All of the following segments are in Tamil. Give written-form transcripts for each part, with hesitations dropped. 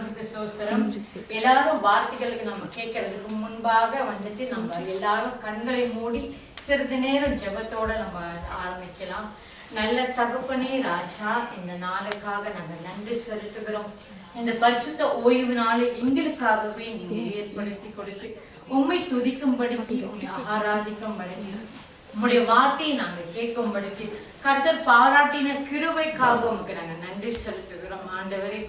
ஆண்டவருக்கு ஸ்தோத்திரம். எல்லாரும் வார்த்தைகளுக்கு நம்ம கேட்கறதுக்கு முன்பாக வந்துட்டு நம்ம எல்லாரும் கண்களை மூடி சிறிது நேரம் ஜெபத்தோட நம்ம ஆரம்பிக்கலாம். நல்ல தகப்பனே ராஜா, இந்த நாளுக்காக நாங்கள் நன்றி செலுத்துகிறோம். இந்த பரிசுத்த ஓய்வு நாளில் எங்களுக்காகவே நீங்க ஏற்படுத்தி கொடுத்து உம்மை துதிக்கும்படுத்தி உம்மை ஆராதிக்கும்படுத்தி உம்முடைய வார்த்தையை நாங்கள் கேட்கும்படுத்தி கர்த்தர் பாராட்டின கிருபைக்காக உமக்கு நாங்கள் நன்றி செலுத்துகிறோம். ஆண்டவரே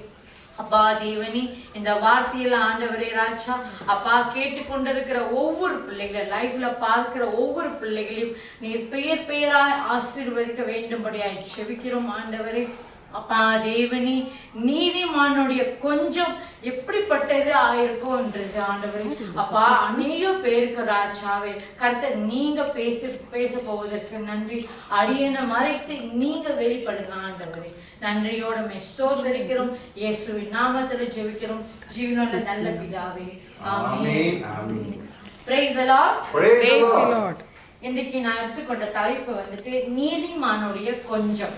அப்பா தேவனி, இந்த வார்த்தையில ஆண்டவரே ராஜா அப்பா கேட்டுக்கொண்டிருக்கிற ஒவ்வொரு பிள்ளைகள் லைஃப்ல பார்க்கிற ஒவ்வொரு பிள்ளைகளையும் நீர் பெயர் பெயராய் ஆசீர்வதிக்க வேண்டும்படியாய் செபிக்கிறோம். ஆண்டவரே அப்பா தேவனி, நீதிமானுடைய கொஞ்சம் எப்படிப்பட்டது ஆயிருக்கும்ன்றது ஆண்டவரே அப்பா அநேக பேருக்கு ராஜாவே கர்த்தர் நீங்க பேச போவதற்கு நன்றி. அடியனை மறைத்து நீங்க வெளிப்படுங்க ஆண்டவரே. நன்றியோட ஸ்தோத்திரிக்கிறோம். இயேசுவின் நாமத்துல ஜெபிக்கிறோம் ஜீவனோட நல்ல பிதாவே, ஆமென். Praise the Lord. Praise the Lord. இன்னைக்கு நான் எடுத்துக்கொண்ட தலைப்பு வந்துட்டு நீதிமானுடைய கொஞ்சம்.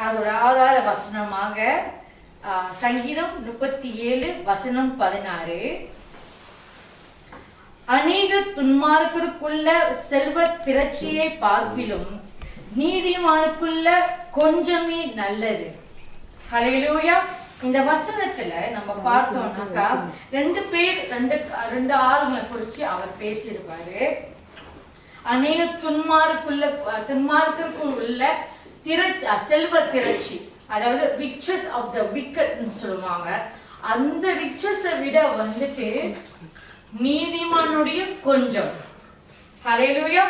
அதோட ஆதார வசனமாக சங்கீதம் 37:16. அநேக துன்மார்க்கருக்குள்ள செல்வ திரட்சியை பார்க்கிலும் நீதிமானுக்குள்ள கொஞ்சமே நல்லது. ஹல்லேலூயா. இந்த வசனத்துல நம்ம பார்த்தோம்னாக்கா ரெண்டு ஆளுங்களை குறிச்சு அவர் பேசியிருப்பாரு. அநேக துன்மார்க்கருக்குள்ள செல்வ திரட்சி, அதாவது riches of the wicked சொல்லுவாங்க. அந்த riches விட வந்துட்டு நீதிமானுடைய கொஞ்சம், ஹல்லேலூயா,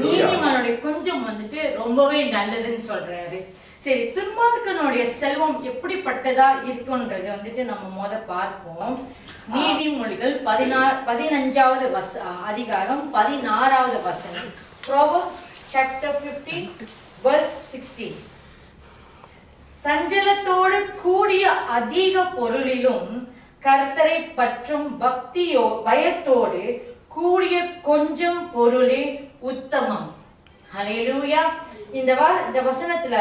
நீதிமானுடைய கொஞ்சம் வந்துட்டு ரொம்பவே நல்லதுன்னு சொல்றாரு. சரி, துன்மார்க்கனுடைய செல்வம் எப்படிப்பட்டதா இருக்குன்றது வந்துட்டு நம்ம பார்ப்போம். நீதிமொழிகள் 15வது அதிகாரம் 16வது வசனம். Proverbs chapter 15 verse 16. சஞ்சலத்தோடு கூடிய அதிக பொருளிலும் கர்த்தரை பற்றும் பயத்தோடு கூடிய கொஞ்சம் பொருளே உத்தமம். ஹல்லேலூயா. இந்த வசனத்துல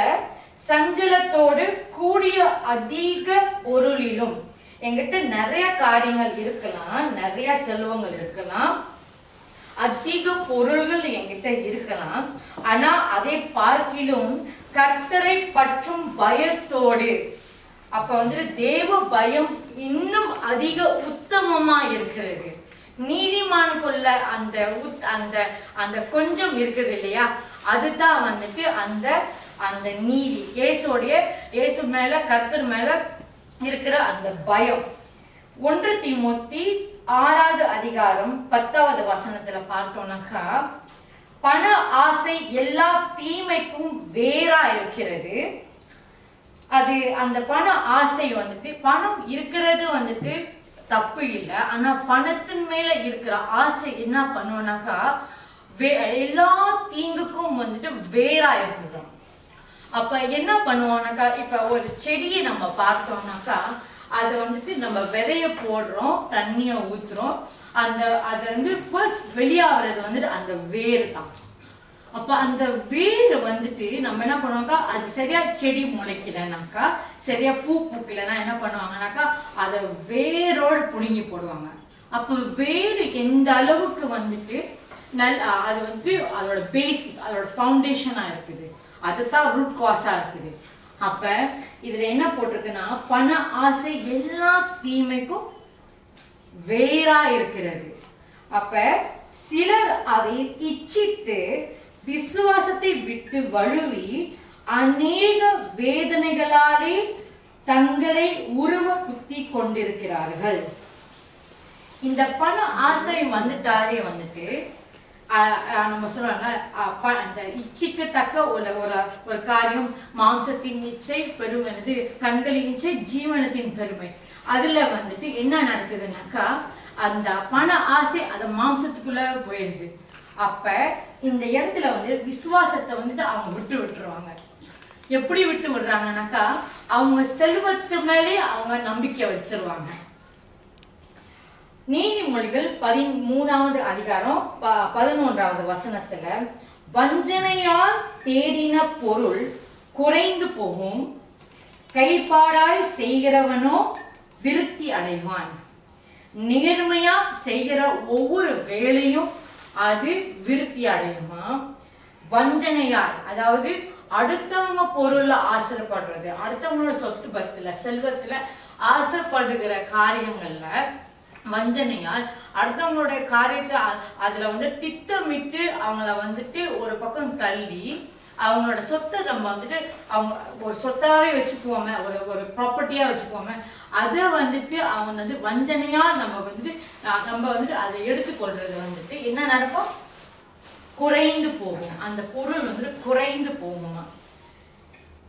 சஞ்சலத்தோடு கூடிய அதிக பொருளிலும், என்கிட்ட நிறைய காரியங்கள் இருக்கலாம், நிறைய செல்வங்கள் இருக்கலாம், அதிக பொருள்கள் என்கிட்ட இருக்கலாம், ஆனா அதை பார்க்கிலும் கர்த்தரை பற்றும் பயத்தோடு, அப்ப வந்துட்டு தேவ பயம் இன்னும் அதிக உத்தமமா இருக்கிறது. நீதிமானுக்குள்ள அந்த அந்த அந்த கொஞ்சம் இருக்குது இல்லையா, அதுதான் வந்துட்டு அந்த அந்த நீதி. இயேசு மேல கர்த்தர் மேல இருக்கிற அந்த பயம். 1 தீமோத்தி 6வது அதிகாரம் 10வது வசனத்துல பார்த்தோம்னாக்கா, பண ஆசை எல்லா தீமைக்கும் வேறா இருக்கிறது. அது அந்த பண ஆசை வந்துட்டு, பணம் இருக்கிறது வந்துட்டு தப்பு இல்லை, ஆனா பணத்தின் மேல இருக்கிற ஆசை என்ன பண்ணுவோம்னாக்கா எல்லா தீங்குக்கும் வந்துட்டு வேறா இருக்குதான். அப்ப என்ன பண்ணுவோம்னாக்கா, இப்ப ஒரு செடியை நம்ம பார்த்தோம்னாக்கா அது வந்துட்டு நம்ம விதைய போடுறோம், தண்ணிய ஊத்துறோம், அது வந்து ஃபர்ஸ்ட் வெளியாகிறது வந்துட்டு அந்த வேர் தான். அப்ப அந்த வேர் வந்துட்டு நம்ம என்ன பண்ணுவாங்க, அது சரியா செடி முளைக்கலனாக்கா, சரியா பூ பூக்கலன்னா என்ன பண்ணுவாங்கனாக்கா அதை வேரோடு புடுங்கி போடுவாங்க. அப்ப வேர் எந்த அளவுக்கு வந்துட்டு அது வந்து அதோட பேசிக், அதோட ஃபவுண்டேஷனா இருக்குது, அதுதான் ரூட் காஸா இருக்குது. அப்ப இதுல என்ன போட்டிருக்குன்னா, பண ஆசை எல்லா தீமைக்கும் வேறா இருக்கிறது. அப்ப சிலர் அதை இச்சித்து விசுவாசத்தை விட்டு வழுவி அநேக வேதனைகளாலே தங்களை உருவ குத்தி கொண்டிருக்கிறார்கள். இந்த பண ஆசை வந்துட்டாலே வந்துட்டு நம்ம சொல்றாங்க, அந்த இச்சைக்கு தக்க ஒரு காரியம், மாம்சத்தின் இச்சை பெருமை, கண்களின் இச்சை ஜீவனத்தின் பெருமை. அதுல வந்துட்டு என்ன நடக்குதுன்னாக்கா, அந்த பண ஆசை அந்த மாம்சத்துக்குள்ள போயிடுது. அப்ப இந்த இடத்துல வந்து விசுவாசத்தை வந்துட்டு அவங்க விட்டுருவாங்க. எப்படி விட்டு விடுறாங்கன்னாக்கா, அவங்க செல்வத்து மேலே அவங்க நம்பிக்கை வச்சிருவாங்க. நீதிமொழிகள் 13வது அதிகாரம் 11வது வசனத்துல, வஞ்சனையால் தேடின பொருள் குறைந்து போகும், கைப்பாடாய் செய்கிறவனோ விருத்தி அடைவான். நேர்மையா செய்கிற ஒவ்வொரு வேலையும் அது விருத்தி அடையுமா. வஞ்சனையால், அதாவது அடுத்தவங்க பொருள்ல ஆசைப்படுறது, அடுத்தவங்களோட சொத்து பத்துல செல்வத்துல ஆசைப்படுகிற காரியங்கள்ல வஞ்சனையால் அடுத்தவங்களுடைய காரியத்தை அதுல வந்து திட்டமிட்டு அவங்கள வந்துட்டு ஒரு பக்கம் தள்ளி அவங்களோட சொத்தை நம்ம வந்துட்டு அவங்க ஒரு சொத்தாவே வச்சுக்குவோமே, ஒரு ஒரு ப்ராப்பர்ட்டியா வச்சுக்குவோமே, அதை வந்துட்டு அவங்க வந்து வஞ்சனையா நம்ம வந்துட்டு அதை எடுத்துக்கொள்றது வந்துட்டு என்ன நடக்கும், குறைந்து போகும். அந்த பொருள் வந்துட்டு குறைந்து போகுமா.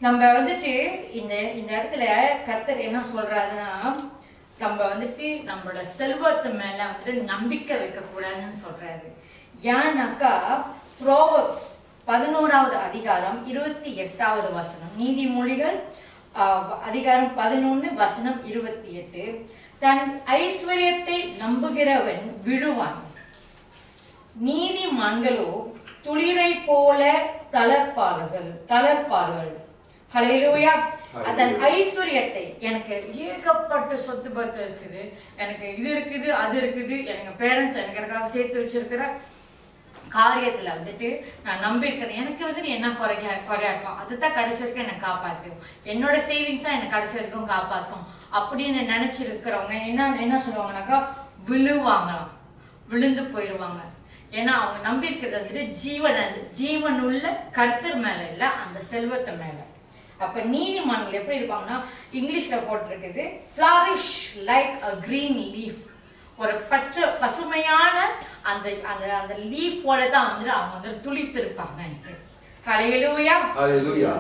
நம்ம வந்துட்டு இந்த இடத்துல கர்த்தர் என்ன சொல்றாருன்னா, நம்ம வந்துட்டு நம்மளோட செல்வத்து மேல வந்துட்டு நம்பிக்கை வைக்க கூடாதுன்னு சொல்றாரு. ஏன்னாக்கா ப்ரோவர்ப்ஸ் 11வது அதிகாரம் 28வது வசனம், நீதிமொழிகள் அதிகாரம் 11 வசனம் 28, தன் ஐஸ்வர்யத்தை நம்புகிறவன் விழுவான், நீதிமான்களோ துளிரை போல தளர்ப்பார்கள். ஹல்லேலூயா. அதன் ஐஸ்வர்யத்தை, எனக்கு ஏகப்பட்ட சொத்து பத்து இருக்குது, எனக்கு இது இருக்குது அது இருக்குது, எனக்கு பேரண்ட்ஸ் எனக்காக சேர்த்து வச்சிருக்கிற காரியத்துல வந்துட்டு நான் நம்பியிருக்கிறேன், எனக்கு வந்துட்டு என்ன குறையாக்கும், அதுதான் கடைசி வரைக்கும் என்னை காப்பாற்றும், என்னோட சேவிங்ஸ் தான் என்னை கடைசி வரைக்கும் காப்பாற்றும் அப்படின்னு நினைச்சிருக்கிறவங்க என்ன சொல்லுவாங்கன்னாக்கா விழுவாங்களாம், விழுந்து போயிடுவாங்க. ஏன்னா அவங்க நம்பி இருக்கிறது வந்துட்டு ஜீவனுள்ள கர்த்தர் மேல இல்ல, அந்த செல்வத்தை மேல. அப்ப நீதிமான்கள் எப்படி இருப்பாங்கன்னா, இங்கிலீஷ்ல போட்டிருக்குது flourish like a green leaf, ஒரு பசுமையான அந்த அந்த அந்த லீஃப் போலதான் வந்துட்டு அவங்க வந்து துளித்து இருப்பாங்க. ஹல்லேலூயா, ஹல்லேலூயா.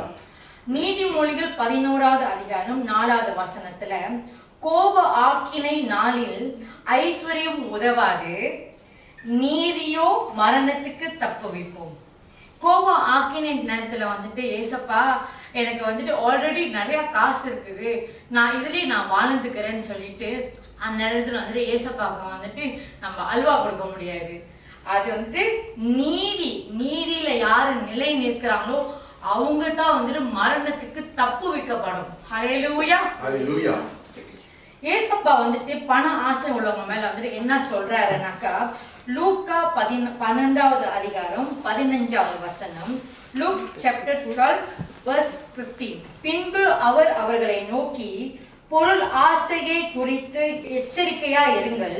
நீதிமொழிகள் 11வது அதிகாரம் 4வது வசனத்துல, கோப ஆக்கினை நாளில் ஐஸ்வர்யம் உதவாது, நீதியோ மரணத்துக்கு தப்புவிப்போம். கோபம் ஆக்கின நேரத்துல வந்துட்டு, ஏசப்பா எனக்கு வந்துட்டு ஆல்ரெடி நிறைய காசு இருக்குது, நான் இதுலயே நான் வாழ்ந்துக்கிறேன்னு சொல்லிட்டு அந்த நேரத்துல வந்துட்டு ஏசப்பாவுக்கு வந்துட்டு நம்ம அல்வா கொடுக்க முடியாது. அது வந்துட்டு நீதியில யாரு நிலை நிற்கிறாங்களோ அவங்க தான் வந்துட்டு மரணத்துக்கு தப்பு வைக்கப்படும். ஹல்லேலூயா, ஹல்லேலூயா. ஏசப்பா வந்துட்டு பண ஆசை உள்ளவங்க மேல வந்துட்டு என்ன சொல்றாருனாக்கா, லூக்கா 12வது அதிகாரம் 15வது வசனம், லூக் சாப்டர் 12 verse 15, பின்பு அவர் அவர்களை நோக்கி, பொருள் ஆசையை குறித்து எச்சரிக்கையா இருங்கள்,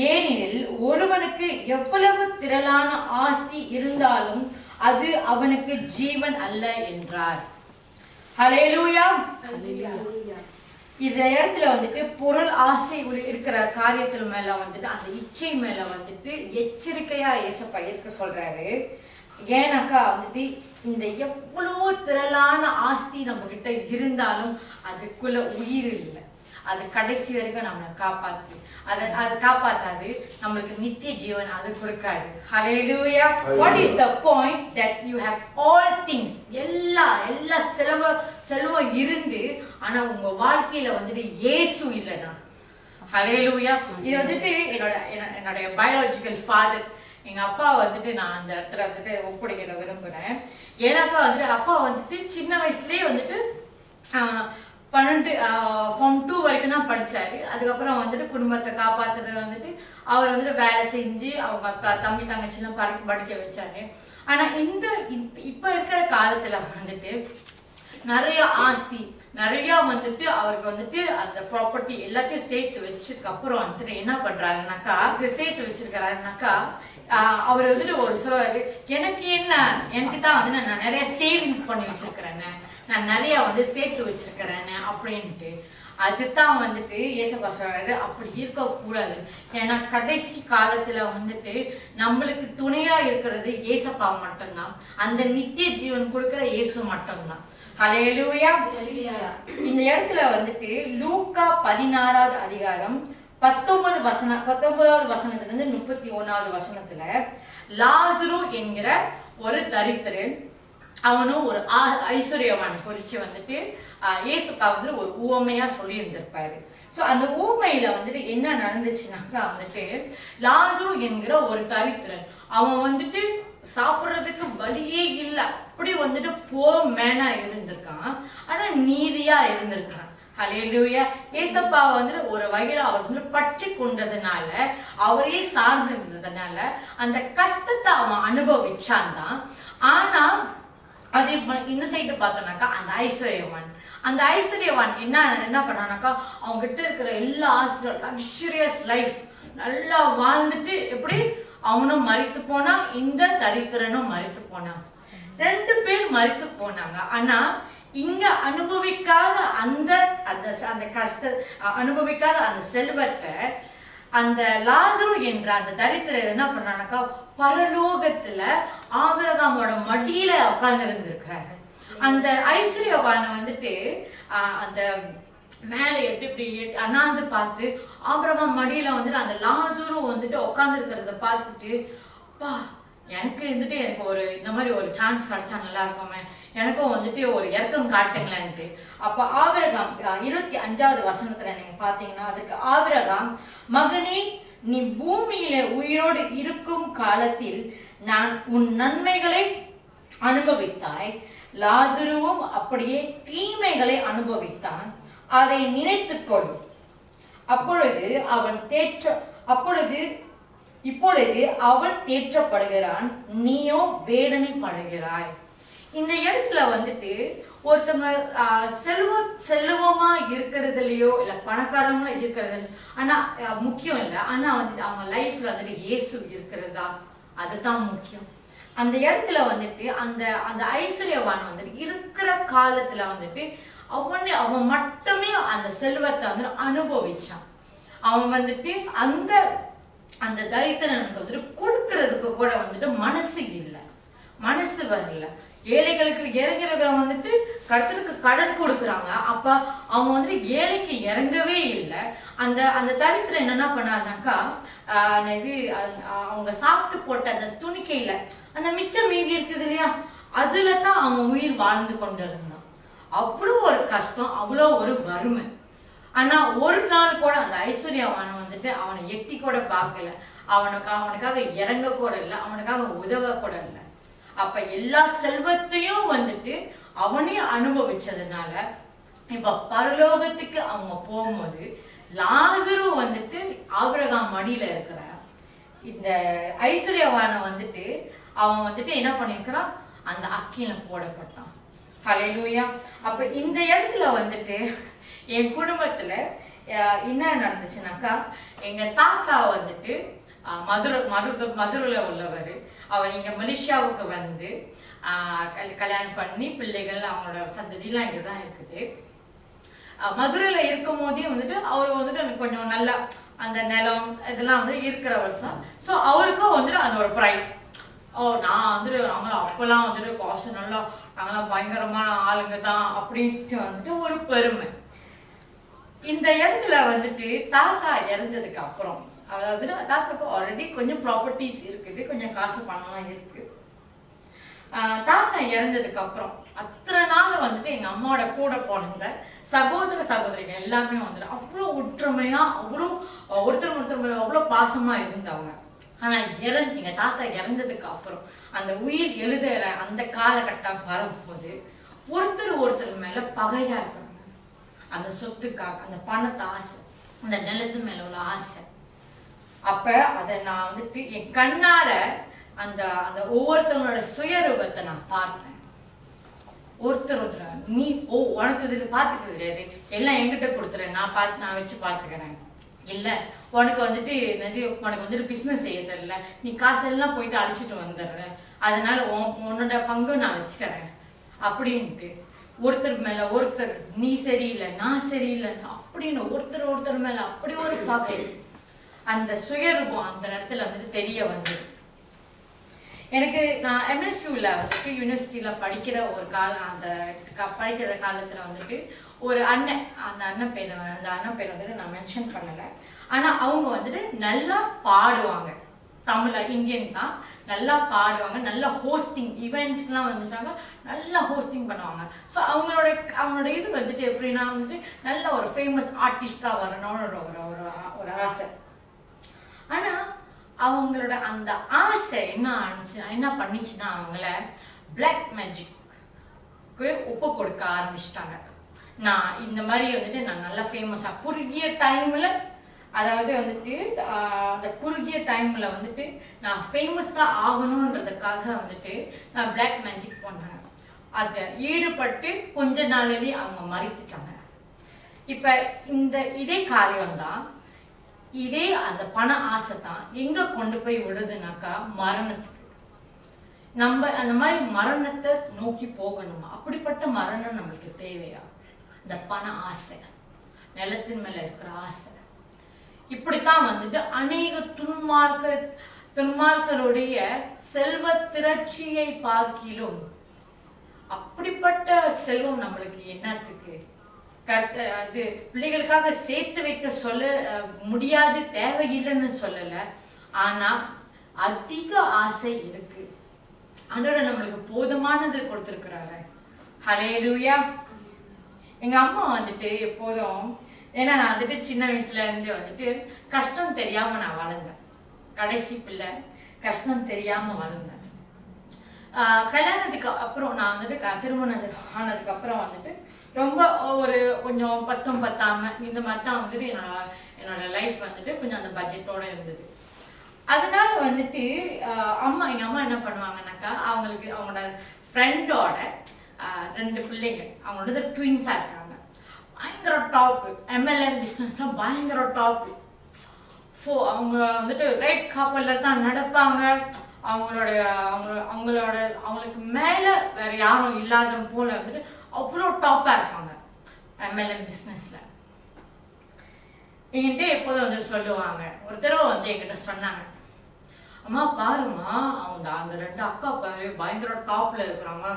ஏனெனில் ஒருவனுக்கு எவ்வளவு திரளான ஆஸ்தி இருந்தாலும் அது அவனுக்கு ஜீவன் அல்ல என்றார். ஹல்லேலூயா. இந்த இடத்துல வந்துட்டு பொருள் ஆசை இருக்கிற காரியத்துல மேல வந்துட்டு அந்த இச்சை மேல வந்துட்டு எச்சரிக்கையா ஏசப்பா இருக்க சொல்றாரு. ஏன்னாக்கா வந்துட்டு இந்த எவ்வளவு திரளான ஆஸ்தி நம்ம கிட்ட இருந்தாலும் அதுக்குள்ள உயிர் இல்லை, அது கடைசி வரைக்கும் நம்மளை அது காப்பாத்தாது, நம்மளுக்கு நித்திய ஜீவன் அது கொடுக்காது. ஹல்லேலூயா. What is the point that you have all things, எல்லா செல்வம் இருந்து ஆனா உங்க வாழ்க்கையில வந்துட்டு இயேசு இல்லைன்னா? ஹல்லேலூயா. இது வந்துட்டு என்னுடைய பயாலஜிக்கல் ஃபாதர், எங்க அப்பா வந்துட்டு நான் அந்த இடத்துல வந்துட்டு ஒப்படைக்க விரும்புறேன். ஏன்னாக்கா வந்துட்டு அப்பா வந்துட்டு சின்ன வயசுலயே வந்துட்டு 12 Form 2 வரைக்கும் தான் படிச்சாரு. அதுக்கப்புறம் வந்துட்டு குடும்பத்தை காப்பாத்துறது வந்துட்டு அவர் வந்துட்டு வேலை செஞ்சு அவங்க தம்பி தங்கச்சிலாம் படிக்க வச்சாரு. ஆனா இப்ப இருக்கிற காலத்துல வந்துட்டு நிறைய ஆஸ்தி நிறைய வந்துட்டு அவருக்கு வந்துட்டு அந்த ப்ராப்பர்ட்டி எல்லாத்தையும் சேர்த்து வச்சதுக்கு அப்புறம் வந்துட்டு என்ன பண்றாருனாக்கா, சேர்த்து வச்சிருக்கிறாருனாக்கா, அவர் வந்துட்டு ஒரு சொல்றாரு, எனக்கு தான் வந்து நான் நிறைய சேவிங்ஸ் பண்ணி வச்சிருக்கிறேன்னு, நான் நிறைய வந்து சேர்த்து வச்சிருக்கிறேன்னு அப்படின்ட்டு. அதுதான் வந்துட்டு ஏசப்பா சொல்றாரு, அப்படி இருக்க கூடாது. ஏன்னா கடைசி காலத்துல வந்துட்டு நம்மளுக்கு துணையா இருக்கிறது ஏசப்பா மட்டும்தான், அந்த நித்திய ஜீவன் கொடுக்கிற இயேசு மட்டும்தான். ஹல்லேலூயா. இந்த இடத்துல வந்துட்டு லூக்கா 16வது அதிகாரம் 19வது வசனத்துல இருந்து 31வது வசனத்துல, லாசரு என்கிற ஒரு தரித்திரன், அவனும் ஒரு ஐஸ்வர்யவான் குறிச்சு வந்துட்டு ஏசப்பா வந்து ஒரு ஊமையா சொல்லி இருந்திருப்பாரு. சோ அந்த ஊமையில வந்துட்டு என்ன நடந்துச்சுனாக்கா வந்துட்டு, லாசரு என்கிற ஒரு தரித்திரன், அவன் வந்துட்டு சாப்பிடுறதுக்கு வழியே இல்லை, அப்படி வந்துட்டு மேனா இருந்திருக்கான், ஆனா நீதியா இருந்திருக்கான். ஹல்லேலூயா. ஏசப்பா வந்து ஒரு வகையில அவர் வந்து பற்றி கொண்டதுனால, அவரே சார்ந்து இருந்ததுனால அந்த கஷ்டத்தை அவன் அனுபவிச்சான் தான். ஆனா அது இந்த சைடு பார்த்தோம்னாக்கா அந்த ஐஸ்வர்யவான் என்ன பண்ணானாக்கா, அவங்க கிட்ட இருக்கிற எல்லா லக்ஸூரியஸ் லைஃப் நல்லா வாழ்ந்துட்டு எப்படி அவனும் மரித்து போனா, இந்த தரித்திரனும் மரித்து போனான். 2 பேர் மரித்து போனாங்க. ஆனா இங்க அனுபவிக்காத அந்த கஷ்ட அனுபவிக்காத அந்த செல்வத்தை அந்த லாசரு என்ற அந்த தரித்திரர் என்ன பண்ணானாக்கா, பரலோகத்துல ஆபிரகாமோட மடியில உட்கார்ந்து இருந்திருக்கிறாரு. அந்த ஐஸ்வர்யவான வந்துட்டு அந்த மேல எப்படி அண்ணாந்து பார்த்து ஆபிரகாம் மடியில வந்துட்டு அந்த லாசரு வந்துட்டு உட்கார்ந்து இருக்கிறத பார்த்துட்டு, பா எனக்கு வந்துட்டு எனக்கு ஒரு இந்த மாதிரி ஒரு சான்ஸ் கிடைச்சா நல்லா இருக்குமே, எனக்கும் வந்துட்டு ஒரு இறக்கம் காட்டுங்களேன்ட்டு. அப்ப ஆபிரகாம் 25வது வசனத்துல நீங்க பாத்தீங்கன்னா, அதுக்கு ஆபிரகாம், மகனே, நீ பூமியில உயிரோடு இருக்கும் காலத்தில் நான் உன் நன்மைகளை அனுபவித்தாய், லாசருவும் அப்படியே தீமைகளை அனுபவித்தான், அதை நினைத்துக்கொள். இப்பொழுது அவன் தேற்றப்படுகிறான், நீயோ வேதனைப்படுகிறாய். இந்த இடத்துல வந்துட்டு ஒருத்தவங்க செல்வமா இருக்கிறதுலயோ இல்ல பணக்காரங்களா இருக்கிறது ஆனா முக்கியம் இல்லை. ஆனா வந்துட்டு அவங்க லைஃப்ல வந்துட்டு இயேசு இருக்கிறதா, அதுதான் முக்கியம். அந்த இடத்துல வந்துட்டு அந்த ஐஸ்வர்யவான் வந்துட்டு இருக்கிற காலத்துல வந்துட்டு அவன் மட்டுமே அந்த செல்வத்தை வந்து அனுபவிச்சான். அவன் வந்துட்டு அந்த தரித்திரனுக்கு வந்துட்டு கொடுக்கறதுக்கு கூட வந்துட்டு மனசு வரல. ஏழைகளுக்கு இறங்குறவங்க வந்துட்டு கர்த்தருக்கு கடன் கொடுக்குறாங்க. அப்ப அவங்க வந்துட்டு ஏழைக்கு இறங்கவே இல்லை. அந்த தரித்திரன் என்ன பண்ணாருனாக்கா, அவங்க சாப்பிட்டு போட்ட அந்த துணிக்கையில அந்த மிச்சம் மீதி இருக்குது இல்லையா, அதுலதான் அவன் உயிர் வாழ்ந்து கொண்டிருந்தான். அவ்வளோ ஒரு கஷ்டம், அவ்வளோ ஒரு வறுமை. ஆனா ஒரு நாள் கூட அந்த ஐஸ்வர்யவான வந்துட்டு அவனை எட்டி கூட பார்க்கல, அவனுக்காக இறங்க கூட இல்லை, அவனுக்காக உதவ கூட இல்லை. அப்ப எல்லா செல்வத்தையும் வந்துட்டு அவனே அனுபவிச்சதுனால இப்ப பரலோகத்துக்கு அவங்க போகும்போது லாசரு வந்துட்டு ஆபிரகாம் மடியில இருக்கிற இந்த ஐஸ்வர்யவான வந்துட்டு அவன் வந்துட்டு என்ன பண்ணிருக்கிறான், அந்த அக்கில போடப்பட்டான். ஹல்லேலூயா. அப்ப இந்த இடத்துல வந்துட்டு என் குடும்பத்துல என்ன நடந்துச்சுனாக்கா, எங்க தாத்தா வந்துட்டு மதுரையில உள்ளவர். அவர் இங்க மலேசியாவுக்கு வந்து கல்யாணம் பண்ணி பிள்ளைகள் அவங்களோட சந்ததியெல்லாம் இங்கதான் இருக்குது. மதுரையில இருக்கும் போதே வந்துட்டு அவர் வந்துட்டு எனக்கு கொஞ்சம் நல்லா அந்த நிலம் இதெல்லாம் வந்து இருக்கிறவர் தான். ஸோ அவருக்கும் வந்துட்டு அது ஒரு ப்ரைட். நான் வந்துட்டு நாங்களாம் அப்பெல்லாம் வந்துட்டு காசு நல்லா நாங்களாம் பயங்கரமான ஆளுங்க தான் அப்படின்ட்டு வந்துட்டு ஒரு பெருமை. இந்த இடத்துல வந்துட்டு தாத்தா இறந்ததுக்கு அப்புறம், அதாவது தாத்தாக்கு ஆல்ரெடி கொஞ்சம் ப்ராப்பர்ட்டிஸ் இருக்குது, கொஞ்சம் காசு பணம்லாம் இருக்கு. தாத்தா இறந்ததுக்கு அப்புறம் அத்தனை நாள் வந்துட்டு எங்க அம்மாவோட கூட பிறந்த சகோதரிகள் எல்லாமே வந்துட்டு அவ்வளோ ஒற்றுமையா, அவ்வளோ ஒருத்தர் அவ்வளோ பாசமா இருந்தவங்க. ஆனா எங்க தாத்தா இறந்ததுக்கு அப்புறம் அந்த உயிர் எழுதுற அந்த காலகட்டம் வரும்போது ஒருத்தர் மேல பகையா இருக்காங்க. அந்த சொத்துக்காக, அந்த பணத்தை ஆசை, அந்த நிலத்து மேல உள்ள ஆசை. அப்ப அதை நான் வந்துட்டு என் கண்ணார அந்த ஒவ்வொருத்தவங்களோட சுயரூபத்தை நான் பார்த்தேன். ஒருத்தர் நீ உனக்கு இது பாத்துக்கிறது கிடையாது, எல்லாம் என்கிட்ட கொடுத்துறேன், நான் வச்சு பாத்துக்கிறேன். இல்ல உனக்கு வந்துட்டு உனக்கு வந்துட்டு பிசினஸ் செய்ய தெரியல, நீ காசெல்லாம் போயிட்டு அழைச்சிட்டு வந்துடுற, அதனால உன்னோட பங்கு நான் வச்சுக்கிறேன் அப்படின்ட்டு ஒருத்தர் மேல ஒருத்தர் நீ சரியில்லை நான் சரியில்லை அப்படின்னு ஒருத்தர் மேல அப்படி ஒரு பகை. அந்த சுயரூபம் அந்த இடத்துல வந்துட்டு தெரிய வந்தது எனக்கு. நான் MSUல வந்துட்டு யூனிவர்சிட்டியில படிக்கிற ஒரு காலம், அந்த படிக்கிற காலத்துல வந்துட்டு ஒரு அண்ணன், அந்த அண்ணன் பேர் வந்துட்டு நான் மென்ஷன் பண்ணல. ஆனா அவங்க வந்துட்டு நல்லா பாடுவாங்க, தமிழ்ல இந்தியன் தான், நல்லா பாடுவாங்க, நல்லா ஹோஸ்டிங் ஈவெண்ட்ஸ்க்குலாம் வந்துட்டாங்க, நல்லா ஹோஸ்டிங் பண்ணுவாங்க. ஸோ அவங்களோட இது வந்துட்டு எப்படின்னா வந்துட்டு நல்ல ஒரு ஃபேமஸ் ஆர்டிஸ்டா வரணும்னு ஒரு ஆசை. ஆனா அவங்களோட அந்த ஆசை என்ன பண்ணிச்சுன்னா அவங்கள பிளாக் மேஜிக்கு ஒப்பு கொடுக்க ஆரம்பிச்சிட்டாங்க. நான் இந்த மாதிரி வந்துட்டு நான் நல்லா ஃபேமஸாக குறுகிய டைமில், அதாவது வந்துட்டு அந்த குறுகிய டைமில் வந்துட்டு நான் ஃபேமஸ் தான் ஆகணுன்றதுக்காக வந்துட்டு நான் பிளாக் மேஜிக் பண்ணேன். அதை ஈடுபட்டு கொஞ்ச நாளிலேயே அவங்க மறைத்துட்டாங்க. இப்போ இதே காரியம்தான், இதே அந்த பண ஆசை தான் எங்கே கொண்டு போய் விடுதுனாக்கா மரணத்துக்கு. நம்ம அந்த மாதிரி மரணத்தை நோக்கி போகணுமா? அப்படிப்பட்ட மரணம் நம்மளுக்கு தேவையா? இந்த பண ஆசை, நிலத்தின் மேல இருக்கிற ஆசை, இப்படித்தான் வந்துட்டு அநேக துன்மார்க்கருடைய செல்வ திரட்சியை பார்க்கிலும் அப்படிப்பட்ட செல்வம் நம்மளுக்கு என்னத்துக்கு? அது பிள்ளைகளுக்காக சேர்த்து வைக்க சொல்ல முடியாது, தேவையில்லைன்னு சொல்லல. ஆனா அதிக ஆசை இருக்கு. ஆண்டவர் நம்மளுக்கு போதுமானது கொடுத்திருக்கிறாரு. ஹல்லேலூயா. எங்க அம்மா வந்துட்டு எப்போதும், ஏன்னா நான் வந்துட்டு சின்ன வயசுல இருந்து வந்துட்டு கஷ்டம் தெரியாம நான் வளர்ந்தேன். கடைசி பிள்ளை, கஷ்டம் தெரியாம வளர்ந்தேன். கல்யாணத்துக்கு அப்புறம் நான் வந்துட்டு திருமணம் ஆனதுக்கு அப்புறம் வந்துட்டு ரொம்ப கொஞ்சம் பத்தும் பத்தாம இந்த மாதிரி தான் வந்துட்டு என்னோட லைஃப் வந்துட்டு கொஞ்சம் அந்த பட்ஜெட்டோட இருந்தது. அதனால வந்துட்டு எங்க அம்மா என்ன பண்ணுவாங்கன்னாக்கா, அவங்களோட ஃப்ரெண்டோட 2 பிள்ளைங்க, அவங்களோட ட்வின்ஸா இருக்காங்க. பயங்கர டாப், MLM பிஸ்னஸ்லாம் பயங்கர டாப். அவங்க வந்துட்டு ரைட் காப்பல்ல தான் நடப்பாங்க. அவங்களுக்கு மேல வேற யாரும் இல்லாத போல வந்துட்டு அவ்வளோ டாப்பா இருப்பாங்க MLM பிஸ்னஸ்ல. என்கிட்ட எப்போதும் வந்துட்டு சொல்லுவாங்க. ஒரு தடவை வந்து என்கிட்ட சொன்னாங்க, அம்மா பாருமா, அந்த 2 அக்கா பாரு பயங்கர டாப்ல இருக்கிறாங்க.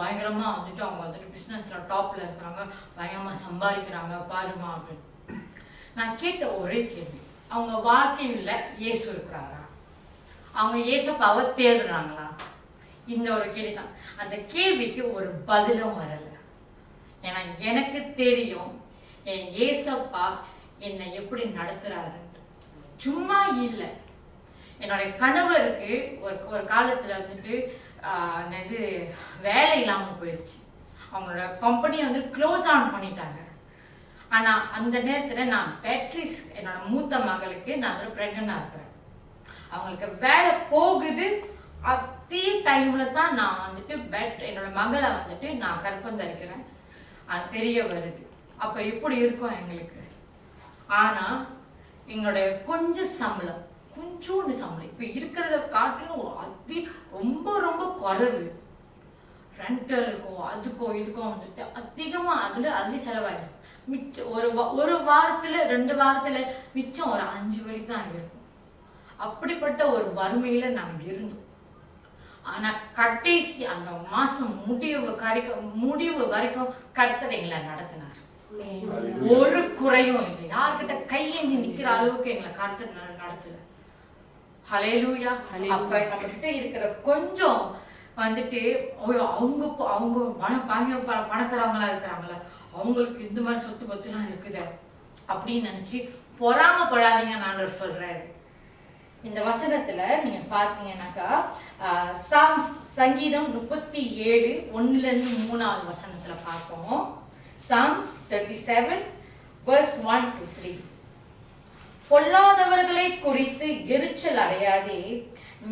பயங்கரமா வந்துட்டு அவங்க வந்துட்டு பிசினஸ்ல டாப்ல இருக்கிறாங்க, பயங்கரமா சம்பாதிக்கிறாங்க பாருமா அப்படின்னு. நான் கேட்ட ஒரே கேள்வி, அவங்க வாழ்க்கையில இயேசு இருக்கிறாரா? அவங்க இயேசப்பாவை தேடுறாங்களா? இந்த ஒரு கேள்விதான். அந்த கேள்விக்கு ஒரு பதிலும் வரல. ஏன்னா எனக்கு தெரியும் என் இயேசப்பா என்னை எப்படி நடத்துறாரு. சும்மா இல்லை. என்னுடைய கணவருக்கு ஒரு காலத்துல வந்துட்டு வேலை இல்லாம போயிடுச்சு. அவங்களோட கம்பெனியை வந்து க்ளோஸ் ஆன் பண்ணிட்டாங்க. ஆனா அந்த நேரத்துல நான் பேட்ரிஸ், என்னோட மூத்த மகளுக்கு நான் வந்து பிரெக்னண்டா இருக்கிறேன். அவங்களுக்கு வேலை போகுது. அதே டைம்ல தான் நான் வந்துட்டு என்னோட மகளை வந்துட்டு நான் கற்பம் தரிக்கிறேன். அது தெரிய வருது. அப்ப எப்படி இருக்கும் எங்களுக்கு? ஆனா எங்களுடைய கொஞ்சோண்டு சம்பளம் இப்ப இருக்கிறத காட்டிலும் ரொம்ப ரொம்ப குறைவு. ரெண்டலுக்கோ அதுக்கோ இதுக்கோ வந்துட்டு அதிகமா அதுல செலவாயிடும். மிச்சம் ஒரு வாரத்துல 2 வாரத்துல மிச்சம் ஒரு 5 வழி தான் இருக்கும். அப்படிப்பட்ட ஒரு வறுமையில நாங்க இருந்தோம். ஆனா கடைசி அந்த மாசம் முடிவு வரைக்கும் கர்த்தர் எங்களை நடத்தினார். ஒரு குறையும் இல்லை. யார்கிட்ட கையேந்தி நிக்கிற அளவுக்கு எங்களை கர்த்தர் நடத்தல. ஹல்லேலூயா. அப்ப நம்ம கிட்ட இருக்கிற கொஞ்சம் வந்துட்டு அவங்க பயங்கர பணக்காரவங்களா இருக்கிறாங்களா, அவங்களுக்கு இந்த மாதிரி சொத்து பத்துலாம் இருக்குது அப்படின்னு நினைச்சு பொறாமப்படாதீங்க நான் சொல்றாரு. இந்த வசனத்துல நீங்க பாத்தீங்கன்னாக்கா சங்கீதம் 37 1-3 வசனத்துல பார்ப்போம். Psalms 37 verse 1-3. பொல்லாதவர்களை குறித்து எரிச்சல் அடையாதே,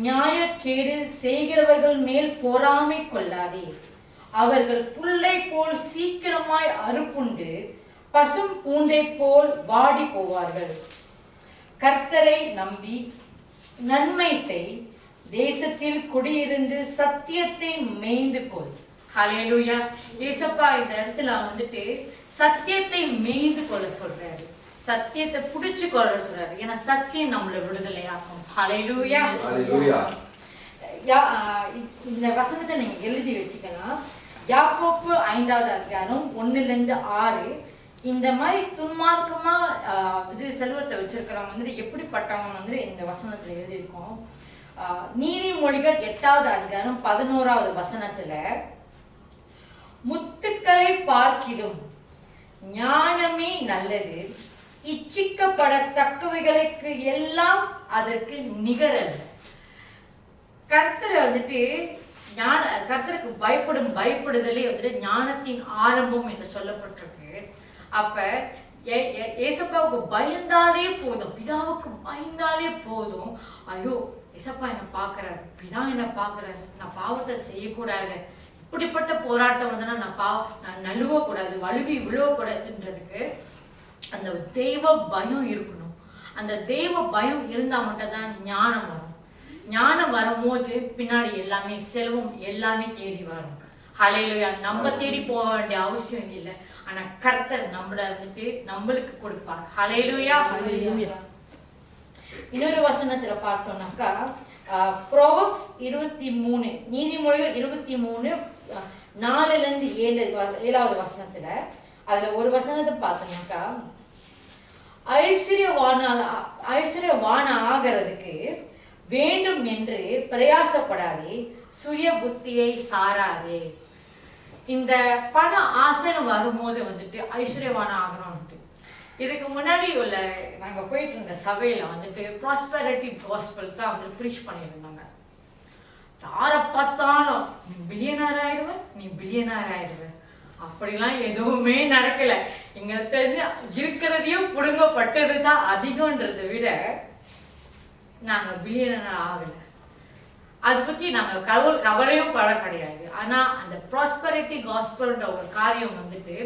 நியாயக்கேடு செய்கிறவர்கள் மேல் பொறாமை கொள்ளாதே. அவர்கள் புல்லை போல் சீக்கிரமாய் அறுப்புண்டு பசும் பூண்டை போல் வாடி போவார்கள். கர்த்தரை நம்பி நன்மை செய், தேசத்தில் குடியிருந்து சத்தியத்தை மேய்ந்து கொள். ஹல்லேலூயா. ஏசப்பா இந்த இடத்துல வந்துட்டு சத்தியத்தை மேய்ந்து கொள்ள சொல்றாரு. சத்தியத்தை புடிச்சு கொள்ள சொல்றாரு. ஏன்னா சத்தியம் நம்மளை விடுதலையாக்கும். ஹல்லேலூயா. இந்த வசனத்தை நீங்க எழுதி வச்சுக்கலாம். யாக்கோப்பு 5வது அதிகாரம் 1-6. இந்த மாதிரி துன்மார்க்கமா செல்வத்தை வச்சிருக்கிறவங்க வந்துட்டு எப்படிப்பட்டவங்க வந்துட்டு இந்த வசனத்துல எழுதியிருக்கோம். நீதிமொழிகள் 8வது அதிகாரம் 11வது வசனத்துல, முத்துக்களை பார்க்கிலும் ஞானமே நல்லது, இச்சிக்கப்படத்தக்கவைகளுக்கு எல்லாம் அதற்கு நிகரல்ல. கர்த்தர் வந்துட்டு கர்த்தருக்கு பயப்படுதலே வந்துட்டு ஞானத்தின் ஆரம்பம் என்று சொல்லப்பட்டிருக்கு. அப்ப ஏசப்பாவுக்கு பயந்தாலே போதும், பிதாவுக்கு பயந்தாலே போதும். ஐயோ ஏசப்பா என்ன பாக்குறாரு, பிதா என்ன பாக்குறாரு, நான் பாவத்தை செய்யக்கூடாது, இப்படிப்பட்ட போராட்டம் வந்தனா நான் நழுவக்கூடாது, வலுவி விழுவக்கூடாதுன்றதுக்கு அந்த தெய்வ பயம் இருக்கணும். அந்த தெய்வ பயம் இருந்தா மட்டும் தான் ஞானம் வரும். ஞானம் வரும்போது பின்னாடி எல்லாமே செல்வம் எல்லாமே தேடி வரும். ஹல்லேலூயா. நம்ம தேடி போக வேண்டிய அவசியம் இல்லை. ஆனா கர்த்தர் நம்மளுக்கு கொடுப்பார். ஹல்லேலூயா. இன்னொரு வசனத்துல பார்த்தோம்னாக்கா ப்ரோவர்ப்ஸ் 23, நீதிமொழிகள் 23:4-7 வசனத்துல அதுல ஒரு வசனத்தை பார்த்தோம்னாக்கா, ஐஸ்வர்யவான ஆகிறதுக்கு வேண்டும் என்று பிரயாசப்படாதே, சுய புத்தியை சாராதே. இந்த பண ஆசைன்னு வரும்போது வந்துட்டு ஐஸ்வர்யவான ஆகணும்ட்டு, இதுக்கு முன்னாடி உள்ள நாங்க போயிட்டு இருந்த சபையில வந்துட்டு ப்ராஸ்பெரிட்டி காஸ்பல் தான் வந்து ப்ரீச் பண்ணியிருந்தாங்க. யாரை பார்த்தாலும் நீ பில்லியனர் ஆயிடுவ, அப்படிலாம் எதுவுமே நடக்கல. எங்கள்கிட்ட இருக்கிறதையும் புடுங்கப்பட்டது தான் அதிகம்ன்றதை விட நாங்க பில்லியனர் ஆகல. அதை பத்தி நாங்க கவலையும் பட கிடையாது. ஆனா அந்த ப்ராஸ்பெரிட்டி காஸ்பல்ன்ற ஒரு காரியம் வந்துட்டு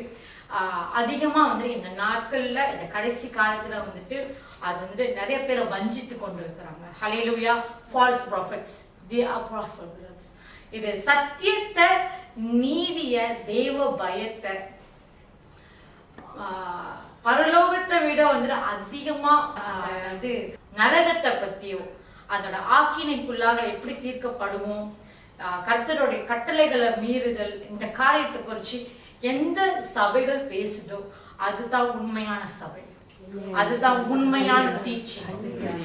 அதிகமா வந்து இந்த நாட்கள்ல, இந்த கடைசி காலத்துல வந்துட்டு அது வந்துட்டு நிறைய பேரை வஞ்சித்து கொண்டு இருக்கிறாங்க. Hallelujah. False prophets, they are prophets. இது சத்தியத்தை, நீதிய, தெய்வ பயத்தை, பரலோகத்தை விட வந்துட்டு அதிகமா வந்து நரகத்தை பத்தியும் அதோட ஆக்கினைக்குள்ளாக எப்படி தீர்க்கப்படுவோம், கர்த்தருடைய கட்டளைகளை மீறுதல், இந்த காரியத்தை குறிச்சு எந்த சபைகள் பேசுதோ அதுதான் உண்மையான சபை, அதுதான் உண்மையான டீச்சிங்.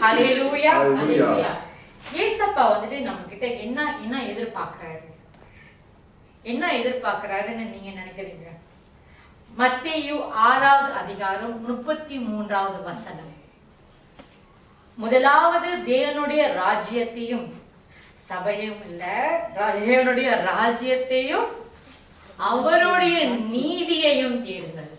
ஹல்லேலூயா. ஏசப்பா வந்துட்டு நம்ம கிட்ட என்ன எதிர்பார்க்கிறாருன்னு நீங்க நினைக்கிறீங்க? மத்தேயு 6:33 வசனம். முதலாவது தேவனுடைய ராஜ்யத்தையும், சபையும் இல்ல, தேவனுடைய ராஜ்யத்தையும் அவருடைய நீதியையும் தேடுங்கள்.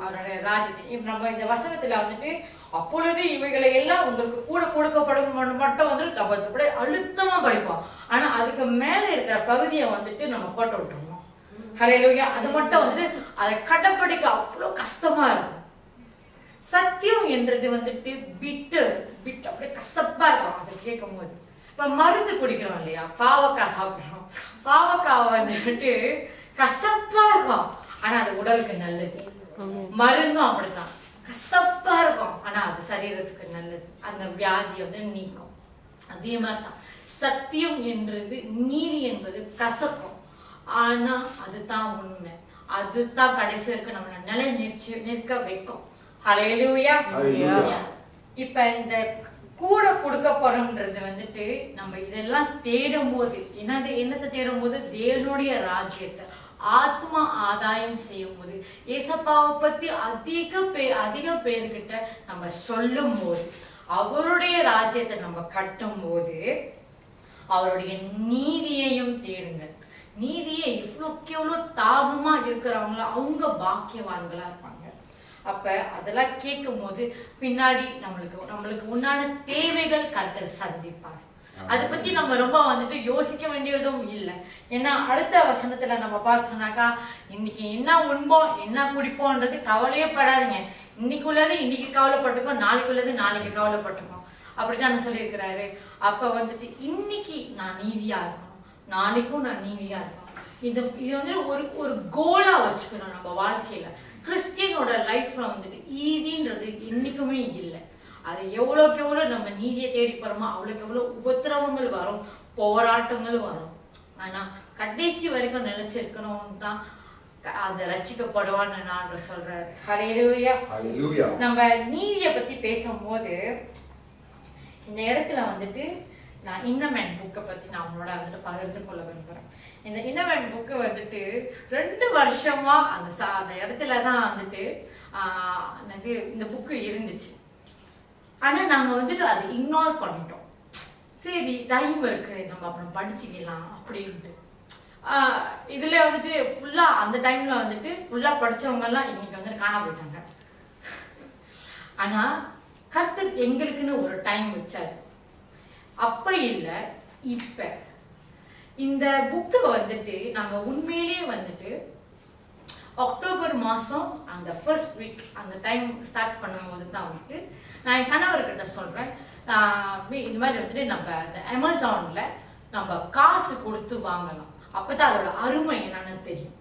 அவருடைய ராஜ்யத்தையும் நம்ம இந்த வசனத்துல வந்துட்டு அப்பொழுது இவைகளை எல்லாம் உங்களுக்கு கூட கொடுக்கப்படும் மட்டும் வந்துட்டு அழுத்தமா படிப்போம். ஆனா அதுக்கு மேல இருக்கிற பகுதியை வந்துட்டு நம்ம போட்டு விட்டுருவோம். ஹல்லேலூயா. அது மட்டும் வந்துட்டு அதை கடைப்பிடிக்க அவ்வளவு கஷ்டமா இருக்கும். சத்தியம் என்றது வந்துட்டு பிட்டு அப்படியே கசப்பா இருக்கும் அதை கேட்கும் போது. இப்ப மருந்து குடிக்கிறோம் இல்லையா, பாவக்காய் சாப்பிடுறோம், பாவக்காய் வந்துட்டு கசப்பா இருக்கும், ஆனா அது உடலுக்கு நல்லது. மருந்தும் அப்படித்தான், கசப்பா இருக்கும், ஆனா அது சரீரத்துக்கு நல்லது, அந்த வியாதியை வந்து நீக்கும். அதே மாதிரிதான் சத்தியம் என்றது, நீதி என்பது கசக்கும், ஆனா அதுதான் உண்மை, அதுதான் கடைசி வரைக்கும் நம்மள நிற்க வைக்கும். ஹல்லேலூயா. இப்ப இந்த கூட கொடுக்கப்படும்ன்றது வந்துட்டு நம்ம இதெல்லாம் தேடும் போது என்னத்தை தேடும் போது, தேவனுடைய ராஜ்யத்தை, ஆத்மா ஆதாயம் செய்யும் போது, ஏசப்பாவை பத்தி அதிக பேர்கிட்ட நம்ம சொல்லும் போது, அவருடைய ராஜ்யத்தை நம்ம கட்டும் போது, அவருடைய நீதியையும் தேடுங்கள். நீதியை எவ்வளோ தாபமா இருக்கிறவங்களோ அவங்க பாக்கியவான்களா இருப்பாங்க. அப்ப அதெல்லாம் கேட்கும் போது பின்னாடி நம்மளுக்கு உண்டான தேவைகள் கர்த்தர் சந்திப்பார். அதை பத்தி நம்ம ரொம்ப வந்துட்டு யோசிக்க வேண்டியதும் இல்லை. ஏன்னா அடுத்த வசனத்துல நம்ம பார்த்தோம்னாக்கா, இன்னைக்கு என்ன உண்போம் என்ன குடிப்போம்ன்றது கவலையே படாதீங்க, இன்னைக்குள்ளது இன்னைக்கு கவலைப்பட்டுக்கோம், நாளைக்குள்ளது நாளைக்கு கவலைப்பட்டுக்கோம், அப்படிதான் சொல்லியிருக்கிறாரு. அப்ப வந்துட்டு இன்னைக்கு நான் நீதியா இருக்கணும், நாளைக்கும் நான் நீதியா இருக்கணும். இது வந்து ஒரு கோலா வச்சுக்கணும் நம்ம வாழ்க்கையில. கிறிஸ்டியனோட லைஃப்ல வந்துட்டு ஈஸின்றது என்னைக்குமே இல்லை. அது எவ்வளோக்கு எவ்வளோ நம்ம நீதியை தேடி போறோமோ அவ்வளோக்கு எவ்வளோ உபத்திரவங்கள் வரும், போராட்டங்கள் வரும். ஆனா கடைசி வரைக்கும் நிலைச்சிருக்கணும் தான் அதை ரட்சிக்கப்படுவான்னு நான் சொல்றாரு. ஹல்லேலூயா. நம்ம நீதியை பத்தி பேசும்போது இந்த இடத்துல வந்துட்டு நான் இன்னமேன் புக்கை பத்தி நான் அவங்களோட வந்துட்டு பகிர்ந்து கொள்ள விரும்புறேன். இந்த இன்னமேன் புக்கு வந்துட்டு 2 வருஷமா அந்த இடத்துல தான் வந்துட்டு இந்த புக்கு இருந்துச்சு. ஆனா நாங்க வந்துட்டு அதை இக்னோர் பண்ணிட்டோம். சரி டைம் இருக்கு நம்ம அப்புறம் படிச்சுக்கலாம் அப்படின்ட்டு இதில் வந்துட்டு ஃபுல்லாக அந்த டைமில் வந்துட்டு ஃபுல்லாக படித்தவங்கெல்லாம் இன்னைக்கு வந்துட்டு காண போயிட்டாங்க. ஆனால் கர்த்தர் எங்களுக்குன்னு ஒரு டைம் வச்சார். அப்போ இல்லை இப்போ இந்த புக்கை வந்துட்டு நாங்கள் உண்மையிலேயே வந்துட்டு அக்டோபர் மாதம் அந்த ஃபர்ஸ்ட் வீக் அந்த டைம் ஸ்டார்ட் பண்ணும்போது தான் வந்துட்டு நான் என் கணவர்கிட்ட சொல்கிறேன், இது மாதிரி வந்துட்டு நம்ம அந்த அமேசானில் நம்ம காசு கொடுத்து வாங்கலாம், அப்போ தான் அதோட அருமை என்னன்னு தெரியும்.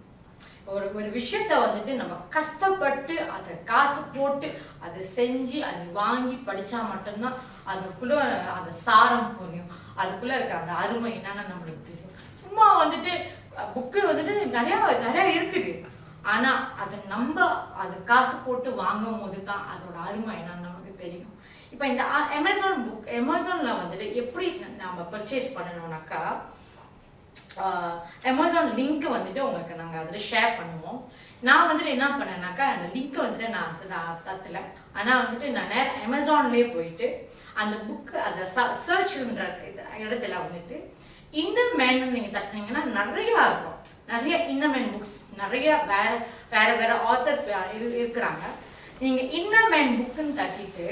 ஒரு விஷயத்த வந்துட்டு நம்ம கஷ்டப்பட்டு அதை காசு போட்டு அதை செஞ்சு அதை வாங்கி படித்தா மட்டும்தான் அதுக்குள்ளே அந்த சாரம் புரியும், அதுக்குள்ளே இருக்கிற அந்த அருமை என்னன்னு நம்மளுக்கு தெரியும். சும்மா வந்துட்டு புக்கு வந்துட்டு நிறையா இருக்குது, ஆனால் அது நம்ம அது காசு போட்டு வாங்கும் போது தான் அதோட அருமை என்னன்னு நமக்கு தெரியும். இப்போ இந்த அமேசானில் வந்துட்டு எப்படி நம்ம பர்ச்சேஸ் பண்ணணும்னாக்கா அமேசான் லிங்க் வந்துட்டு உங்களுக்கு நாங்கள் அதில் ஷேர் பண்ணுவோம். நான் வந்துட்டு என்ன பண்ணேன்னாக்கா அந்த லிங்க் வந்துட்டு நான் தட்டல, ஆனால் வந்துட்டு நான் நேரம் அமேசான்லேயே போயிட்டு அந்த புக்கு அதை சர்ச்ன்ற இடத்துல வந்துட்டு இன்னர் மேன் நீங்கள் தட்டினீங்கன்னா நிறையா இருக்கும், நிறைய இன்னர் மேன் புக்ஸ் நிறைய வேற ஆத்தர் இருக்கிறாங்க. நீங்கள் இன்னர் மேன் புக்குன்னு தட்டிட்டு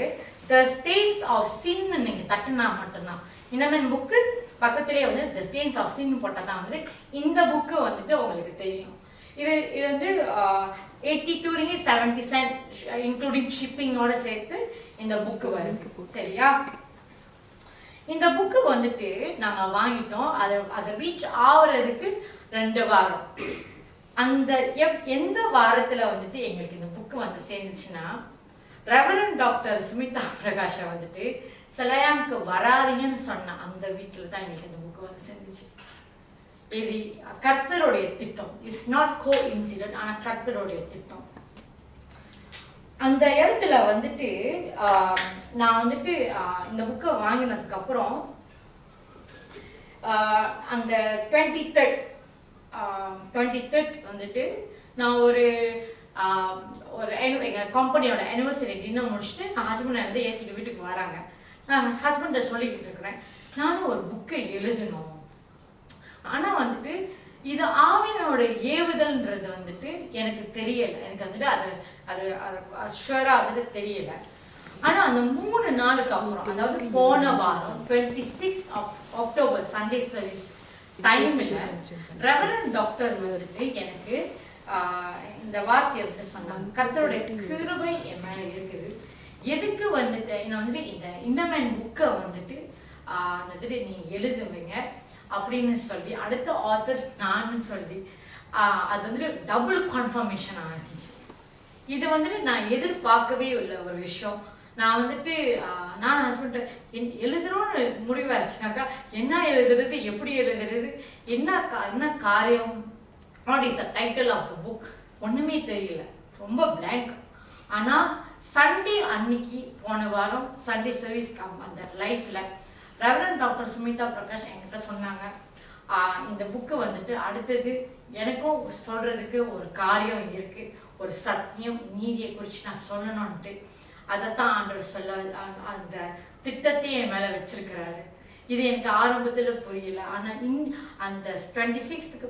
த ஸ்டேன்ஸ் ஆஃப் சின் நீங்கள் தட்டினா மட்டும்தான் இன்னர் மேன் புக்கு பக்கத்திலே வந்து த ஸ்டேன்ஸ் ஆஃப் சின் போட்டால் தான் வந்து இந்த புக்கு வந்துட்டு உங்களுக்கு தெரியும். இது வந்து 82 ringgit 70 cent இன்க்ளூடிங் ஷிப்பிங்கோட சேர்த்து இந்த புக்கு வருது. சரியா? இந்த புக்கு வந்துட்டு நாங்கள் வாங்கிட்டோம், அதை ரீச் ஆகுறதுக்கு 2 வாரம். அந்த எந்த வாரத்தில் வந்துட்டு எங்களுக்கு இந்த புக்கு வந்து சேர்ந்துச்சுன்னா ரெவரண்ட் டாக்டர் சுமிதா பிரகாஷை வந்துட்டு சிலையாங்க்கு வராதிங்கன்னு சொன்ன அந்த வீட்டில் தான் எங்களுக்கு இந்த புக்கு வந்து சேர்ந்துச்சு. இது கர்த்தருடைய திட்டம், இட்ஸ் நாட் கோ இன்சிடென்ட், ஆனால் கர்த்தருடைய திட்டம். அந்த இடத்துல வந்துட்டு நான் வந்துட்டு இந்த புக்கை வாங்கினதுக்கு அப்புறம் அந்த 23rd வந்துட்டு நான் ஒரு எங்கள் கம்பெனியோட ஆனிவர்சரி டின்னர் முடிச்சுட்டு என் ஹஸ்பண்டை வந்து ஏற்றிட்டு வீட்டுக்கு வராங்க. நான் ஹஸ்பண்டை சொல்லிக்கிட்டு இருக்கிறேன், நானும் ஒரு புக்கை எழுதணும், ஆனால் வந்துட்டு இது ஆவியனோட ஏவுதல்ன்றது வந்துட்டு எனக்கு தெரியலை, எனக்கு வந்துட்டு அது ஷுவராக வந்துட்டு தெரியலை. ஆனால் அந்த 3 நாளுக்கு அப்புறம், அதாவது போன வாரம் 26 அக்டோபர் சண்டே சர்வீஸ் டைமில் ரெவரண்ட் டாக்டர் வந்துட்டு எனக்கு இந்த வார்த்தையை வந்து சொன்னாங்க, கர்த்தருடைய கிருபை என் மேலே இருக்குது, எதுக்கு வந்துட்டு என்ன வந்துட்டு இந்த இன்னமேன் புக்கை வந்துட்டு நீ எழுதுவீங்க அப்படின்னு சொல்லி அடுத்த ஆத்தர் நான் சொல்லி அது வந்துட்டு டபுள் கன்ஃபர்மேஷன் ஆகிடுச்சு. இது வந்துட்டு நான் எதிர்பார்க்கவே இல்லை ஒரு விஷயம். நான் வந்துட்டு நான் ஹஸ்பண்ட் எழுதுறோன்னு முடிவாச்சுனாக்கா என்ன எழுதுறது, எப்படி எழுதுறது, என்ன காரியம், what is the title of the book, ஒன்றுமே தெரியல, ரொம்ப பிளாங்க். ஆனால் சண்டே அன்னைக்கு போன வாரம் சண்டே சர்வீஸ் அந்த லைஃப்பில் ரெவரண்ட் டாக்டர் சுமிதா பிரகாஷ் என்கிட்ட சொன்னாங்க, இந்த புக்கு வந்துட்டு அடுத்தது எனக்கும் சொல்கிறதுக்கு ஒரு காரியம் இருக்குது, ஒரு சத்தியம் நீதியை குறித்து நான் சொல்லணும்ன்ட்டு அதைத்தான் ஆண்டவர் சொல்ல அந்த திட்டத்தை என் மேலே வச்சிருக்கிறாரு. இது எனக்கு ஆரம்பத்தில் புரியல, ஆனால் அந்த 26th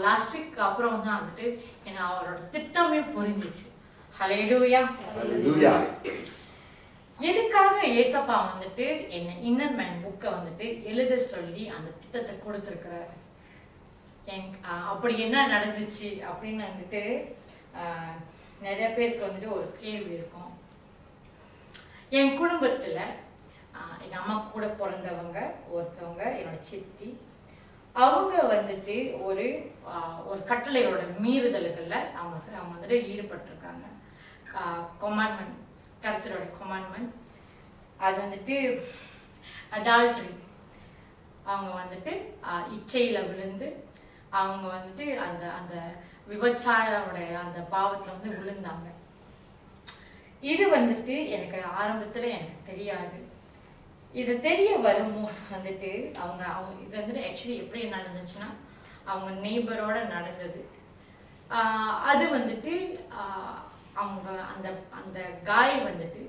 லாஸ்ட் வீக் அப்புறம் தான் வந்துட்டு எனக்கு அவரோட திட்டமே புரிஞ்சிச்சு. ஹல்லேலூயா. எதுக்காக ஏசப்பா வந்துட்டு என்ன இன்னர் மேன் புக்கை வந்துட்டு எழுத சொல்லி அந்த திட்டத்தை கொடுத்துருக்கிறாரு, அப்படி என்ன நடந்துச்சு அப்படின்னு வந்துட்டு நிறைய பேருக்கு வந்துட்டு ஒரு கேள்வி இருக்கும். என் குடும்பத்தில் எங்கள் அம்மா கூட பிறந்தவங்க ஒருத்தவங்க என்னோட சித்தி, அவங்க வந்துட்டு ஒரு கட்டளையோட மீறுதல்களில் அவங்க வந்துட்டு ஈடுபட்டிருக்காங்க. கொமாண்ட்மெண்ட், கர்த்தரோட கொமாண்ட்மெண்ட், அது வந்துட்டு அடால்ட்ரி, அவங்க வந்துட்டு இச்சையில் விழுந்து அவங்க வந்துட்டு அந்த அந்த விபச்சாரோடைய அந்த பாவத்தில் வந்து விழுந்தாங்க. இது வந்துட்டு எனக்கு ஆரம்பத்தில் எனக்கு தெரியாது. இது தெரிய வரும்போது வந்துட்டு அவங்க இது வந்துட்டு ஆக்சுவலி எப்படி நடந்துச்சுன்னா அவங்க நெய்பரோட நடந்தது. அது வந்துட்டு அவங்க அந்த அந்த காய் வந்துட்டு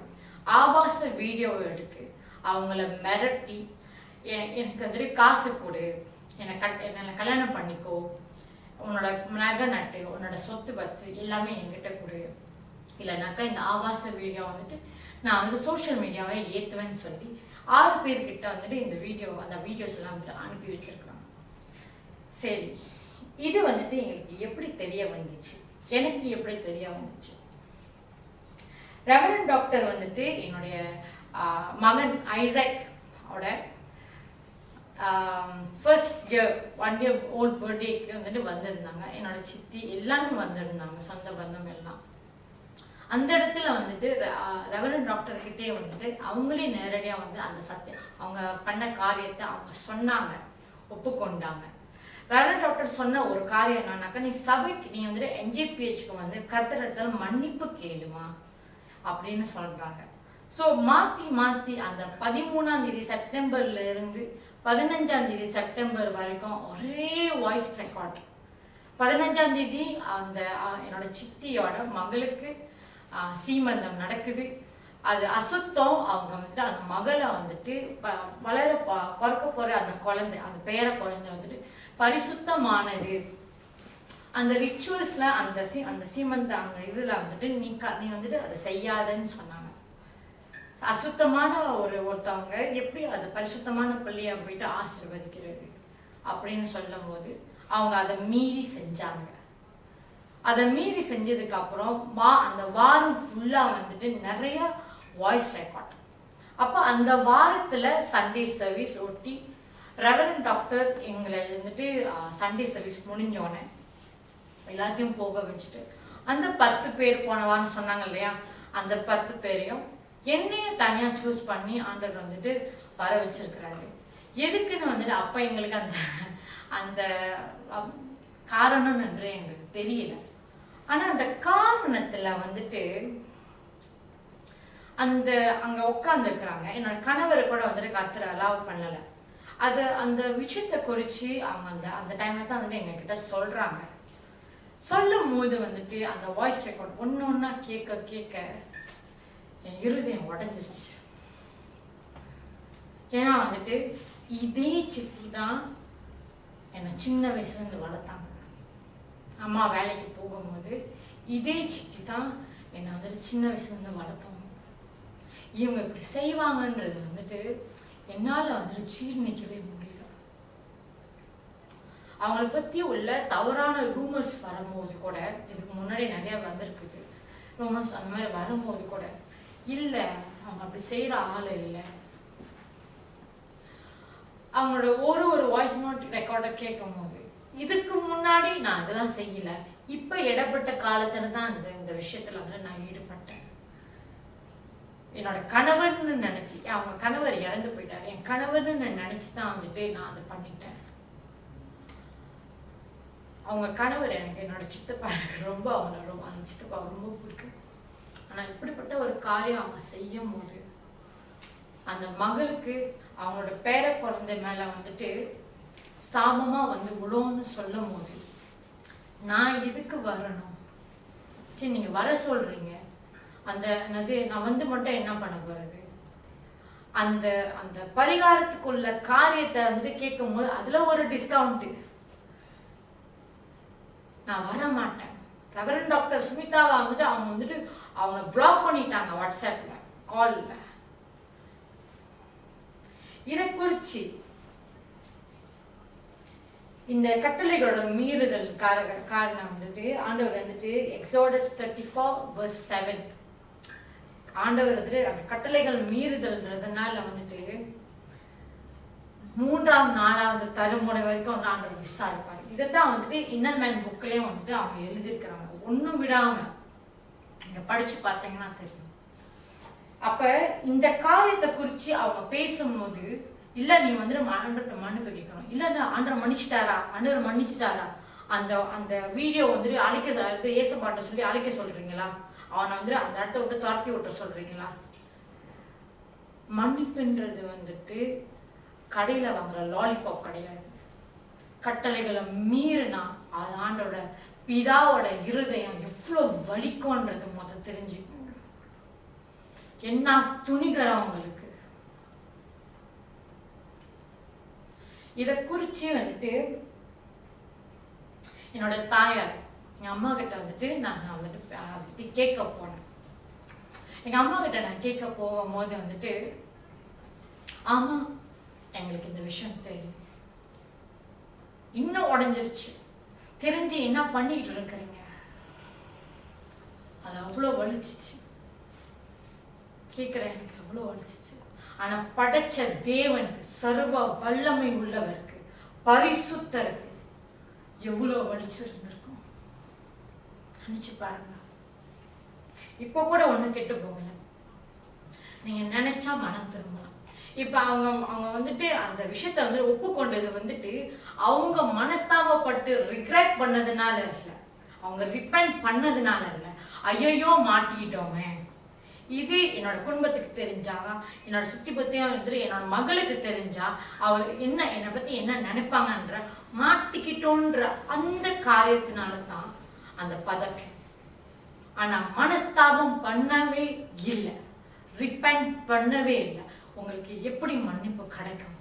ஆபாச வீடியோவை எடுத்து அவங்கள மிரட்டி எனக்கு வந்துட்டு காசு கொடு, என்னை கல்யாணம் பண்ணிக்கோ, உன்னோட நகை நட்டு, உன்னோட சொத்து பத்து எல்லாமே என்கிட்ட கொடு, இல்லைனாக்கா இந்த ஆபாச வீடியோ வந்துட்டு நான் வந்து சோஷியல் மீடியாவை ஏற்றுவேன்னு சொல்லி 6 பேர்கிட்ட வந்துட்டு இந்த அந்த வீடியோஸ் எல்லாம் வந்துட்டு அனுப்பி வச்சிருக்கிறாங்க. சரி, இது வந்துட்டு எங்களுக்கு எப்படி தெரிய வந்துச்சு, எனக்கு எப்படி தெரிய வந்துச்சு, ரெவரண்ட் டாக்டர் வந்துட்டு என்னுடைய மகன் ஐசக் ஓட ஃபர்ஸ்ட் இயர் 1 year old பர்த்டேக்கு வந்துட்டு வந்திருந்தாங்க. என்னோட சித்தி எல்லாமே வந்திருந்தாங்க, சொந்த பந்தம் எல்லாம். அந்த இடத்துல வந்துட்டு ரெவரண்ட் டாக்டர் கிட்டே வந்துட்டு அவங்களே நேரடியாக வந்து அந்த சத்தியம் அவங்க பண்ண காரியத்தை அவங்க சொன்னாங்க, ஒப்புக்கொண்டாங்க. ரெவரண்ட் டாக்டர் சொன்ன ஒரு காரியம் என்னன்னாக்கா, நீ சபைக்கு நீ வந்துட்டு NJPHக்கு வந்து கர்த்தரிடத்துல மன்னிப்பு கேளுமா அப்படின்னு சொல்றாங்க. ஸோ மாத்தி அந்த 13ஆம் தேதி செப்டம்பர்ல இருந்து 15ஆம் தேதி செப்டம்பர் வரைக்கும் ஒரே வாய்ஸ் ரெக்கார்ட். 15ஆம் தேதி அந்த என்னோட சித்தியோட மகளுக்கு சீமந்தம் நடக்குது. அது அசுத்தம். அவங்க வந்துட்டு அந்த மகளை வந்துட்டு பிறக்க போற அந்த குழந்தை, அந்த பேர குழந்தை வந்துட்டு பரிசுத்தமானது. அந்த ரிச்சுவல்ஸ்ல அந்த சீமந்த அந்த இதுல வந்துட்டு நீ வந்துட்டு அதை செய்யாதன்னு சொன்னாங்க. அசுத்தமான ஒருத்தவங்க எப்படி அது பரிசுத்தமான பிள்ளைய போயிட்டு ஆசீர்வதிக்கிறது அப்படின்னு சொல்லும் போது அவங்க அதை மீறி செஞ்சாங்க. அதை மீறி செஞ்சதுக்கு அப்புறம் அந்த வாரம் ஃபுல்லா வந்துட்டு நிறைய வாய்ஸ் ரெக்கார்ட். அப்போ அந்த வாரத்துல சண்டே சர்வீஸ் ஒட்டி ரெவரண்ட் டாக்டர் எங்களை வந்துட்டு சண்டே சர்வீஸ் முடிஞ்சோடனே எல்லாத்தையும் போக வச்சுட்டு அந்த 10 பேர் போன வாரம் சொன்னாங்க இல்லையா, அந்த 10 பேரையும் என்னையும் தனியா சூஸ் பண்ணி ஆண்டவர் வந்துட்டு வர வச்சிருக்கிறாரு. எதுக்குன்னு வந்துட்டு அப்ப எங்களுக்கு அந்த காரணம் என்று எங்களுக்கு தெரியல. ஆனா அந்த காரணத்துல வந்துட்டு அங்க உட்கார்ந்து இருக்கிறாங்க. என்னோட கணவரை கூட வந்துட்டு கர்த்தரை அலாவ் பண்ணல. அந்த விஷயத்தை குறிச்சு அவங்க அந்த டைம்ல தான் வந்துட்டு எங்க கிட்ட சொல்றாங்க. சொல்லும் போது வந்துட்டு அந்த வாய்ஸ் ரெக்கார்ட் ஒன்னொன்னா கேட்க என் இருதயம் உடஞ்சிருச்சு. ஏன்னா வந்துட்டு இதே சித்தி தான் என்னை சின்ன வயசுல இருந்து வளர்த்தாங்க. அம்மா வேலைக்கு போகும்போது இதே சித்தி தான் என்னை வந்துட்டு சின்ன வயசுல இருந்து வளர்த்தவங்க. இவங்க இப்படி செய்வாங்கன்றது வந்துட்டு என்னால வந்துட்டு ஜீர்ணிக்கவே முடியல. அவங்கள பத்தி உள்ள தவறான ரூமர்ஸ் வரும்போது கூட, இதுக்கு முன்னாடி நிறைய வந்திருக்குது ரூமர்ஸ், அந்த மாதிரி வரும்போது கூட இல்ல அவங்க அப்படி செய்யற ஆளு இல்லை. அவங்களோட ஒரு வாய்ஸ் நோட் ரெக்கார்டை கேட்கும் போது இதுக்கு முன்னாடி நான் அதெல்லாம் செய்யல, இப்ப இடப்பட்ட காலத்துல தான் இந்த விஷயத்துல வந்து நான் ஈடுபட்டேன். என்னோட கணவர்னு நினைச்சு, அவங்க கணவர் இறந்து போயிட்டாரு, என் கணவர்னு நினைச்சுதான் வந்துட்டு நான் அதை பண்ணிட்டேன். அவங்க கணவர் எனக்கு என்னோட சித்தப்பா ரொம்ப அந்த சித்தப்பா ரொம்ப பிடிக்கும். ஆனா இப்படிப்பட்ட ஒரு காரியம் அவங்க செய்யும் போது அந்த மகளுக்கு அவங்களோட பேர குழந்தை மேல வந்துட்டு சாபமா வந்து விழும்னு சொல்லும் போது நான் எதுக்கு வரணும்? சரி, நீங்க வர சொல்றீங்க, நான் வந்து மட்டும் என்ன பண்ண போறது? அந்த பரிகாரத்துக்குள்ள காரியத்தை வந்துட்டு கேட்கும் போது அதுல ஒரு டிஸ்கவுண்ட். நான் வர மாட்டேன். ரெவரண்ட் டாக்டர் சுமிதாவை வந்துட்டு அவங்க பிளாக் பண்ணிட்டாங்க வாட்ஸ்அப்ல, கால்ல. இதை குறிச்சு இந்த கட்டளைகளோட மீறுதல் காரணம் வந்துட்டு ஆண்டவர் வந்துட்டு எக்ஸோடஸ் 34:7 ஆண்டவர் வந்துட்டு அந்த கட்டளைகள் மீறுதல்ன்றதுனால வந்துட்டு 3ஆம் 4வது தலைமுறை வரைக்கும் வந்து ஆண்டவர் விசாரிப்பாரு. இதைத்தான் வந்துட்டு இன்னர் மேன் புக்லயும் வந்துட்டு அவங்க எழுதியிருக்கிறாங்க, ஒன்னும் விடாம. நீங்க படிச்சு பார்த்தீங்கன்னா தெரியும். அப்ப இந்த காரியத்தை குறிச்சு அவங்க பேசும்போது, இல்ல நீ வந்துட்டு ஆண்டவர்கிட்ட மன்னிப்பு கேட்கணும், இல்ல ஆண்டவர் மன்னிச்சுட்டாரா, அந்த வீடியோ வந்துட்டு அழைக்க ஏசப்பாட்ட சொல்லி அழைக்க சொல்றீங்களா, அவனை வந்துட்டு அந்த இடத்த விட்டு துரத்தி விட்டு சொல்றீங்களா? மன்னிப்புன்றது வந்துட்டு கடையில வாங்குற லாலிபாப் கிடையாது. கட்டளைகளை மீறினா அது ஆண்டோட பிதாவோட இருதயம் எவ்வளவு வலிக்கும்ன்றது மொத்தம் தெரிஞ்சுக்கணும். என்ன துணிகரம் அவங்களுக்கு. இதை குறித்து வந்துட்டு என்னோட தாயார் எங்கள் அம்மா கிட்ட வந்துட்டு நான் வந்துட்டு அதை பற்றி கேட்க போனேன். எங்கள் அம்மா கிட்ட நான் கேட்க போகும்போது வந்துட்டு, ஆமாம் எங்களுக்கு இந்த விஷயம் தெரியும், இன்னும் உடஞ்சிருச்சு, தெரிஞ்சு என்ன பண்ணிட்டு இருக்கிறீங்க, அது அவ்வளோ வலிச்சிச்சு, கேட்குறேன் எனக்கு அவ்வளோ வலிச்சிச்சு. ஆனா படைச்ச தேவனுக்கு, சர்வ வல்லமை உள்ளவருக்கு, பரிசுத்தருக்கு எவ்வளவு வலிச்சிருந்திருக்கும் நினைச்சு பாருங்க. இப்ப கூட ஒண்ணு கெட்டு போகல, நீங்க நினைச்சா மனம் திரும்பலாம். இப்ப அவங்க வந்துட்டு அந்த விஷயத்த வந்து ஒப்புக்கொண்டது வந்துட்டு அவங்க மனஸ்தாபப்பட்டு ரிக்ரெட் பண்ணதுனால இல்ல, அவங்க ரிப்பெண்ட் பண்ணதுனால இல்ல, ஐயோ மாட்டிக்கிட்டோமே, இது என்னோட குடும்பத்துக்கு தெரிஞ்சா, என்னோட சுத்தி பத்தியா வந்துட்டு என்னோட மகளுக்கு தெரிஞ்சா அவள் என்னை பத்தி என்ன நினைப்பாங்கன்ற மாட்டிக்கிட்டோன்ற அந்த காரியத்தினாலதான் அந்த பதக்கம். ஆனா மனஸ்தாபம் பண்ணவே இல்லை, ரிப்பெண்ட் பண்ணவே இல்லை. உங்களுக்கு எப்படி மன்னிப்பு கிடைக்கும்?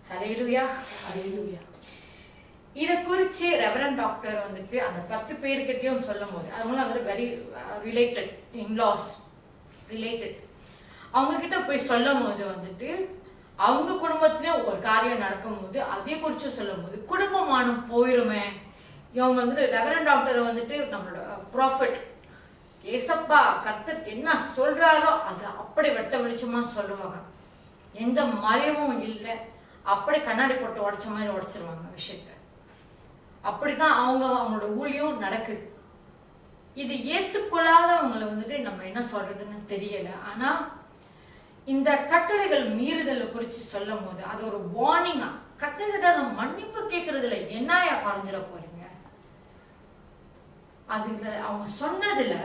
ஹல்லேலூயா, ஹல்லேலூயா. இதை குறித்து ரெவரண்ட் டாக்டர் வந்துட்டு அந்த 10 பேர்கிட்டையும் சொல்லும் போது, அவங்களும் வந்து வெரி ரிலேட்டட், இன்லாஸ் ரிலேட்டட், அவங்க கிட்ட போய் சொல்லும் போது வந்துட்டு அவங்க குடும்பத்திலேயும் ஒரு காரியம் நடக்கும் போது அதே குறித்து சொல்லும் போது குடும்பமானம் போயிருமே. இவங்க வந்துட்டு ரெவரண்ட் டாக்டரை வந்துட்டு நம்மளோட ப்ராஃபிட் ஏசப்பா கர்த்தர் என்ன சொல்றாரோ அது அப்படி வெட்ட வெளிச்சமா சொல்லுவாங்க, எந்த மறைவும் இல்லை, அப்படி கண்ணாடி போட்டு உடைச்ச மாதிரி உடைச்சிருவாங்க விஷயத்த. அப்படிதான் அவங்களோட ஊழியம் நடக்குது. இது ஏற்றுக்கொள்ளாதவங்களை வந்துட்டு நம்ம என்ன சொல்றதுன்னு தெரியல. ஆனா இந்த கட்டளைகள் மீறுதலை குறித்து சொல்லும் போது அது ஒரு வார்னிங்கா, கட்டளைகிட்ட அதை மன்னிப்பு கேட்கறதுல என்னையா குறைஞ்சிட போறீங்க? அதுல அவங்க சொன்னதுல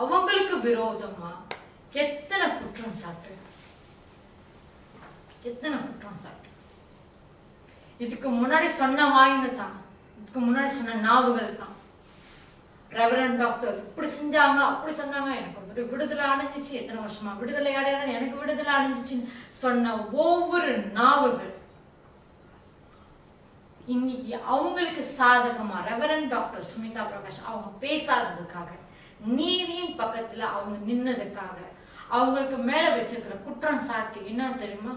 அவங்களுக்கு விரோதமா எத்தனை குற்றம் சாட்டு, எத்தனை குற்றம் சாட்டு. இதுக்கு முன்னாடி சொன்ன வாய்ங்க தான், இதுக்கு முன்னாடி சொன்ன நாவுகள் தான். ரெவரண்ட் டாக்டர் இப்படி செஞ்சாங்க, அப்படி சொன்னாங்க, எனக்கு வந்துட்டு விடுதலை அடைஞ்சிச்சு, எத்தனை வருஷமா விடுதலை அடையாத எனக்கு விடுதலை அடைஞ்சிச்சுன்னு சொன்ன ஒவ்வொரு நாவுகள் இன்னைக்கு அவங்களுக்கு சாதகமா ரெவரண்ட் டாக்டர் சுமிதா பிரகாஷ் அவங்க பேசாததுக்காக, நீதியின் பக்கத்துல அவங்க நின்னதுக்காக அவங்களுக்கு மேல வச்சிருக்கிற குற்றம் சாட்டு என்ன தெரியுமா?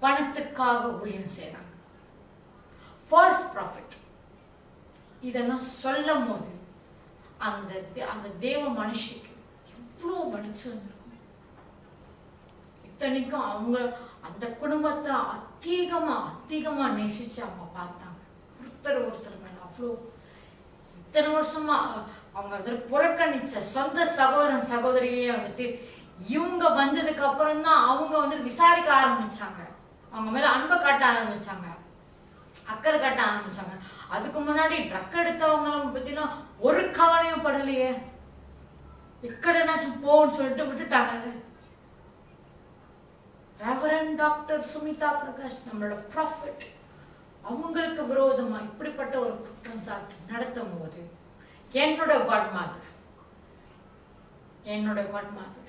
பணத்துக்காக ஊழியம் செய்யறாங்க, ஃபால்ஸ் ப்ராஃபிட். இதெல்லாம் சொல்லும் போது அந்த தேவ மனுஷிக்கு எவ்வளவு வலிச்சிருந்திருக்கும். இத்தனைக்கும் அவங்க அந்த குடும்பத்தை அதிகமா நேசிச்சு அவங்க பார்த்தாங்க, ஒருத்தர் மேல அவ்வளோ. இத்தனை வருஷமா அவங்க வந்துட்டு புறக்கணிச்ச சொந்த சகோதரன் சகோதரியே வந்துட்டு இவங்க வந்ததுக்கு அப்புறம் தான் அவங்க வந்துட்டு விசாரிக்க ஆரம்பிச்சாங்க, அவங்க மேல அன்பை காட்ட ஆரம்பிச்சாங்க, அக்கறை காட்ட ஆரம்பிச்சாங்க. அதுக்கு முன்னாடி ட்ரக் எடுத்தவங்களும் பத்தினா ஒரு கவலையும் படலையே, எக்கடனாச்சும் போன்னு சொல்லிட்டு விட்டுட்டாங்க. ரெவரண்ட் டாக்டர் சுமிதா பிரகாஷ் நம்மளோட ப்ராஃபிட் அவங்களுக்கு விரோதமா இப்படிப்பட்ட ஒரு குற்றம் சாட்டு நடத்தும் போது என்னோட காட் மாதிரி, என்னோட காட் மாதிரி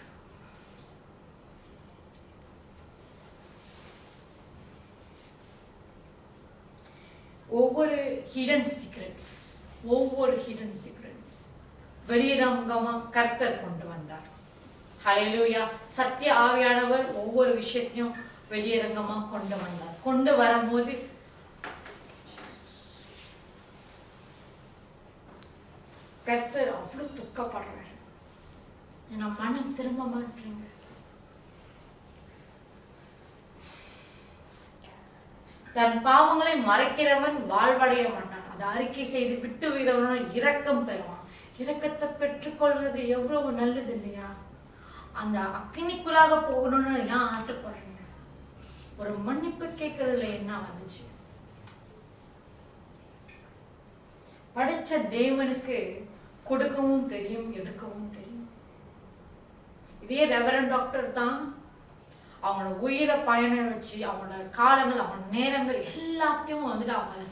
ஒவ்வொரு ஹிடன் சீக்ரெட்ஸ் வெளிரங்கமா கர்த்தர் கொண்டு வந்தார். ஹல்லேலூயா. சத்திய ஆவியானவர் ஒவ்வொரு விஷயத்தையும் வெளியரங்கமா கொண்டு வந்தார். கொண்டு வரும்போது கர்த்தர் அவ்வளவு துக்கப்படுறாரு, ஏன்னா மனம் திரும்ப மாட்டீங்க. தன் பாவங்களை மறைக்கிறவன் வாழ்வடைய மாட்டான், அதை அறிக்கை செய்து விட்டு வீரவனும் இரக்கம் பெறுவான். இரக்கத்தை பெற்றுக்கொள்வது எவ்வளவு நல்லது இல்லையா? அந்த அக்கினிக்குள்ளாக போகணும்னு ஏன் ஆசைப்படுறீங்க? ஒரு மன்னிப்பு கேட்கறதுல என்ன வந்துச்சு? படைச்ச தேவனுக்கு கொடுக்கவும் தெரியும், எடுக்கவும் தெரியும். இதே ரெவரண்ட் டாக்டர் தான் அவங்களோட உயிரை பயணம் வச்சு அவங்களோட காலங்கள், அவங்களோட நேரங்கள் எல்லாத்தையும் வந்துட்டு அவங்க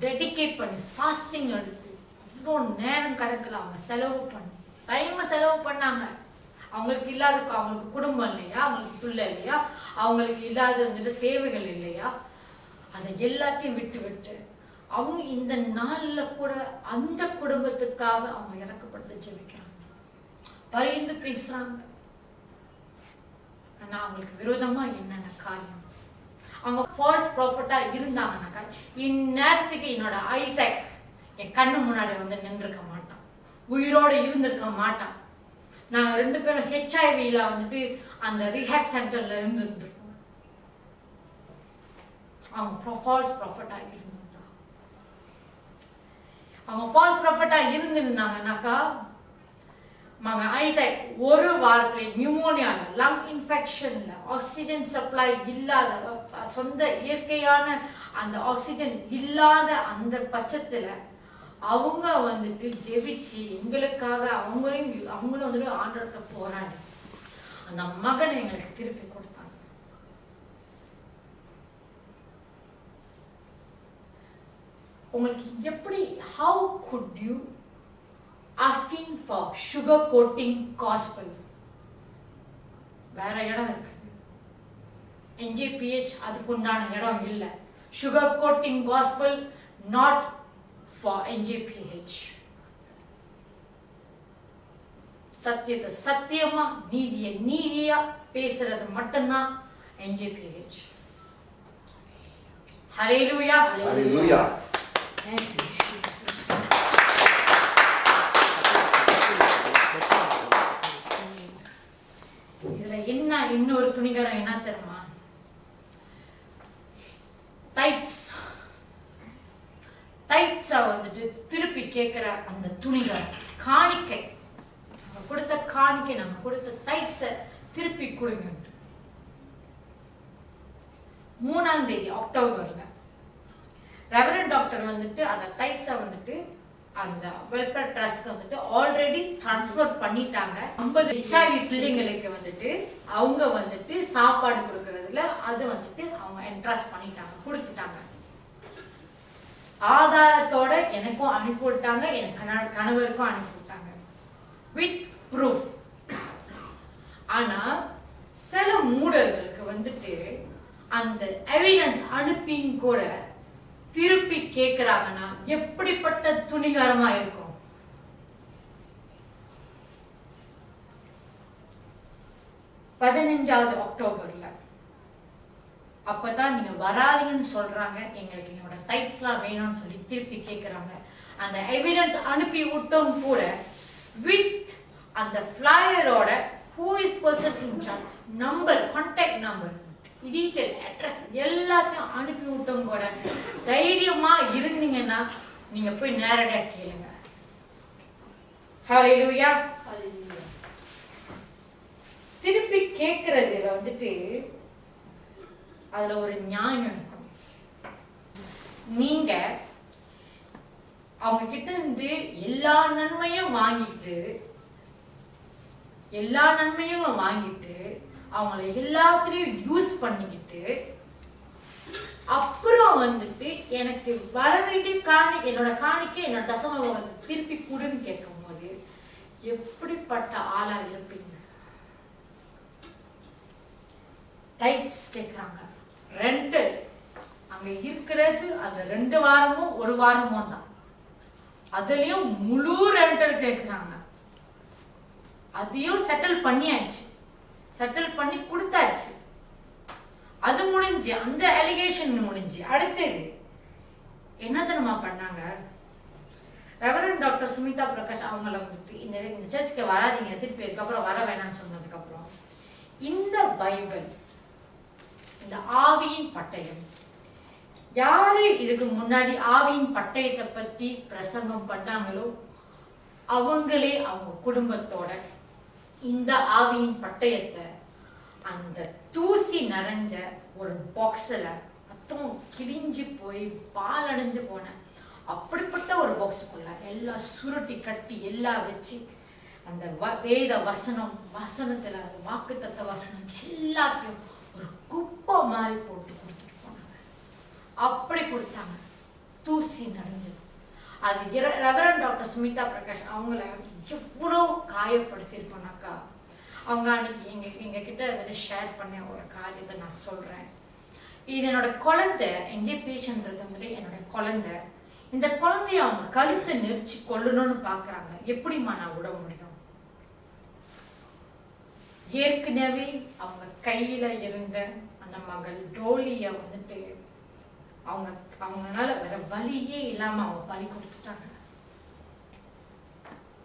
டெடிகேட் பண்ணி ஃபாஸ்டிங் எடுத்து அவ்வளோ நேரம் கணக்கில் அவங்க செலவு பண்ணி டைமை செலவு பண்ணாங்க. அவங்களுக்கு இல்லாத, அவங்களுக்கு குடும்பம் இல்லையா, அவங்களுக்கு பிள்ளை இல்லையா, அவங்களுக்கு இல்லாத வந்துட்டு தேவைகள் இல்லையா, அதை எல்லாத்தையும் விட்டு விட்டு அவங்க இந்த நாள்ல கூட அந்த குடும்பத்துக்காக அவங்க இறக்கப்பட்டு ஜெபிக்கிறாங்க, பரிந்து பேசுறாங்க. ஆனா அவங்களுக்கு விரோதமா என்னென்ன காரியம், அவங்க ஃபால்ஸ் ப்ராஃபட்டா இருந்தாங்கன்னாக்கா இந்நேரத்துக்கு என்னோட ஐசக் என் கண்ணு முன்னாடி வந்து நின்றுருக்க மாட்டான், உயிரோட இருந்திருக்க மாட்டான். நாங்க 2 பேரும் HIV வந்துட்டு அந்த ரிஹாப் சென்டர்ல இருந்திருக்கோம். அவங்க ஃபால்ஸ் ப்ராஃபட்டா இருந்தாங்க. அவங்க ஃபால்ஸ் ப்ராஃபட்டா இருந்திருந்தாங்கன்னாக்கா ஐசக் ஒரு வாரத்துல நியூமோனியால, லங் இன்ஃபெக்ஷன்ல, ஆக்சிஜன் சப்ளை இல்லாத, சொந்த இயற்கையான அந்த ஆக்சிஜன் இல்லாத அந்த பட்சத்துல அவங்க வந்துட்டு ஜெபிச்சு எங்களுக்காக அவங்களும் வந்துட்டு ஆண்டவர்கிட்ட போராடி அந்த மகனை எங்களுக்கு திருப்பி கொடுத்தாங்க. உங்களுக்கு எப்படி, how could you asking for sugar coating gospel? வேற இடம் இருக்குது, NJPH அதுக்கு உண்டான இடம் இல்லை. sugar coating gospel not for NJPH. சத்தியத்தை சத்தியமா, நீதியை நீதியா பேசுறது மட்டும்தான் NJPH. Hallelujah, hallelujah. Thank you Jesus. இதுல என்ன இன்னொரு துணிகரம் என்ன தெரியுமா, டைட்ஸா வந்துட்டு திருப்பி கேட்கிற அந்த துணிகரம், காணிக்கை, நம்ம கொடுத்த காணிக்கை, நம்ம கொடுத்த டைட்ஸ திருப்பி கொடுங்க. 3ஆம் தேதி அக்டோபர்ல ரெவரண்ட் டாக்டர் வந்துட்டு அந்த டைட்ஸை வந்துட்டு அந்த வெல்ஃபேர் ட்ரஸ்ட்க்கு வந்துட்டு ஆல்ரெடி ட்ரான்ஸ்ஃபர் பண்ணிட்டாங்க. 50 HIV பிள்ளைங்களுக்கு வந்துட்டு அவங்க வந்துட்டு சாப்பாடு கொடுக்கறதுல அது வந்துட்டு அவங்க என்ட்ரஸ்ட் பண்ணிட்டாங்க, கொடுத்துட்டாங்க. ஆதாரத்தோட எனக்கும் அனுப்பிவிட்டாங்க, என் கணவருக்கும் அனுப்பிவிட்டாங்க, வித் ப்ரூஃப். ஆனா சில மூடர்களுக்கு வந்துட்டு அந்த எவிடன்ஸ் அனுப்பியும் கூட திருப்பி கேட்கிறாங்கன்னா எப்படிப்பட்ட துணிகரமா இருக்கும். 15வது அக்டோபர்ல அப்பதான் நீங்க வராதீங்கன்னு சொல்றாங்க, எங்களுக்கு என்னோட டைட்ஸ்லாம் வேணும்னு சொல்லி திருப்பி கேட்கிறாங்க. அந்த எவிடன்ஸ் அனுப்பி விட்டோம் கூட வித் அந்த ஃபிளையரோட who is person in charge, number, contact number, detail, address எல்லாத்தையும் அனுப்பி விட்டோம் கூட தைரியமா இருந்தீங்கன்னா நீங்க போய் நேரடியா கேளுங்க. ஹல்லேலூயா. திருப்பி கேட்கறதுல வந்துட்டு அதுல ஒரு நியாயம் இருக்கும். நீங்க அவங்க கிட்ட இருந்து எல்லா நன்மையும் வாங்கிட்டு அவங்கள எல்லாத்திலையும் யூஸ் பண்ணிக்கிட்டு அப்புறம் வந்துட்டு எனக்கு வர வேண்டிய என்னோட காணிக்கை, என்னோட தசமபாகத்தை திருப்பி கொடுன்னு கேட்கும் போது எப்படிப்பட்ட ஆளா இருப்பீங்க? டைட்ஸ் கேட்கிறாங்க, ரெண்டல் அங்க இருக்கிறது அந்த 2 வாரமும் 1 வாரமும் தான், அதுலயும் முழு ரெண்டல் கேட்கிறாங்க. அதையும் செட்டில் பண்ணியாச்சு, செட்டில் பண்ணி கொடுத்தாச்சு, அது முடிஞ்சு, அந்த அலிகேஷன் முடிஞ்சு. அடுத்தது என்ன தெரியுமா பண்ணாங்க? ரெவரண்ட் டாக்டர் சுமிதா பிரகாஷ் அவங்கள வந்துட்டு இந்த சர்ச்சுக்கு வராதீங்க, திருப்பி அதுக்கப்புறம் வர வேணாம்னு சொன்னதுக்கு அப்புறம் இந்த பைபிள், இந்த ஆவியின் பட்டயம், யாரு இதுக்கு முன்னாடி ஆவியின் பட்டயத்தை பத்தி பிரசங்கம் பண்ணாங்களோ அவங்களே அவங்க குடும்பத்தோட இந்த ஆவியின் பட்டயத்தை அந்த தூசி நிறைஞ்ச ஒரு பாக்ஸ்ல மொத்தம் கிழிஞ்சு போய் பால் அடைஞ்சு போன அப்படிப்பட்ட ஒரு பாக்ஸுக்குள்ள எல்லாம் சுருட்டி கட்டி எல்லாம் வச்சு அந்த வேத வசனத்துல வாக்குத்தத்த வசனம் எல்லாத்தையும் ஒரு குப்பை மாதிரி போட்டு கொடுத்துட்டு போனாங்க. அப்படி கொடுத்தாங்க, தூசி நிறைஞ்சது. அது ரெவரண்ட் டாக்டர் சுமிதா பிரகாஷ் அவங்கள எவ்வளோ காயப்படுத்திருப்போனாக்கா, அவங்க அன்னைக்கு எங்க கிட்ட வந்துட்டு ஷேர் பண்ண ஒரு காரியத்தை நான் சொல்றேன். இது என்னோட குழந்தை, என்ஜிபிஹெச்ன்றது வந்துட்டு என்னோட குழந்தை. இந்த குழந்தைய அவங்க கழுத்தை நெரிச்சு கொல்லணும்னு பாக்குறாங்க. எப்படிமா நான் விட முடியும்? ஏற்கனவே அவங்க கையில இருந்த அந்த மகள் டோலிய வந்துட்டு அவங்களால வேற வழியே இல்லாம அவங்க பறி கொடுத்துட்டாங்க.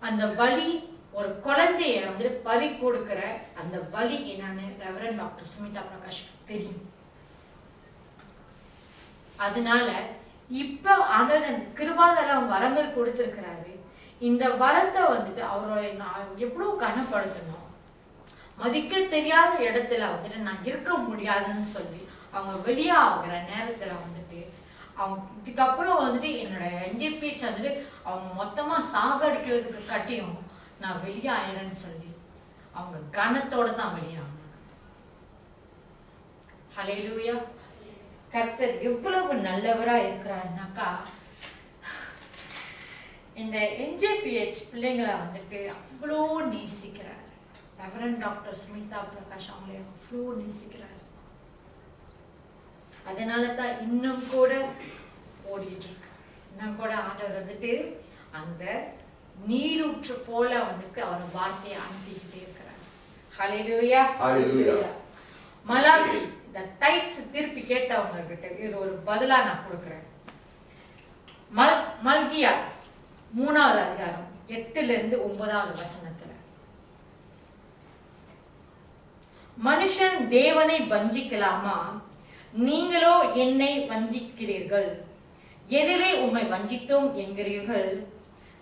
அந்த வலி, ஒரு குழந்தைய வந்துட்டு பறி கொடுக்கிற அந்த வலி என்னன்னு ரெவரண்ட் டாக்டர் சுமிதா பிரகாஷ் தெரியும். அதனால இப்ப ஆண்டவர் கிருபாதாரம் வரங்கள் கொடுத்திருக்கிறாரு. இந்த வரத்தை வந்துட்டு அவரோட நான் எவ்வளவு கனப்படுத்தணும். மதிக்க தெரியாத இடத்துல வந்துட்டு நான் இருக்க முடியாதுன்னு சொல்லி அவங்க வெளியே ஆகுற நேரத்துல வந்துட்டு அவங்க இதுக்கப்புறம் வந்துட்டு என்னோட என்ஜிபிஹெச் வந்துட்டு அவங்க மொத்தமா சாகடிக்கிறதுக்கு கட்டியும் நான் வெளியே ஆயிடுறேன்னு சொல்லி அவங்க கனத்தோட தான் வெளியானாங்க. ஹல்லேலூயா. கர்த்தர் எவ்வளவு நல்லவரா இருக்கிறாருனாக்கா, இந்த என்ஜிபிஹெச் பிள்ளைங்களை வந்துட்டு அவ்வளோ நேசிக்கிறார். ரெவரண்ட் டாக்டர் சுமிதா பிரகாஷ் அவங்களே அவ்வளோ நேசிக்கிறார். அதனால தான் இன்னும் கூட ஓடிட்டு இருக்கு. இன்னும் கூட ஆண்டவர் வந்துட்டு அந்த நீரூற்று போல வந்துட்டு அவர் வார்த்தையை அனுப்பிக்கிட்டே இருக்கிறார். ஹல்லேலூயா. மலாக்கி இந்த டைட்ஸ் திருப்பி கேட்டவங்க கிட்ட இது ஒரு பதிலா நான் கொடுக்கிறேன். மல்கியா 3வது அதிகாரம் 8லிருந்து 9வது வசனத்துல, மனுஷன் தேவனை வஞ்சிக்கலாமா? நீங்களோ என்னை வஞ்சிக்கிறீர்கள். எதிரே உம்மை வஞ்சித்தோம் என்கிறீர்கள்.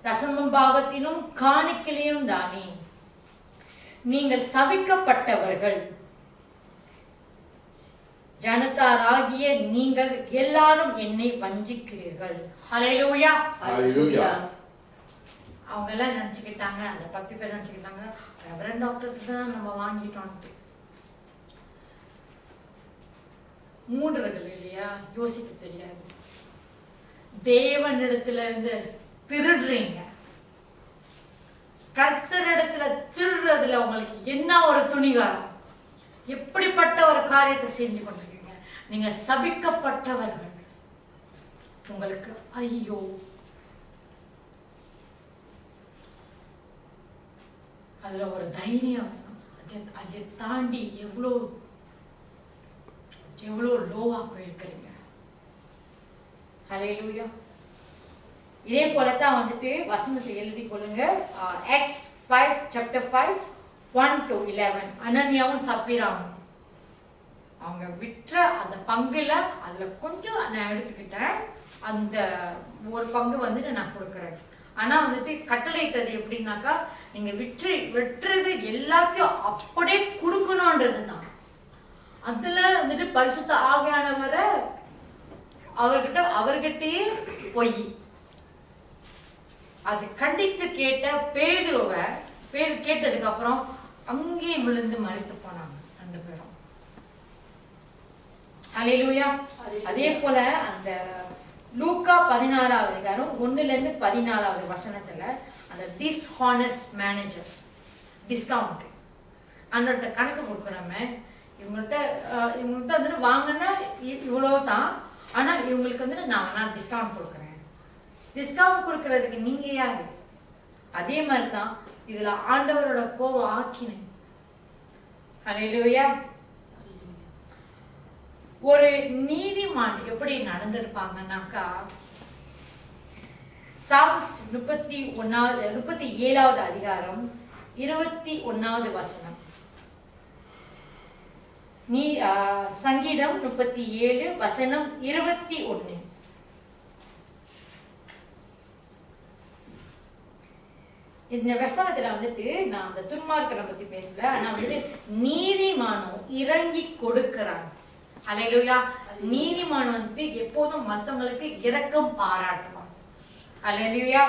தசமம் பாகத்திலும் காணிக்கையிலும் தானே. நீங்கள் சபிக்கப்பட்டவர்கள், ஜனத்தாராகிய நீங்கள் எல்லாரும் என்னை வஞ்சிக்கிறீர்கள். ஹல்லேலூயா. அவங்க எல்லாம் நினைச்சுக்கிட்டாங்க, அந்த 10 பேர் நினைச்சுக்கிட்டாங்க ரெவரண்ட் டாக்டருக்கு தான் நம்ம வாங்கிட்டோம்ட்டு. மூடர்கள் இல்லையா, யோசிக்க தெரியாது. தேவனிடத்துல இருந்து திருடுறீங்க. கர்த்தரிடத்துல திருடுறதுல உங்களுக்கு என்ன ஒரு துணிகாரம், எப்படிப்பட்ட ஒரு காரியத்தை செஞ்சு கொண்டிருக்கீங்க. நீங்க சபிக்கப்பட்டவர்கள். உங்களுக்கு ஐயோ. அதுல ஒரு தைரியம், அதை தாண்டி எவ்வளோ லோவா போயிருக்கிறீங்க. ஹல்லேலூயா. இதே போலத்தான் வந்துட்டு வசனத்தை எழுதி கொள்ளுங்க. Acts 5 chapter 5 1 to 11. அனனியாவும் சப்பீராவும் அவங்க விற்ற அந்த பங்குல அதுல கொஞ்சம் நான் எடுத்துக்கிட்டேன். அந்த ஒரு பங்கு வந்துட்டு நான் கொடுக்குறேன். ஆனா வந்துட்டு கட்டளையிட்டது எப்படின்னாக்கா, நீங்க விற்றது எல்லாத்தையும் அப்படியே கொடுக்கணும்ன்றது தான். அதுல வந்துட்டு பரிசுத்த ஆவியானவரை அவர்கிட்டயே பொய் அது கண்டிச்சு கேட்ட பேர் கேட்டதுக்கு அப்புறம் அங்கே விழுந்து மறித்து போனாங்க 2 பேரும். ஹல்லேலூயா. அதே போல அந்த லூக்கா 16வது அதிகாரம் 1லிருந்து 14வது வசனத்துல அந்த டிஸ்ஹானஸ்ட் மேனேஜர், டிஸ்கவுண்ட் அண்ணோட கணக்கு கொடுக்குறோமே, இவங்கள்ட்ட வந்துட்டு வாங்கினா இவ்வளவுதான், ஆனா இவங்களுக்கு வந்துட்டு நான் டிஸ்கவுண்ட் கொடுக்குறேன். டிஸ்கவுண்ட் கொடுக்கறதுக்கு நீங்க யாரு? அதே மாதிரிதான் இதுல ஆண்டவரோட கோபம் ஆக்கினை. ஹல்லேலூயா. ஒரு நீதிமான் எப்படி நடந்திருப்பாங்கன்னாக்கா, சாம்ஸ் 37வது அதிகாரம் 21வது வசனம், சங்கீதம் 37 வசனம் 21. இந்த வசனத்துல வந்துட்டு நான் அந்த துன்மார்க்கனை பத்தி பேசல, ஆனா வந்துட்டு நீதிமானும் இறங்கி கொடுக்கிறான். ஹல்லேலூயா. நீதிமான் வந்துட்டு எப்போதும் மத்தவங்களுக்கு இரக்கம் பாராட்டுவான். ஹல்லேலூயா.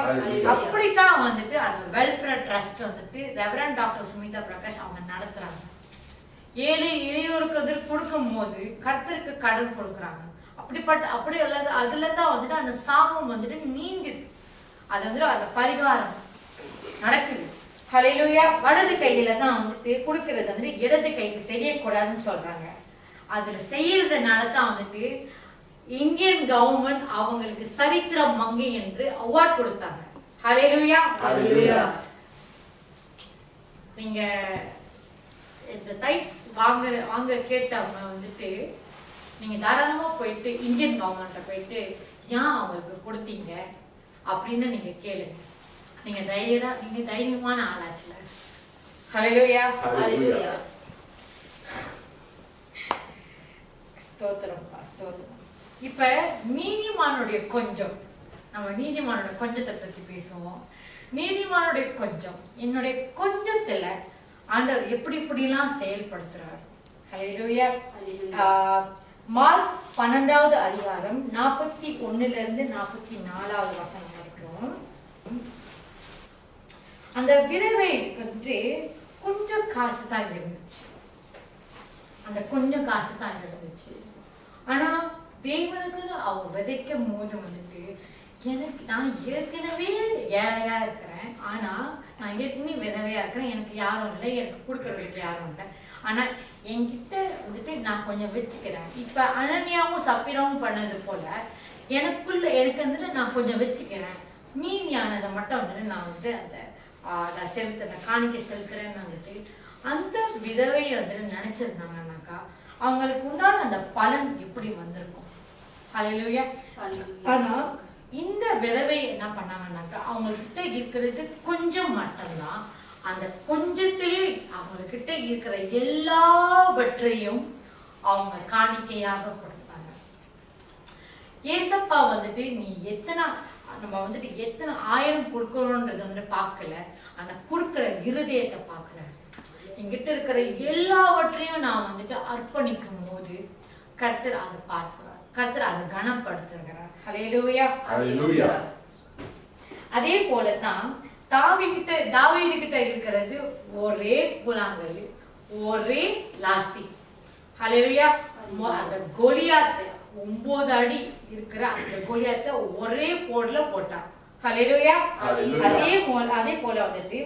அப்படித்தான் வந்துட்டு அந்த வெல்ஃபேர் ட்ரஸ்ட் வந்துட்டு ரெவரண்ட் டாக்டர் சுமிதா பிரகாஷ் அவங்க நடத்துறாங்க. ஏழை இளையோருக்கு கொடுக்கும் போது கர்த்தருக்கு கடன் கொடுக்குறாங்க. அப்படி அதுலதான் வந்துட்டு அந்த சாபம் வந்துட்டு நீங்குது. அது வந்துட்டு அந்த பரிகாரம் நடக்குது. ஹல்லேலூயா. வலது கையில தான் வந்துட்டு கொடுக்கறது வந்து இடது கைக்கு தெரியக்கூடாதுன்னு சொல்றாங்க. அதுல செய்யறதுனால தான் வந்துட்டு இந்தியன் கவர்மெண்ட் அவங்களுக்கு சரித்திர மங்கை என்று அவார்ட் கொடுத்தாங்க. ஹல்லேலூயா. நீங்க இந்த டைட்ஸ் வாங்க கேட்டவங்க வந்துட்டு நீங்க தாராளமா போயிட்டு இந்தியன் கவர்மெண்ட்ட போயிட்டு ஏன் அவங்களுக்கு கொடுத்தீங்க அப்படின்னு நீங்க கேளுங்க. நீங்க தைரியமான ஆளாச்சுல. ஹல்லேலூயா. ஸ்தோத்திரம். இப்ப நீதிமானுடைய கொஞ்சம், நம்ம நீதிமானுடைய கொஞ்சத்தை பத்தி பேசுவோம். நீதிமானுடைய கொஞ்சம், என்னுடைய கொஞ்சத்துல ஆண்டவர் எப்படி எப்படிலாம் செயல்படுத்துறார். ஹல்லேலூயா. மார்க் 12வது அதிகாரம் 41 to 44 வசனம் வரைக்கும். அந்த விதவை கொஞ்சம் காசு தான் இருந்துச்சு. அந்த கொஞ்சம் காசு தான் இருந்துச்சு. ஆனா தேவனுக்குன்னு அவ விதைக்கும் போது வந்துட்டு எனக்கு நான் ஏற்கனவே ஏழையா இருக்கிறேன். ஆனா நான் ஏற்கனவே விதவையா இருக்கிறேன். எனக்கு யாரும் இல்லை, எனக்கு கொடுக்கறதுக்கு யாரும் இல்லை. ஆனா என்கிட்ட வந்துட்டு நான் கொஞ்சம் வச்சுக்கிறேன். இப்ப அனன்யாவும் சப்பீராவும் பண்ணது போல எனக்கு வந்துட்டு நான் கொஞ்சம் வச்சுக்கிறேன். மீதியானதை மட்டும் வந்துட்டு நான் வந்துட்டு அந்த செலுத்துறேன், காணிக்கை செலுத்துறேன்னு வந்துட்டு அந்த விதவை வந்துட்டு நினைச்சிருந்தாங்கன்னாக்கா அவங்களுக்கு உண்டான அந்த பலன் எப்படி வந்திருக்கும். ஹல்லேலூயா. ஆனா இந்த விதவை என்ன பண்ணாங்கன்னாக்கா அவங்ககிட்ட இருக்கிறது கொஞ்சம் மட்டும்தான். அந்த கொஞ்சத்திலே அவங்ககிட்ட இருக்கிற எல்லாவற்றையும் அவங்க காணிக்கையாக கொடுத்தாங்க. ஏசப்பா வந்துட்டு நீ நம்ம வந்துட்டு எத்தனை 1000 கொடுக்கணும்ன்றது வந்து பார்க்கல, ஆனா கொடுக்கிற இருதயத்தை பார்க்கல. என்கிட்ட இருக்கிற எல்லாவற்றையும் நான் வந்துட்டு அர்ப்பணிக்கும் போது கர்த்தர் அதை பார்க்கிறார், கர்த்தர் அதை கனப்படுத்துகிறார். ஹல்லேலூயா. அதே போலதான் தாவீது கிட்ட இருக்கிறது ஒரே புலாங்கல், ஒரே லாஸ்தி. ஹல்லேலூயா. அந்த கோலியாத் 9 அடி இருக்கிற அந்த கோலியாத்தை ஒரே போட்ல போட்டான். ஹல்லேலூயா. அதே போல வந்துட்டு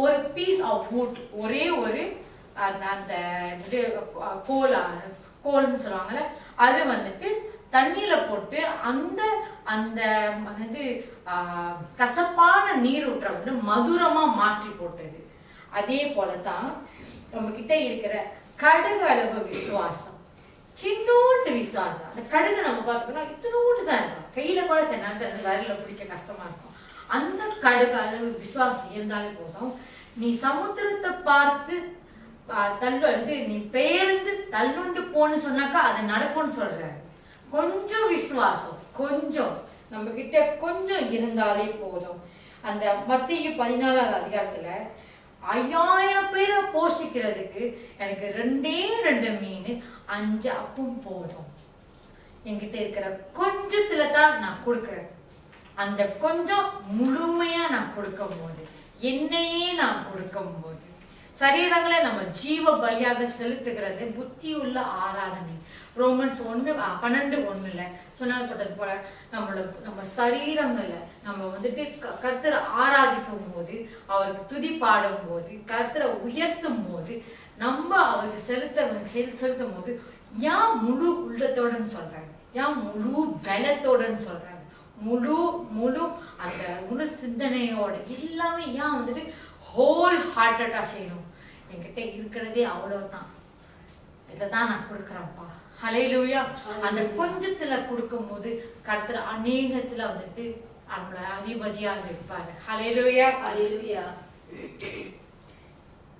ஒரு பீஸ் ஆஃப் வுட், ஒரே ஒரு அந்த இது கோல்னு சொல்லுவாங்கல்ல, அது வந்துட்டு தண்ணியில போட்டு அந்த அந்த வந்து கசப்பான நீரூற்ற வந்து மதுரமா மாற்றி போட்டது. அதே போலதான் நம்ம கிட்ட இருக்கிற கடுகு அளவு விசுவாசம், சின்னோட்டு விசுவாசம். அந்த கடுகு நம்ம பார்த்துக்கணும் இத்தனோட்டு தான் இருக்கும், கையில கூட சில நேரத்தில் விரல பிடிக்க கஷ்டமா இருக்கும். அந்த கடுகு அளவு விசுவாசம் இருந்தாலே போதும். நீ சமுத்திரத்தை பார்த்து நீ பெயர்ந்து தள்ளுண்டு போன்னு சொன்னாக்கா அது நடக்கும்னு சொல்றாரு. கொஞ்சம் விசுவாசம், கொஞ்சம் நம்ம கிட்ட கொஞ்சம் இருந்தாலே போதும். அந்த மத்தேயு 14வது அதிகாரத்துல 5000 பேரை போஷிக்கிறதுக்கு எனக்கு 2 மீன் 5 அப்பம் போதும். என்கிட்ட இருக்கிற கொஞ்சத்துல தான் நான் கொடுக்கிறேன். அந்த கொஞ்சம் முழுமையா நான் கொடுக்கும் போது, என்னையே நான் கொடுக்கும் போது, சரீரங்களை நம்ம ஜீவ பலியாக செலுத்துகிறது புத்தி உள்ள ஆராதனை. ரோமன்ஸ் 1:12 சொன்னப்பட்டது போல நம்ம சரீரங்களை நம்ம வந்துட்டு கர்த்தரை ஆராதிக்கும் போது, அவருக்கு துதி பாடும் போது, கர்த்தரை உயர்த்தும் போது, நம்ம அவருக்கு செலுத்தும் போது ஏன் முழு உள்ளத்தோடன்னு சொல்றாங்க, ஏன் முழு பலத்தோடன்னு சொல்றாங்க, முழு சிந்தனையோட எல்லாமே ஏன் வந்துட்டு ஹோல் ஹார்ட்டடா செய்யணும். என்கிட்ட இருக்கிறதே அவ்வளவுதான், இதைதான் நான் கொடுக்குறேன்ப்பா. ஹல்லேலூயா. அந்த கொஞ்சத்துல கொடுக்கும் போது கர்த்தர் அநேகத்துல வந்துட்டு நம்மள அதிபதியாக இருப்பாரு. ஹல்லேலூயா.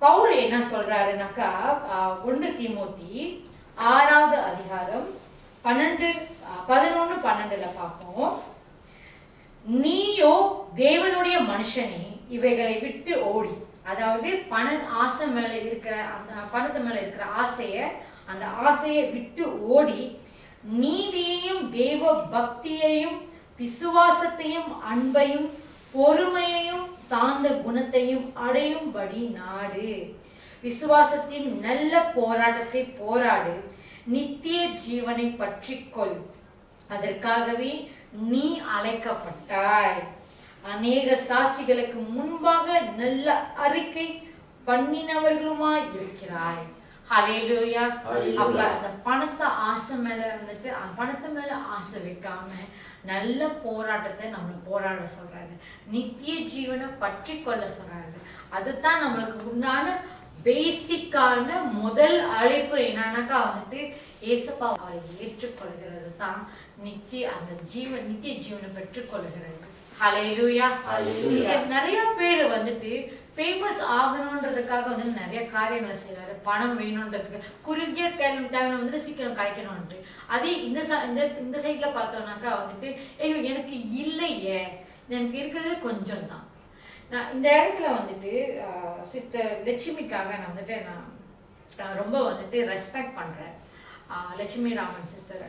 பவுல் என்ன சொல்றாருனாக்கா 1 தீமோத்தி 6வது அதிகாரம் 11-12 பார்ப்போம். நீயோ தேவனுடைய மனுஷனே இவைகளை விட்டு ஓடி, அதாவது ஆசை மேல இருக்கிற அந்த பணத்து மேல இருக்கிற அந்த ஆசையை விட்டு ஓடி நீதியையும் தேவ பக்தியையும் விசுவாசத்தையும் அன்பையும் பொறுமையையும் சாந்த குணத்தையும் அடையும்படி நாடு. விசுவாசத்தின் நல்ல போராட்டத்தை போராடு, நித்திய ஜீவனை பற்றிக்கொள், அதற்காகவே நீ அழைக்கப்பட்டாய். அநேக சாட்சிகளுக்கு முன்பாக நல்ல அறிக்கை பண்ணினவர்களுமாய் இருக்கிறாய். ஹல்லேலூயா. அப்ப அந்த பணத்தை ஆசை மேல வந்துட்டு பணத்தை மேல ஆசை வைக்காம நல்ல போராட்டத்தை நம்ம போராட சொல்றாரு. நித்திய ஜீவனை பற்றி கொள்ள சொல்றாரு. அதுதான் நம்மளுக்கு உண்டான பேசிக்கான முதல் அழைப்பு. என்னன்னாக்கா வந்துட்டு ஏசப்பா அவரை ஏற்றுக்கொள்கிறது தான் நித்திய ஜீவனை பெற்றுக்கொள்கிறது. ஹல்லேலூயா. நிறைய பேர் வந்துட்டு ஃபேமஸ் ஆகணுன்றதுக்காக வந்து நிறைய காரியங்களை செய்யறாரு. பணம் வேணும்ன்றதுக்கு, குறுகிய டைம்ல வந்துட்டு சீக்கிரம் கிடைக்கணும்ட்டு. அதே இந்த சைட்ல பார்த்தோம்னாக்கா வந்துட்டு எனக்கு இல்லையே, எனக்கு இருக்கிறது கொஞ்சம் தான். நான் இந்த இடத்துல வந்துட்டு சிஸ்டர் லட்சுமிக்காக நான் வந்துட்டு நான் ரொம்ப வந்துட்டு ரெஸ்பெக்ட் பண்றேன். லட்சுமி ராமன் சிஸ்டர்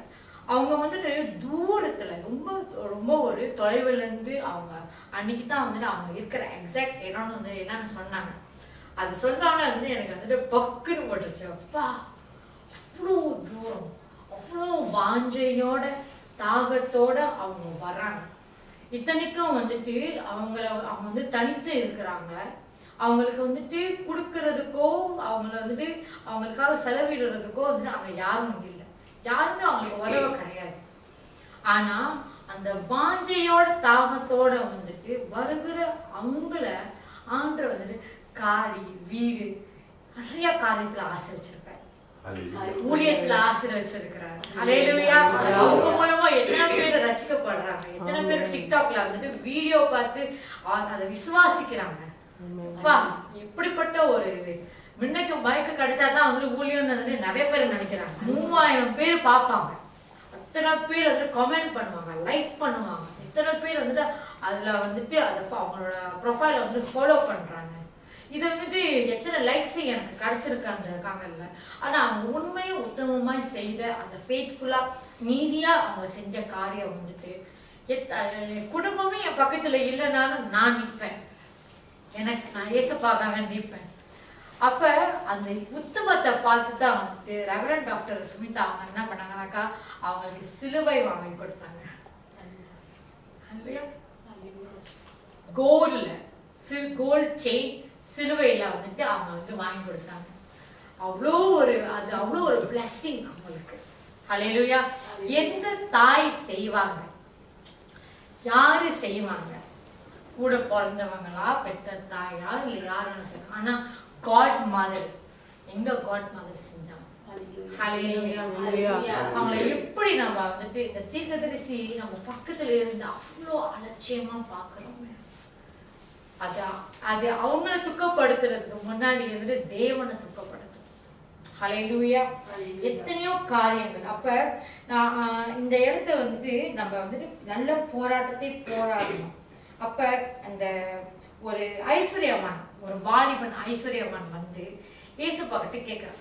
அவங்க வந்துட்டு தூரத்துல ரொம்ப ரொம்ப ஒரு தொலைவுல இருந்து அவங்க அன்னைக்கு தான் வந்துட்டு அவங்க இருக்கிற எக்ஸாக்ட் என்னன்னு சொன்னாங்க. அது சொன்னாலும் வந்து எனக்கு வந்துட்டு பக்குன்னு போட்டுருச்சு. அப்பா அவ்வளோ தூரம், அவ்வளோ வாஞ்சையோட தாகத்தோட அவங்க வர்றாங்க. இத்தனைக்கும் வந்துட்டு அவங்க வந்து தனித்து இருக்கிறாங்க. அவங்களுக்கு வந்துட்டு கொடுக்கறதுக்கோ அவங்கள வந்துட்டு அவங்களுக்காக செலவிடுறதுக்கோ வந்துட்டு அவங்க யாரும் இல்லை, யாருமே அவங்களுக்கு உதவ கிடையாது. ஆனா அந்த வாஞ்சையோட தாகத்தோட வந்துட்டு வருகிற அவங்கள ஆண்டவர் வந்துட்டு காடி வீடு நிறைய காரியத்துல ஆசை வச்சிருக்காரு, ஊழியத்துல ஆசை வச்சிருக்கிறாரு. ஹல்லேலூயா. அவங்க மூலமா எத்தனை பேர் ரசிக்கப்படுறாங்க, எத்தனை பேர் டிக்டாக்ல வந்துட்டு வீடியோ பார்த்து அதை விசுவாசிக்கிறாங்க. அப்பா எப்படிப்பட்ட ஒரு இது. முன்னைக்கு பைக்கு கிடைச்சாதான் வந்துட்டு ஊழியம் நிறைய பேர் நினைக்கிறாங்க. 3000 பேர் பார்ப்பாங்க, அத்தனை பேர் வந்துட்டு கமெண்ட் பண்ணுவாங்க, லைக் பண்ணுவாங்க, எத்தனை பேர் வந்துட்டு அதுல வந்துட்டு அதை அவங்களோட ப்ரொஃபைல வந்துட்டு ஃபாலோ பண்றாங்க. இதை வந்துட்டு எத்தனை லைக்ஸ் எனக்கு கிடைச்சிருக்காங்க இல்லை. ஆனா அவங்க உண்மையும் உத்தமமாய் செய்த அந்த ஃபேத்ஃபுல்லா நீதியா அவங்க செஞ்ச காரியம் வந்துட்டு குடும்பமே என் பக்கத்துல இல்லைனாலும் நான் நிற்பேன், எனக்கு நான் ஏசப்பாக்காக நிற்பேன். அப்ப அந்த உத்தமத்தை பார்த்து தான் வந்துட்டு ரெவரண்ட் டாக்டர் சுமிதா அவங்க என்ன பண்ணாங்கன்னாக்கா அவங்களுக்கு சிலுவை வாங்கி கொடுத்தாங்க. கோல்ட் செயின் சிலுவையில வந்துட்டு அவங்க வந்து வாங்கி கொடுத்தாங்க. அவ்வளோ ஒரு பிளஸிங் அவங்களுக்கு. ஹல்லேலூயா. எந்த தாய் செய்வாங்க, யாரு செய்வாங்க, கூட பிறந்தவங்களா, பெத்த தாயா, இல்ல யாருன்னு சொல்லுவாங்க. ஆனா காட் மதர், எங்க காட் மதர் செஞ்சாங்க. அவங்கள எப்படி நம்ம வந்துட்டு இந்த தீர்க்கதரிசி நம்ம பக்கத்துல இருந்து அவ்வளோ அலட்சியமா பாக்குறோம். அது அவங்கள துக்கப்படுத்துறதுக்கு முன்னாடி வந்துட்டு தேவனை துக்கப்படுத்து. ஹல்லேலூயா. எத்தனையோ காரியங்கள். அப்ப நான் இந்த இடத்த வந்துட்டு நம்ம வந்துட்டு நல்ல போராட்டத்தை போராடணும். அப்ப அந்த ஒரு ஐஸ்வர்யவான், ஒரு வாலிபன் ஐஸ்வர்யவான் வந்து ஏசப்பா கிட்ட கேட்கிறான்,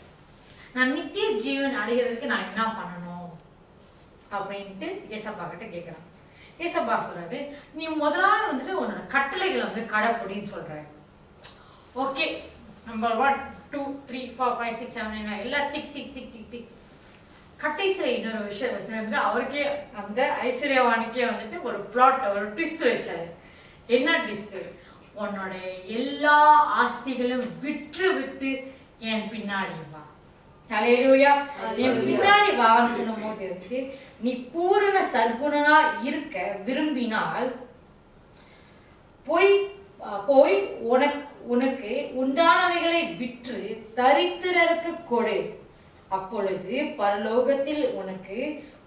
நான் நித்திய ஜீவன் அடைகிறதுக்கு நான் என்ன பண்ணணும் அப்படின்ட்டு ஏசப்பா கிட்ட கேட்கிறான். ஏசப்பா சொல்றாரு, நீ முதலாவது வந்துட்டு உன்னோட கட்டளைகளை வந்து கடைப்பிடின்னு சொல்றாரு. ஓகே, நம்பர் 1 2 3 4 5 6 7 8 எல்லாம் திக் திக் திக் திக் திக். கடைசியில் இன்னொரு விஷயம் வச்சு அவருக்கே அந்த ஐஸ்வர்யவானுக்கே வந்துட்டு ஒரு பிளாட், ஒரு ட்விஸ்ட் வச்சாரு. என்ன ட்விஸ்ட்? உன்னோட எல்லா ஆஸ்திகளும் விட்டு என் பின்னாடி வா. ஹல்லேலூயா. என் பின்னாடி வான்னு சொல்லும் போது வந்துட்டு நீ பூரண சர்க்குணனா இருக்க விரும்பினால் போய் உனக்கு உண்டானவைகளை விற்று தரித்திரருக்கு கொடு, அப்பொழுது பரலோகத்தில் உனக்கு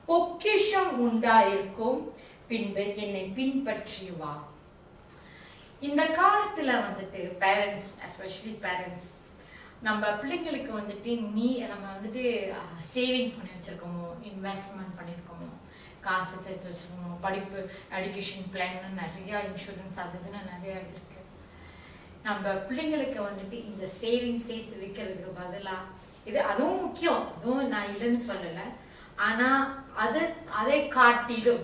பொக்கிஷம் உண்டாயிருக்கும், பின்பு என்னை பின்பற்றி வா. இந்த காலத்துல வந்துட்டு பேரண்ட்ஸ், எஸ்பெஷலி பேரண்ட்ஸ், நம்ம பிள்ளைங்களுக்கு வந்துட்டு நம்ம வந்துட்டு சேவிங் பண்ணி வச்சிருக்கோமோ, இன்வெஸ்ட்மெண்ட் பண்ணியிருக்கோமோ, காசு சேர்த்து வச்சிருக்கோமோ, படிப்பு எஜுகேஷன் பிளான் நிறைய இன்சூரன்ஸ் அதுன்னு நிறைய இருக்கு. நம்ம பிள்ளைங்களுக்கு வந்துட்டு இந்த சேவிங் சேர்த்து வைக்கிறதுக்கு பதிலா அதுவும் முக்கியம், அதுவும் நான் இல்லைன்னு சொல்லலை. ஆனா அதை காட்டிலும்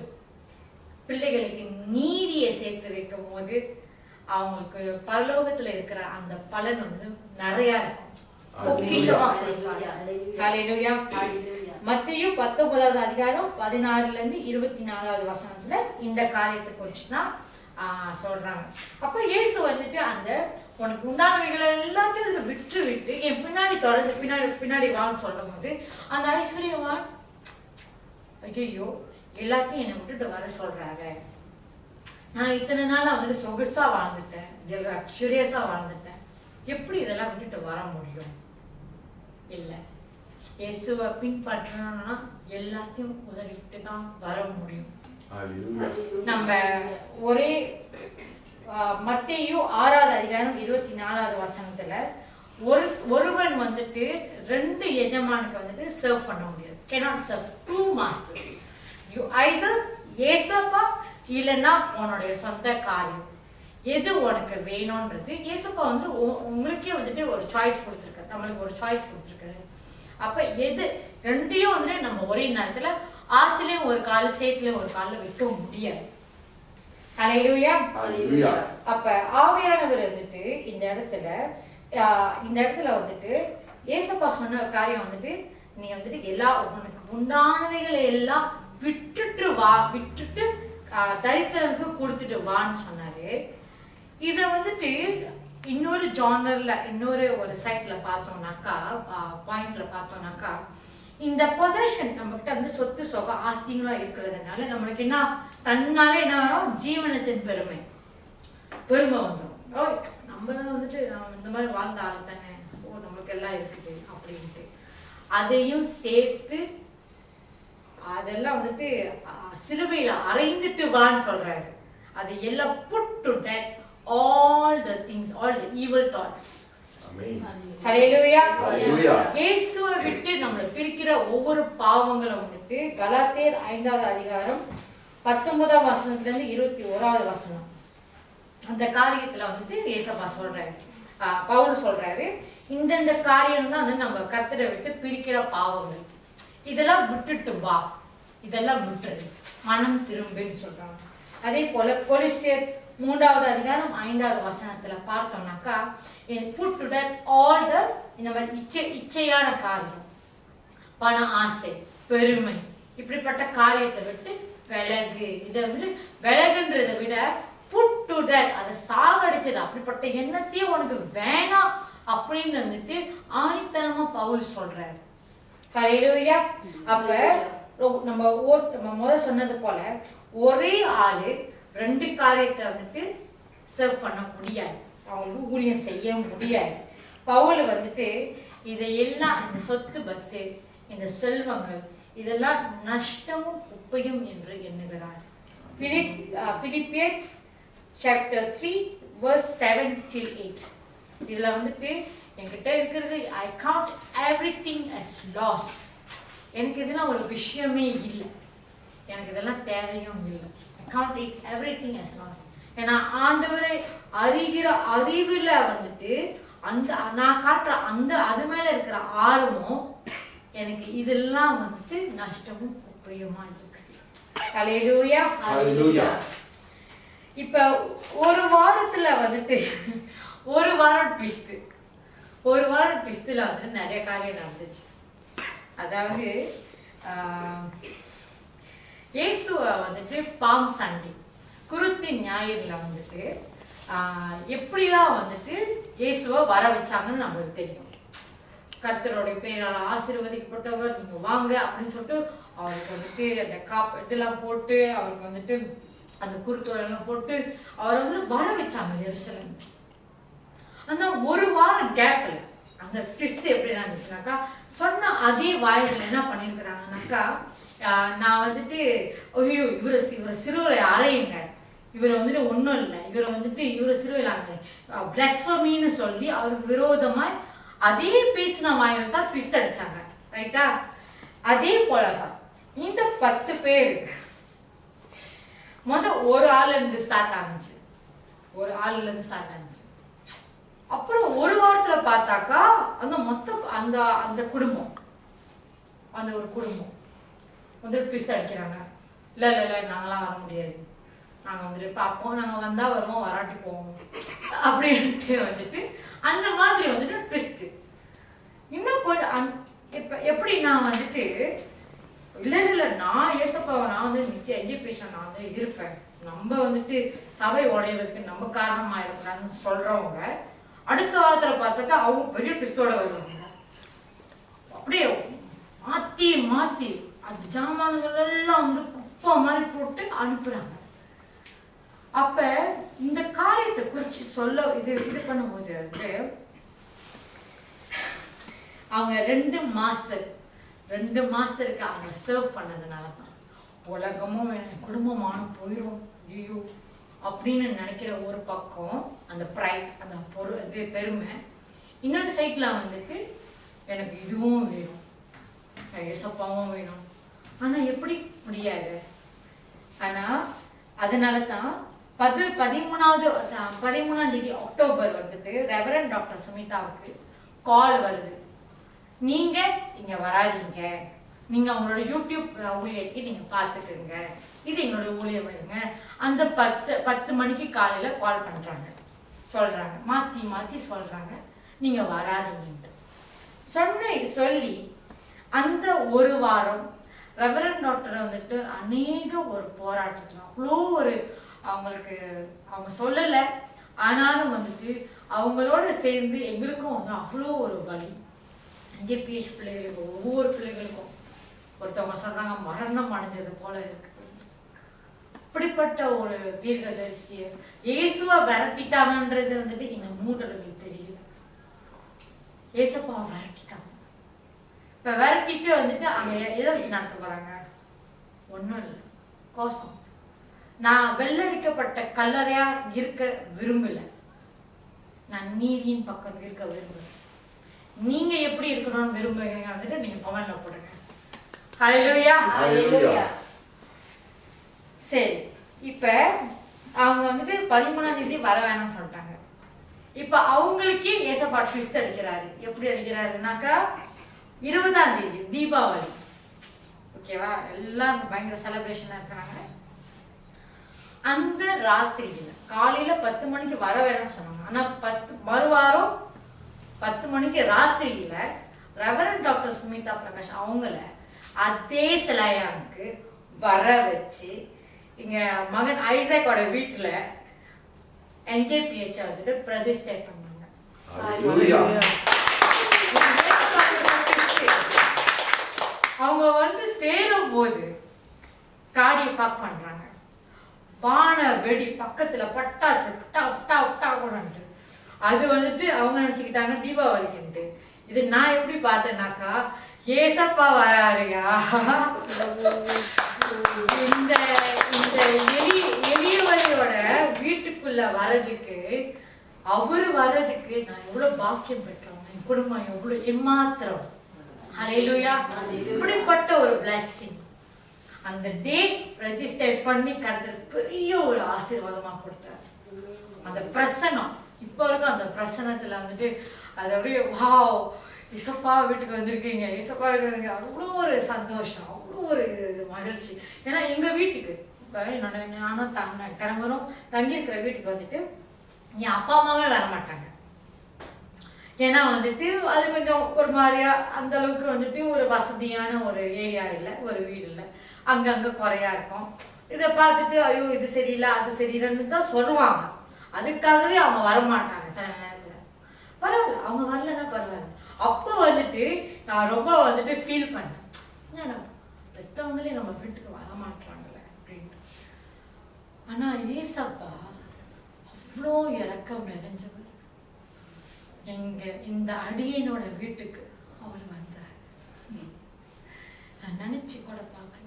பிள்ளைகளுக்கு நீதியை சேர்த்து வைக்கும் போது அவங்களுக்கு பரலோகத்துல இருக்கிற அந்த பலன் வந்து நிறைய இருக்கும். மத்தேயு 19வது அதிகாரம் 16ல இருந்து 24வது வசனத்துல இந்த காரியத்தை குறிச்சுதான் சொல்றாங்க. அப்ப இயேசு வந்துட்டு அந்த உனக்கு உண்டானவைகளை எல்லாத்தையும் விட்டு விட்டு என் பின்னாடி தொடர்ந்து பின்னாடி வான்னு சொல்லும் போது அந்த ஐஸ்வர்யவான் ஐயோ எல்லாத்தையும் என்னை விட்டுட்டு வர சொல்றாரு. நான் இத்தனை நாளா வந்துட்டு சொகுசா வாழ்ந்துட்டேன், லக்ஸூரியஸா வாழ்ந்துட்டேன், எப்படி இதெல்லாம் விட்டுட்டு வர முடியும்? இல்ல, இயேசுவை பின்பற்றணும்னா எல்லாத்தையும் உதவிட்டு தான் வர முடியும். நம்ம ஒரே மத்தேயு 6வது அதிகாரம் 24வது வசனத்துல ஒருவன் வந்துட்டு 2 எஜமானுக்கு வந்துட்டு சர்வ் பண்ண முடியாது. cannot serve 2 masters. you either ஏசப்பா இல்லைன்னா உன்னுடைய சொந்த காரியம், எது உனக்கு வேணும்ன்றது ஏசப்பா வந்து உங்களுக்கே வந்துட்டு ஒரு சாய்ஸ் கொடுத்துருக்காரு, நம்மளுக்கு ஒரு சாய்ஸ் கொடுத்துருக்காரு. அப்ப எது ரெண்டையும் வந்துட்டு நம்ம ஒரே நேரத்துல ஆத்துலயும் ஒரு கால சேத்துலயும் ஒரு கால வைக்க முடியாது. ஹல்லேலூயா. அப்ப ஆவியானவர் வந்துட்டு இந்த இடத்துல வந்துட்டு ஏசப்பா சொன்ன காரியம் வந்துட்டு நீ வந்துட்டு எல்லா உனக்கு உண்டானவைகளை எல்லாம் விட்டுட்டு தரித்திரனுக்கு கொடுத்துட்டு வான்னு சொன்னாரு. இத வந்துட்டு இன்னொரு ஜானர்ல இன்னொரு ஒரு சைட்ல பார்த்தோம்னாக்கா பாயிண்ட்ல பார்த்தோம்னாக்கா இந்த பொசஷன் நம்ம கிட்ட வந்து சொத்து சொக ஆஸ்திங்களா இருக்கிறதுனால நம்மளுக்கு என்ன தன்னால என்ன வரும்? ஜீவனத்தின் பெருமை வந்துடும். நம்மள வந்துட்டு நம்ம இந்த மாதிரி வாழ்ந்த ஆள் தானே, நம்மளுக்கு எல்லாம் இருக்குது அப்படின்ட்டு அதையும் சேர்த்து அதெல்லாம் வந்துட்டு சிலுவையில அறைந்துட்டு வான்னு சொல்றாரு. அது எல்லாம் put to death all the things, all the evil thoughts. ஹல்லேலூயா. இயேசுவை விட்டு நம்மளை பிரிக்கிற ஒவ்வொரு பாவங்களும் வந்துட்டு கலாத்தியர் 5வது அதிகாரம் 19வது வசனத்துல இருந்து 21வது வசனம் அந்த காரியத்துல வந்துட்டு ஏசப்பா சொல்றாரு, பவுல் சொல்றாரு, இந்த காரியம் தான் வந்து நம்ம கர்த்தரை விட்டு பிரிக்கிற பாவங்கள், இதெல்லாம் விட்டுட்டு வா, இதெல்லாம் விட்டுரு, மனம் திரும்புன்னு சொல்றாங்க. அதே போல கொலோசியர் 3வது அதிகாரம் 5வது வசனத்துல பார்த்தோம்னாக்கா put to death all the இந்த மாதிரி இச்சையான காரியம், பண ஆசை, பெருமை, இப்படிப்பட்ட காரியத்தை விட்டு விலகு. இதை வந்து விலகுன்றதை விட put to death, அதை சாகடிச்சது, அப்படிப்பட்ட எண்ணத்தையும் உனக்கு வேணாம் அப்படின்னு வந்துட்டு ஆணித்தனமா பவுல் சொல்றாரு. ஹல்லேலூயா. அப்ப நம்ம முதல் சொன்னது போல ஒரே ஆளு 2 காரியத்தை வந்துட்டு சர்வ் பண்ண முடியாது, அவங்களுக்கு ஊழியம் செய்ய முடியாது. பவுல் வந்துட்டு இதையெல்லாம் இந்த சொத்து பத்து இந்த செல்வங்கள் இதெல்லாம் நஷ்டமும் குப்பையும் என்று எண்ணுகிறார். பிலிப்பியன்ஸ் chapter 3 verse 7 till 8 இதுல வந்துட்டு என்கிட்ட இருக்கிறது I count everything as loss. எனக்கு இதெல்லாம் ஒரு விஷயமே இல்லை, எனக்கு இதெல்லாம் தேவையும் இல்லை. I count it everything as loss. ஏன்னா ஆண்டவரை அறிகிற அறிவுல வந்துட்டு அந்த நான் காட்டுற அந்த அது மேல இருக்கிற ஆர்வம் எனக்கு இதெல்லாம் வந்துட்டு நஷ்டமும் குப்பையுமா இருக்குது. ஹல்லேலூயா. ஹல்லேலூயா. இப்ப ஒரு வாரத்துல வந்துட்டு ஒரு வாரம் ட்விஸ்ட்ல வந்துட்டு நிறைய காரியம் நடந்துச்சு. அதாவது இயேசுவை வந்துட்டு பாம் சண்டே குருத்தி ஞாயிறுல வந்துட்டு எப்படிலாம் வந்துட்டு இயேசுவை வர வச்சாங்கன்னு நம்மளுக்கு தெரியும். கர்த்தருடைய பேரால் ஆசீர்வதிக்கப்பட்டவர் நீங்க வாங்க அப்படின்னு சொல்லிட்டு அவருக்கு வந்துட்டு அந்த இதெல்லாம் போட்டு அவருக்கு வந்துட்டு அந்த குருத்தோரெல்லாம் போட்டு அவரை வந்து வர வச்சாங்க எருசலேம். அந்த ஒரு வாரம் கேப்ல அந்த ட்விஸ்ட் எப்படி இருந்துச்சுனாக்கா சொன்ன அதே வாயில என்ன பண்ணிருக்கிறாங்கனாக்கா நான் வந்துட்டு ஐயோ இவரை சிறுவலை அறையுங்க, இவரை வந்துட்டு ஒன்றும் இல்லை, இவரை சிறுவையிலாங்க பிளஸ்பமின்னு சொல்லி அவருக்கு விரோதமாய் அதே பேசின வாயில் தான் ட்விஸ்ட் அடிச்சாங்க. ரைட்டா? அதே போலதான் இந்த 10 பேர் ஒரு ஆள்ல இருந்து ஸ்டார்ட் ஆனிச்சு, அப்புறம் ஒரு வாரத்துல பார்த்தாக்கா அந்த மொத்த அந்த குடும்பம் அந்த ஒரு குடும்பம் வந்துட்டு ட்விஸ்ட் அடிக்கிறாங்க. இல்ல நாங்களாம் வர முடியாது, நாங்க வந்துட்டு பார்ப்போம், நாங்க வந்தா வருவோம் வராட்டி போவோம் அப்படின்ட்டு வந்துட்டு அந்த மாதிரி வந்துட்டு ட்விஸ்ட். இன்னும் கொஞ்சம் எப்படி நான் வந்துட்டு இல்ல நான் ஏசப்பாவை நான் வந்து நித்திய எங்கே பேசுறேன், நான் வந்து இருப்பேன், நம்ம வந்துட்டு சபை உடையறதுக்கு நம்ம காரணமாயிருக்கூடாதுன்னு சொல்றவங்க அடுத்த வாரத்துல பார்த்தாக்கா அவங்க பெரிய பிஸ்தோட வருவாங்க. அப்படியே மாத்தி மாத்தி அந்த ஜாமான்கள் எல்லாம் வந்து குப்பை மாதிரி போட்டு அனுப்புறாங்க. அப்ப இந்த காரியத்தை குறிச்சு சொல்ல இது பண்ணும்போது அவங்க 2 மாஸ்டருக்கு அவங்க சர்வ் பண்ணதுனாலதான் உலகமும் குடும்பமானும் போயிடும் ஐயோ அப்படின்னு நினைக்கிற ஒரு பக்கம் அந்த ப்ரைட், அந்த இது பெருமை. இன்னொரு சைட்ல வந்துட்டு எனக்கு இதுவும் வேணும், ஏசப்பாவும் வேணும். ஆனா எப்படி முடியாது. ஆனா அதனாலதான் 13ஆம் தேதி அக்டோபர் வந்துட்டு ரெவரண்ட் டாக்டர் சுமிதாவுக்கு கால் வருது. நீங்க இங்க வராதீங்க, நீங்க அவங்களோட யூடியூப் ஊழியத்தை நீங்க பாத்துக்குங்க, இது எங்களோட ஊழியம் வருங்க. அந்த 10 மணிக்கு காலையில கால் பண்றாங்க, சொல்றாங்க, மாத்தி மாத்தி சொல்றாங்க நீங்க வராதீங்க சொல்லி அந்த ஒரு வாரம் ரெவரண்ட் டாக்டர் வந்துட்டு அநேக ஒரு போராட்டத்துல அவ்வளோ ஒரு அவங்களுக்கு அவங்க சொல்லல, ஆனாலும் வந்துட்டு அவங்களோட சேர்ந்து எங்களுக்கும் வந்து அவ்வளோ ஒரு வலி. NJPH பிள்ளைகளுக்கு ஒவ்வொரு பிள்ளைகளுக்கும் ஒருத்தவங்க சொல்றாங்க மரணம் அடைஞ்சது போல இருக்கு. அப்படிப்பட்ட ஒரு தீர்க்கதரிசிய இயேசுவா விரட்டிட்டாங்கன்றது வந்துட்டு இந்த மூடர்களுக்கு தெரியல. ஏசப்பாவை விரட்டிட்டாங்க. இப்ப விரட்டிட்டு வந்துட்டு அங்க எதை வச்சு நடத்த போறாங்க? ஒண்ணும் இல்லை, கோசம். நான் வெள்ளடிக்கப்பட்ட கல்லறையா இருக்க விரும்பல, நான் நீதியின் பக்கம் இருக்க விரும்புறேன். நீங்க எப்படி இருக்கணும்னு விரும்புறீங்க வந்துட்டு நீங்க கமெண்ட்ல போடுங்க. ஹல்லேலூயா, ஹல்லேலூயா. சரி, இப்ப அவங்க வந்துட்டு 13ஆம் தேதி வர வேணும்னு சொல்லிட்டாங்க. இப்ப அவங்களுக்கே ஏசப்பா ட்விஸ்ட் அடிக்கிறாரு. எப்படி அடிக்கிறாருனாக்கா 20ஆம் தேதி தீபாவளி, ஓகேவா, எல்லாம் பயங்கர செலிப்ரேஷனா இருக்கிறாங்க. அந்த ராத்திரியில காலையில 10 மணிக்கு வர வேணும்னு சொன்னாங்க. ஆனா மறுவாரம் 10 மணிக்கு ராத்திரியில ரெவரண்ட் டாக்டர் சுமிதா பிரகாஷ் அவங்கள அதே சிலையானுக்கு வர வச்சு இங்க மகன் ஐசக்கோட வீட்டுல NJPH வந்துட்டு பிரதிஷ்டை பண்ணாங்க. அவங்க வந்து சேரும் போது காடியை பாக் பண்றாங்க. வான வெடி பக்கத்துல பட்டாசு கூடன்ட்டு அது வந்துட்டு அவங்க நினைச்சுக்கிட்டாங்க தீபாவளிக்குன்ட்டு. இது நான் எப்படி பார்த்தேன்னாக்கா ஏசப்பா வராருயா, இந்த எளியவரையோட வீட்டுக்குள்ள வர்றதுக்கு, அவரு வர்றதுக்கு நான் எவ்வளவு பாக்கியம் பெற்றோம், என் குடும்பம் எவ்வளவு ஏமாத்திரம். ஹல்லேலூயா. இப்படிப்பட்ட ஒரு பிளஸிங் அந்த டே ரெஜிஸ்டர் பண்ணி கர்த்தர் பெரிய ஒரு ஆசீர்வாதமா கொடுத்தார். அந்த பிரசனம் இப்ப இருக்கும். அந்த பிரசனத்துல வந்துட்டு அது அப்படியே வாவ், இசப்பா வீட்டுக்கு வந்திருக்கீங்க, இசப்பா வீட்டுக்கு வந்திருக்கீங்க, அவ்வளோ ஒரு சந்தோஷம், அவ்வளோ ஒரு மகிழ்ச்சி. ஏன்னா எங்க வீட்டுக்கு இப்ப என்னோட நானும் கணவரும் தங்கியிருக்கிற வீட்டுக்கு வந்துட்டு என் அப்பா அம்மாவே வர மாட்டாங்க. ஏன்னா வந்துட்டு அது கொஞ்சம் ஒரு மாதிரியா அந்த அளவுக்கு வந்துட்டு ஒரு வசதியான ஒரு ஏரியா இல்லை, ஒரு வீடு இல்லை, அங்கங்க குறையா இருக்கும். இதை பார்த்துட்டு ஐயோ இது சரியில்லை அது சரியில்லைன்னு தான் சொல்லுவாங்க. அதுக்காகவே அவங்க வரமாட்டாங்க சில நேரத்துல. பரவாயில்ல, அவங்க வரலன்னா பரவாயில்ல. அப்போ வந்துட்டு நான் ரொம்ப வந்துட்டு ஃபீல் பண்ணேன், பெத்தவங்களே நம்ம வீட்டுக்கு வர மாட்டாங்களே அப்படின்ட்டு. ஆனா ஏசப்பா அவ்வளோ இறக்கம் நிறைஞ்சவர். எங்க இந்த அடியனோட வீட்டுக்கு அவர் வந்தார். நான் நினைச்சு கூட பார்க்கல.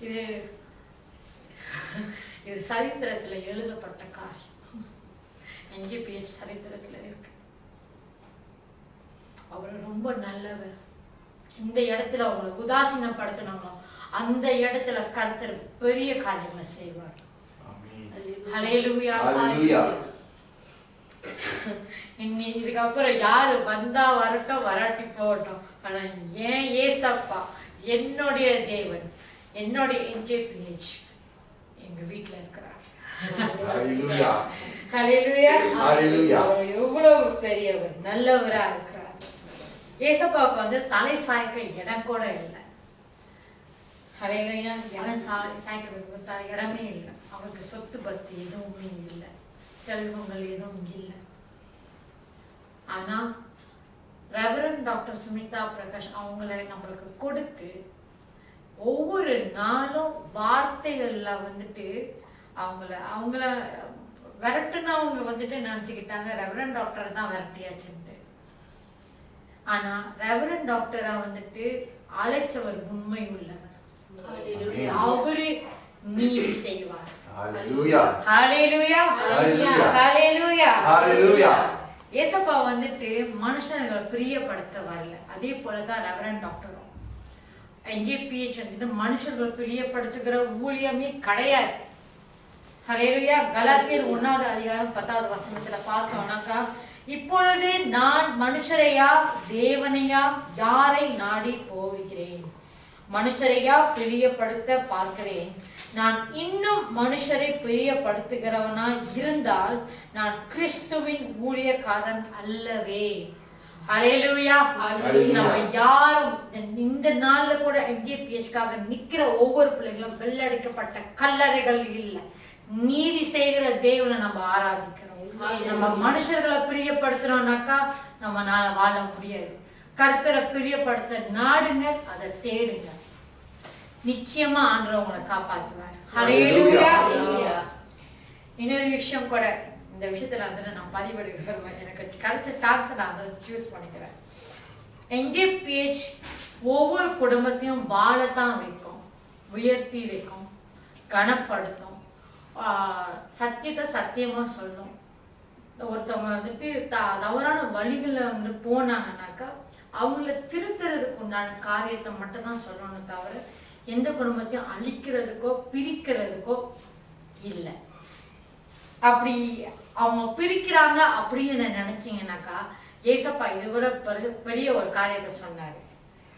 இது சரித்திரத்துல எழுதப்பட்ட காரியம். NJPH சரித்திரத்துல இருக்கு. அவர் ரொம்ப நல்லவர். இந்த இடத்துல அவங்களை உதாசீனப்படுத்தினாங்களோ அந்த இடத்துல கர்த்தர் பெரிய காரியங்களை செய்வார். ஹல்லேலூயா. இதுக்கப்புறம் யாரு வந்தா வரட்டும், வராட்டி போகட்டும், ஆனா ஏன் ஏசப்பா என்னுடைய தேவன், என்னுடைய NJPH எங்க வீட்டுல இருக்கிறார். எவ்வளவு பெரியவர், நல்லவரா இருக்கிறார். ஏசப்பாவுக்கு வந்து தலை சாய்க்க இடம் கூட இல்லை. ஹல்லேலூயா. இடம் சாய்க்கிறதுக்கு இடமே இல்லை. அவருக்கு சொத்து பத்து எதுவுமே இல்லை, செல்வங்கள் எதுவும் இல்லை. ஆனா ரெவரண்ட் டாக்டர் சுமிதா பிரகாஷ் அவங்கள நம்மளுக்கு கொடுத்து ஒவ்வொரு நாளும் வார்த்தைகள்ல வந்துட்டு அவங்கள விரட்டுனவங்க வந்துட்டு நினைச்சுக்கிட்டாங்க ரெவரண்ட் டாக்டர் தான் விரட்டியாச்சுட்டு. ஆனா ரெவரண்ட் டாக்டரா வந்துட்டு அழைச்சவர் உண்மை உள்ளவர். அவரு நீதி செய்வார். ஹல்லேலூயா, ஹல்லேலூயா, ஹல்லேலூயா, ஹல்லேலூயா. ஏசப்பா வந்துட்டு மனுஷங்களை பிரியப்படுத்த வரல. அதே போலதான் ரெவரண்ட் டாக்டரும் NJPH வந்துட்டு மனுஷர்கள் பிரியப்படுத்துகிற ஊழியமே கிடையாது. ஹல்லேலூயா. கலாத்தியர் 1வது அதிகாரம் 10வது வசனத்துல பார்த்தோம்னாக்கா, இப்பொழுது நான் மனுஷரையா தேவனையா யாரை நாடி போகிறேன்? மனுஷரையா பிரியப்படுத்த பார்க்கிறேன். நான் இன்னும் மனுஷரை பிரியப்படுத்துகிறவனா இருந்தால் நான் கிறிஸ்துவின் ஊழியக்காரன் அல்லவே. ஹல்லேலூயா. நம்ம யாரும் இந்த நாள்ல கூட NJPHக்காக நிக்கிற ஒவ்வொரு பிள்ளைகளும் வெள்ளடிக்கப்பட்ட கல்லறைகள் இல்லை. நீதி செய்கிற தேவனை நம்ம ஆராதிக்கிறோம். நம்ம மனுஷர்களை பிரியப்படுத்துறோம்னாக்கா நம்ம வாழ முடியாது. கர்த்தரை பிரியப்படுத்த நாடுங்க, அதை தேடுங்க. நிச்சயமா ஆண்டவர் உங்களை காப்பாத்துவார். ஹல்லேலூயா. இன்னொரு விஷயம் கூட, இந்த விஷயத்துல வந்து நான் பதிவெடுக்கிறேன். எனக்கு கிடைச்ச சான்ஸ் நான் அதை சூஸ் பண்ணிக்கிறேன். NJPH ஒவ்வொரு குடும்பத்தையும் வாழத்தான் வைக்கும், உயர்த்தி வைக்கும், கனப்படுத்தும், சத்தியத்தை சத்தியமா சொல்லும். ஒருத்தவங்க வந்துட்டு தவறான வழிகளை வந்து போனாங்கன்னாக்கா அவங்கள திருத்துறதுக்கு உண்டான காரியத்தை மட்டும் தான் சொல்லணும், தவிர எந்த குடும்பத்தையும் அழிக்கிறதுக்கோ பிரிக்கிறதுக்கோ இல்லை. அப்படி அவங்க பிரிக்கிறாங்க அப்படின்னு நினைச்சீங்கன்னாக்கா ஏசப்பா இதுவரை பெரிய ஒரு காரியத்தை சொன்னாரு.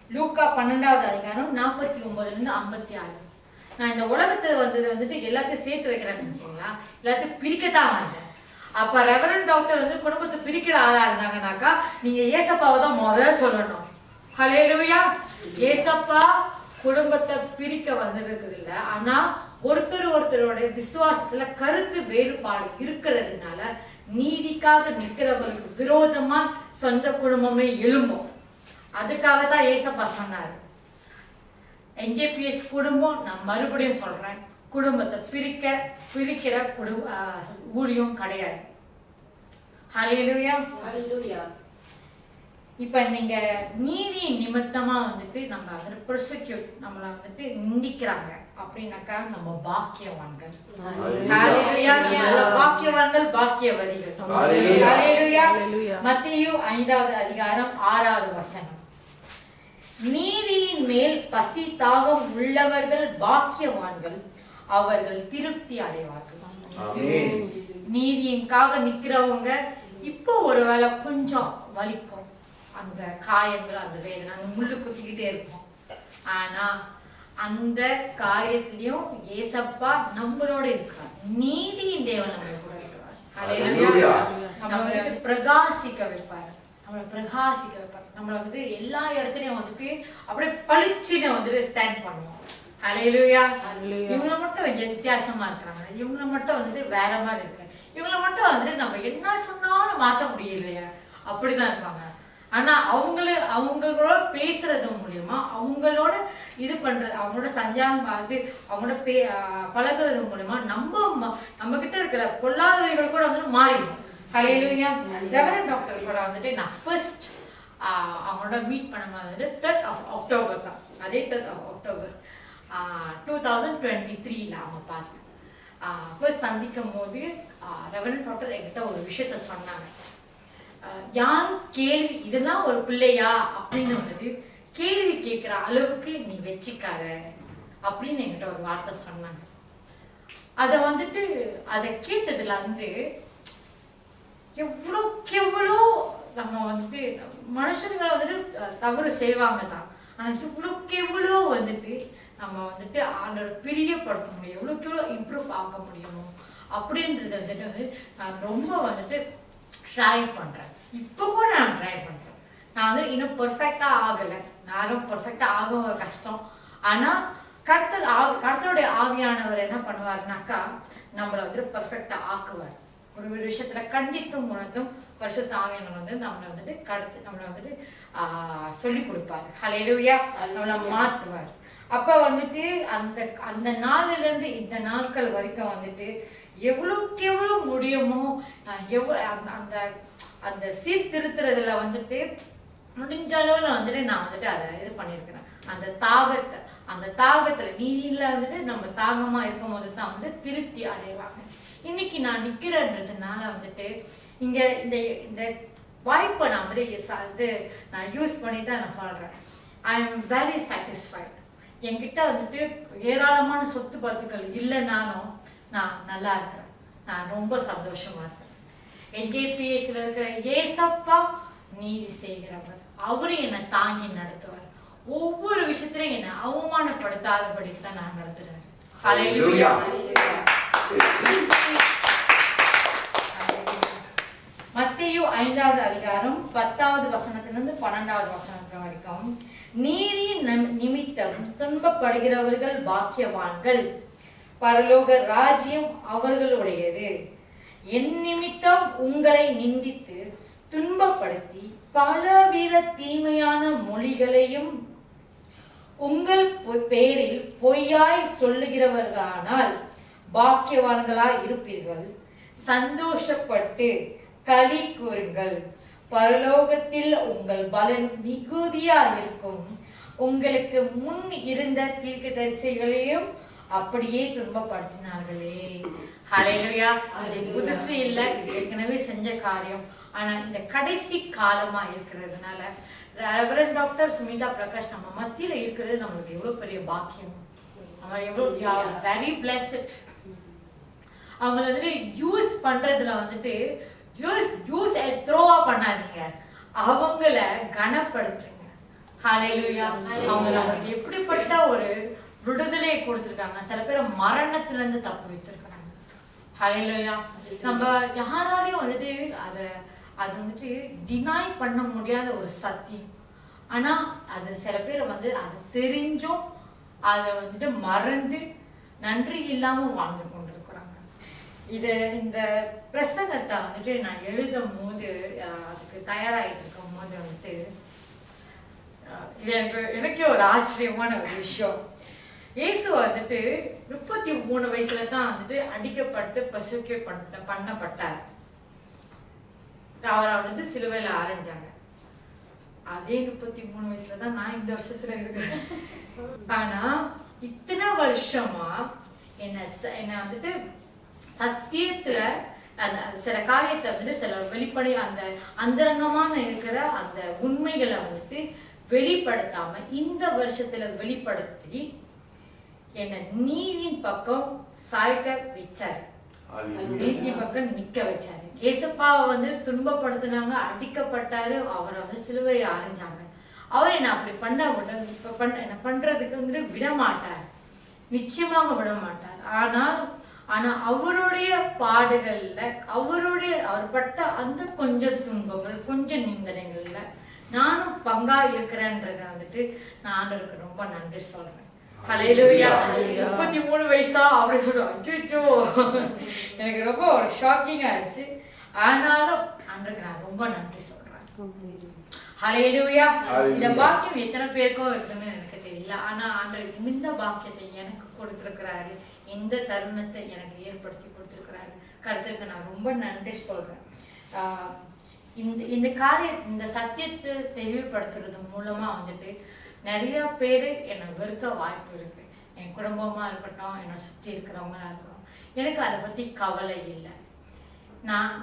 லூக்கா 12வது அதிகாரம் 49 56. நான் இந்த உலகத்தை வந்துட்டு எல்லாத்தையும் சேர்த்து வைக்கிறேன்னு நினைச்சீங்களா? எல்லாத்தையும் பிரிக்கத்தான் வந்தேன். அப்ப ரெவரண்ட் டாக்டர் வந்து குடும்பத்தை பிரிக்கிற ஆளா இருந்தாங்கன்னாக்கா நீங்க ஏசப்பாவை தான் முதல்ல சொல்லணும். ஹல்லேலூயா. ஏசப்பா குடும்பத்தை பிரிக்க வந்ததுக்கு இல்ல, ஆனா ஒருத்தரோட விசுவாசத்துல கருத்து வேறுபாடு இருக்கிறதுனால நீதிக்காக நிக்கிறவர்களுக்கு விரோதமா சொந்த குடும்பமே எழும்பும். அதுக்காகத்தான் ஏசப்பா சொன்னாரு. NJPH குடும்பம், நான் மறுபடியும் சொல்றேன், குடும்பத்தை பிரிக்கிற ஊழியம் கிடையாது. ஹல்லேலூயா, ஹல்லேலூயா. இப்ப நீங்க நீதி நிமித்தமா வந்துட்டு நம்ம வந்து ப்ரோசிக்யூட் நம்மள வந்துட்டு நிந்திக்கிறாங்க அப்படின்னாக்கா நம்ம பாக்கியவான்கள். ஹல்லேலூயா. பாக்கியவான்கள், பாக்கியவதிகள். ஹல்லேலூயா. மத்தேயு 5வது அதிகாரம் 6வது வசனம். நீதியின் மேல் பசி தாகம் உள்ளவர்கள் பாக்கியவான்கள், அவர்கள் திருப்தி அடைவார்கள். நீதியின்காக நிக்கிறவங்க இப்போ ஒருவேளை கொஞ்சம் வலிக்கும், அந்த காயங்கள், அந்த வேதனை, அந்த முள்ளு குத்திக்கிட்டே இருக்கும். ஆனா அந்த காரியத்திலையும் ஏசப்பா நம்மளோட இருக்கிறார். நீதியின் தேவன் நம்ம கூட இருக்கிறார். ஹல்லேலூயா. நம்மளை பிரகாசிக்க வைப்பார், நம்மளை பிரகாசிக்க வைப்பார். நம்மளை வந்து எல்லா இடத்துலயும் வந்துட்டு அப்படியே பளிச்சுன்னு வந்துட்டு ஸ்டாண்ட் பண்ணுவோம். ஹல்லேலூயா. இவங்க மட்டும் வித்தியாசமா இருக்கிறாங்க, இவங்க மட்டும் வந்துட்டு வேற மாதிரி இருக்கு, இவங்களை மட்டும் வந்துட்டு நம்ம என்ன சொன்னாலும் மாத்த முடியலையா, அப்படிதான் இருப்பாங்க. ஆனா அவங்களோட பேசுறது மூலியமா, அவங்களோட இது பண்றது, அவங்களோட சஞ்சாரம் பார்த்து அவங்களோட பழகுறது மூலியமா நம்ம கிட்ட இருக்கிற பொல்லாதவைகள் கூட வந்து மாறிடும். ஹல்லேலூயா. ரெவரண்ட் டாக்டர் கூட வந்துட்டு நான் ஃபர்ஸ்ட் அவங்களோட மீட் பண்ண வந்துட்டு 3rd அக்டோபர் தான். அதே 3rd அக்டோபர் 2023 அவங்க பார்த்தேன். ஃபர்ஸ்ட் சந்திக்கும் போது ரெவரண்ட் டாக்டர் என்கிட்ட ஒரு விஷயத்த சொன்னாங்க. யாரும் கேள்வி, இதெல்லாம் ஒரு பிள்ளையா அப்படின்னு வந்துட்டு கேள்வி கேட்கிற அளவுக்கு நீ வச்சுக்காத அப்படின்னு என்கிட்ட ஒரு வார்த்தை சொன்னாங்க. அதை கேட்டதுல வந்து எவ்வளோ நம்ம வந்துட்டு மனுஷங்களை வந்துட்டு தவறு செய்வாங்க தான், ஆனா எவ்வளோ வந்துட்டு நம்ம வந்துட்டு ஆண்டவரை பிரியப்படுத்த முடியும், எவ்வளோ இம்ப்ரூவ் ஆக முடியும் அப்படின்றது வந்துட்டு நான் ரொம்ப வந்துட்டு ட்ரை பண்றேன். இப்போ கூட நான் ட்ரை பண்றேன். நான் வந்து இன்னும் பெர்ஃபெக்டா ஆகலை, நானும் பெர்ஃபெக்டா ஆக கஷ்டம். ஆனா கர்த்தருடைய ஆவியானவர் என்ன பண்ணுவாருனாக்கா நம்மளை வந்து பெர்ஃபெக்டா ஆக்குவார். ஒரு விஷயத்துல கண்டித்தும் உணர்ந்தும் பரிசுத்த ஆவியானவர் வந்து நம்மளை வந்துட்டு சொல்லி கொடுப்பாரு. ஹல்லேலூயா. நம்மளை மாத்துவார். அப்ப வந்துட்டு அந்த நாள்ல இருந்து இந்த நாட்கள் வரைக்கும் வந்துட்டு எவ்வளவுக்கு எவ்வளவு முடியுமோ அந்த சீர்திருத்துறதுல வந்துட்டு முடிஞ்ச அளவுல வந்துட்டு நான் வந்துட்டு அதை இது பண்ணிருக்கிறேன். அந்த தாகத்துல நீதியில வந்துட்டு நம்ம தாகமா இருக்கும் போது தான் வந்து திருப்தி அடைவாங்க. இன்னைக்கு நான் நிக்கிறதுனால வந்துட்டு இங்க இந்த வாய்ப்பை நான் வந்துட்டு நான் யூஸ் பண்ணி தான் நான் சொல்றேன். I am very satisfied. என்கிட்ட வந்துட்டு ஏராளமான சொத்து பத்துக்கள் இல்லைனாலும் நான் நல்லா இருக்கிறேன். நான் ரொம்ப சந்தோஷமா இருக்கிறேன். NJPHல இருக்கிற ஏசப்பா நீதி செய்கிறவர். அவரு என்னை தாங்கி நடத்துவார். ஒவ்வொரு விஷயத்திலையும் என்னை அவமானப்படுத்தாதபடிக்கு தான் நான் நடத்துறேன். ஹல்லேலூயா. மத்தேயு 5வது அதிகாரம் 10வது வசனத்திலிருந்து 12வது வசனம் வரைக்கும், நீதியின் நிமித்தம் துன்பப்படுகிறவர்கள் பாக்கியவான்கள், பரலோக ராஜ்யம் அவர்களுடையது. என் நிமித்தம் உங்களை நிந்தித்து துன்பப்படுத்தி பலவித தீமையான மொழிகளையும் உங்கள் பேரில் பொய்யாய் சொல்லுகிறவர்களானால் பாக்கியவான்களாய் இருப்பீர்கள். சந்தோஷப்பட்டு களி கூறுங்கள், பரலோகத்தில் உங்கள் பலன் மிகுதியா இருக்கும். உங்களுக்கு முன் இருந்த தீர்க்கதரிசிகளையும் அப்படியே துன்பப்படுத்தினார்களே. ஹல்லேலூயா. புதுசு இல்ல, ஏற்கனவே செஞ்ச காரியம். ஆனா இந்த கடைசி காலமா இருக்கிறதுனால ரெவரண்ட் டாக்டர் சுமிதா பிரகாஷ் நம்ம மத்தியில இருக்கிறது நம்மளுக்கு எவ்வளவு பெரிய பாக்கியம். நம்ம எவ்வளவு வெரி பிளெஸ்ட். அவங்க வந்துட்டு யூஸ் பண்றதுல வந்துட்டு யூஸ் த்ரோவா பண்ணாதீங்க, அவங்கள கனப்படுத்துங்க. ஹல்லேலூயா. அவங்க நம்மளுக்கு எப்படிப்பட்ட ஒரு விடுதலையை கொடுத்துருக்காங்க. சில பேர் மரணத்துல இருந்து தப்பு வைத்திருக்கிறாங்க. ஹல்லேலூயா. நம்ம யாராலையும் வந்துட்டு அது வந்துட்டு டினாய் பண்ண முடியாத ஒரு சத்தியம். ஆனா அது சில பேர் வந்து அது தெரிஞ்சும் அதை வந்துட்டு மறந்து நன்றி இல்லாம வாழ்ந்து கொண்டிருக்கிறாங்க. இந்த பிரசங்கத்தை வந்துட்டு நான் எழுதும் போது, அதுக்கு தயாராகிட்டு இருக்கும் போது வந்துட்டு இது எனக்கே ஒரு ஆச்சரியமான ஒரு விஷயம். இயேசு வந்துட்டு 33 வயசுல தான் வந்துட்டு அடிக்கப்பட்டு பசுக்கை பண்ணப்பட்டார். அவரை வந்துட்டு சிலுவையில அரைஞ்சாங்க. அதே 33 வயசுல தான் நான் இந்த வருஷத்துல இருக்கிறேன். ஆனா இத்தனை வருஷமா என்ன வந்துட்டு சத்தியத்துல சில காரியத்தை வந்துட்டு சில வெளிப்படை அந்த அந்தரங்கமான இருக்கிற அந்த உண்மைகளை வந்துட்டு வெளிப்படுத்தாம இந்த வருஷத்துல வெளிப்படுத்தி என்ன நீதியின் பக்கம் சாய்க்க வச்சாரு. நீதியின் பக்கம் நிக்க வச்சாரு. ஏசப்பாவை வந்து துன்பப்படுத்தினாங்க, அடிக்கப்பட்டாரு, அவரை வந்து சிலுவையை அரைஞ்சாங்க. அவர் என்ன அப்படி என்ன பண்றதுக்கு வந்துட்டு விட மாட்டார், நிச்சயமாக விட மாட்டார். ஆனா அவருடைய பாடுகள்ல அவர் பட்ட அந்த கொஞ்சம் துன்பங்கள் கொஞ்சம் நிந்தனைகள்ல நானும் பங்கா இருக்கிறேன்றத வந்துட்டு நான் ஆண்டவருக்கு ரொம்ப நன்றி சொல்றேன். ஹல்லேலூயா. 33 வயசா அப்படி சொல்லுவோம். அச்சோ, எனக்கு ரொம்ப ஒரு ஷாக்கிங் ஆயிடுச்சு. ஆனாலும் ஆண்டவருக்கு நான் ரொம்ப நன்றி சொல்றேன். ஹல்லேலூயா. இந்த பாக்கியம் எத்தனை பேருக்கும் இருக்குன்னு எனக்கு தெரியல. ஆனா ஆண்டவர் இந்த பாக்கியத்தை எனக்கு கொடுத்திருக்கிறாரு, இந்த தருணத்தை எனக்கு ஏற்படுத்தி கொடுத்திருக்கிறாரு. கர்த்தருக்கு நான் ரொம்ப நன்றி சொல்றேன். இந்த சத்தியத்தை தெளிவுபடுத்துறது மூலமா வந்துட்டு நிறைய பேரு என்னை வெறுக்க வாய்ப்பு இருக்கு. என் குடும்பமா இருக்கட்டும், என்னை சுற்றி இருக்கிறவங்களா இருக்கட்டும், எனக்கு அதை பத்தி கவலை இல்லை. நான்